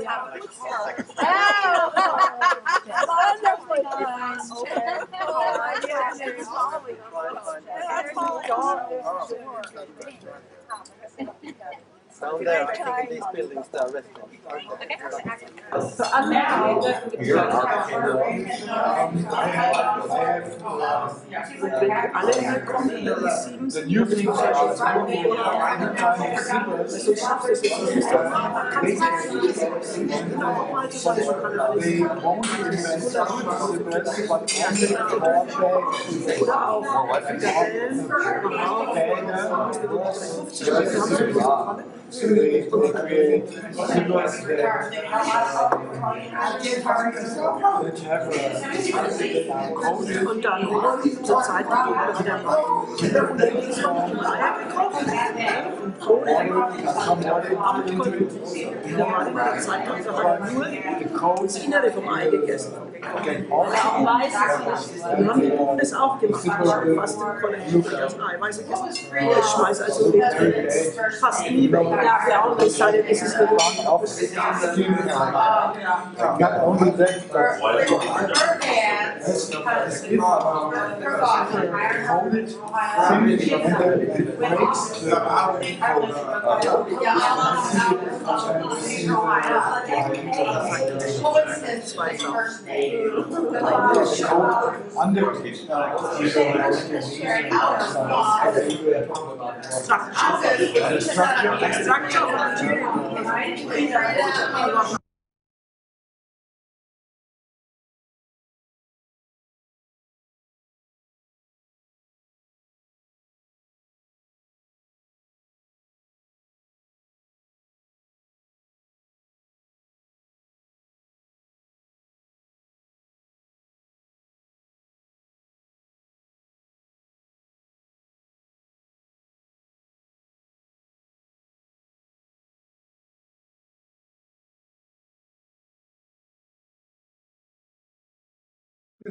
Wonderful times. Down there, I think in these buildings, there are restaurants. So now, Alle hier kommen, die 7 sind hier für die so schaffst du es jetzt nicht. Kannst du auch mal so oder auch Frikadellen. they create symbols that have a code. Und dann zur Zeit gegeben wir wieder Kinder und dann ist noch ein Eier gekauft. Da war in der Zeit, also haben nur das Innere vom Ei gegessen. Auch weiß es nicht. Wir haben das auch gemacht. Ich habe fast im Kollektiv das Eiweiß gegessen. Ich schmeiße also fast nie weg. Ja, und es sei denn, es ist nur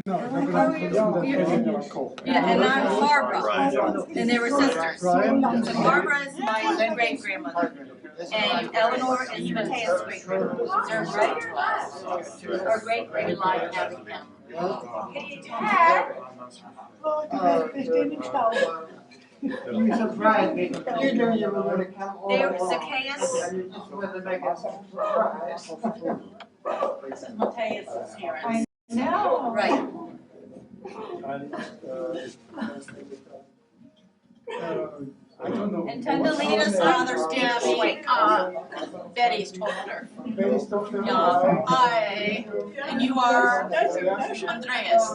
Yeah, and I'm Barbara, and they were sisters. So Barbara is my great grandmother, and Eleanor is Matea's great grandmother. They're great, or great great like having them. You surprised me. You knew you were going to come all They were along. Zacchaeus. And you just wanted to make a surprise. Matea's parents. No. Right. I don't know. And Tendalita's father's Debbie, Betty's tochter. Betty's tochter. Yeah, and you are Andreas.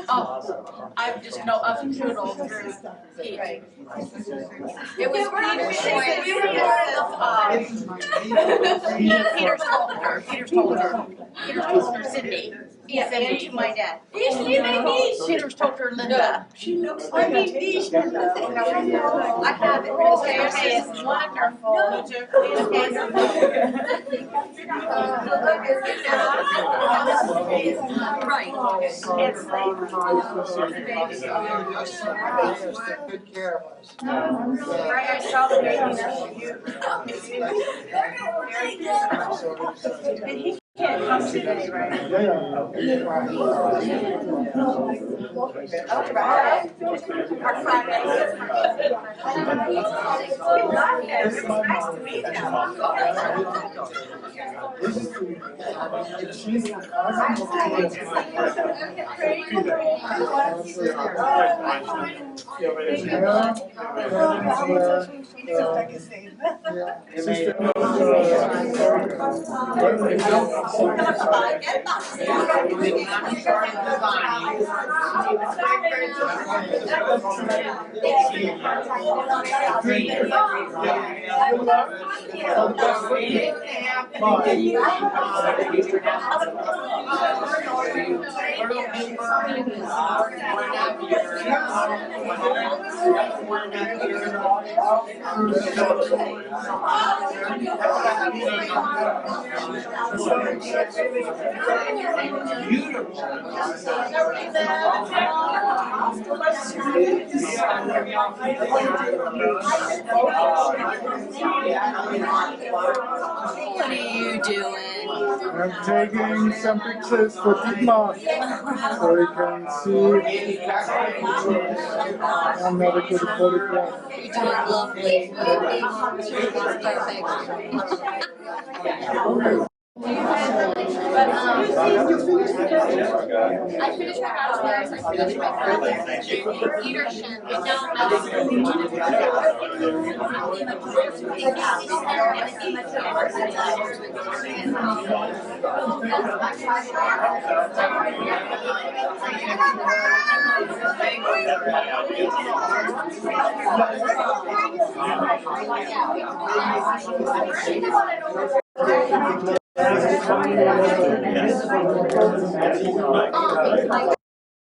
Oh, I just know of Trudel through Pete. It was Peter's choice. We were Peter's tochter. Peter's tochter, Cindy. Yeah, and to my dad. Peter's tochter, Linda. She looks like a I have it. Okay, it's wonderful. Right. It's Good care of us. right. I saw the baby. And he can't come today, right? Our Friday. It's nice to meet What are you doing? I'm taking some pictures for Dietmar so he can see I'm not a good photographer. You're doing lovely. I finished my bachelor's, I finished my leadership,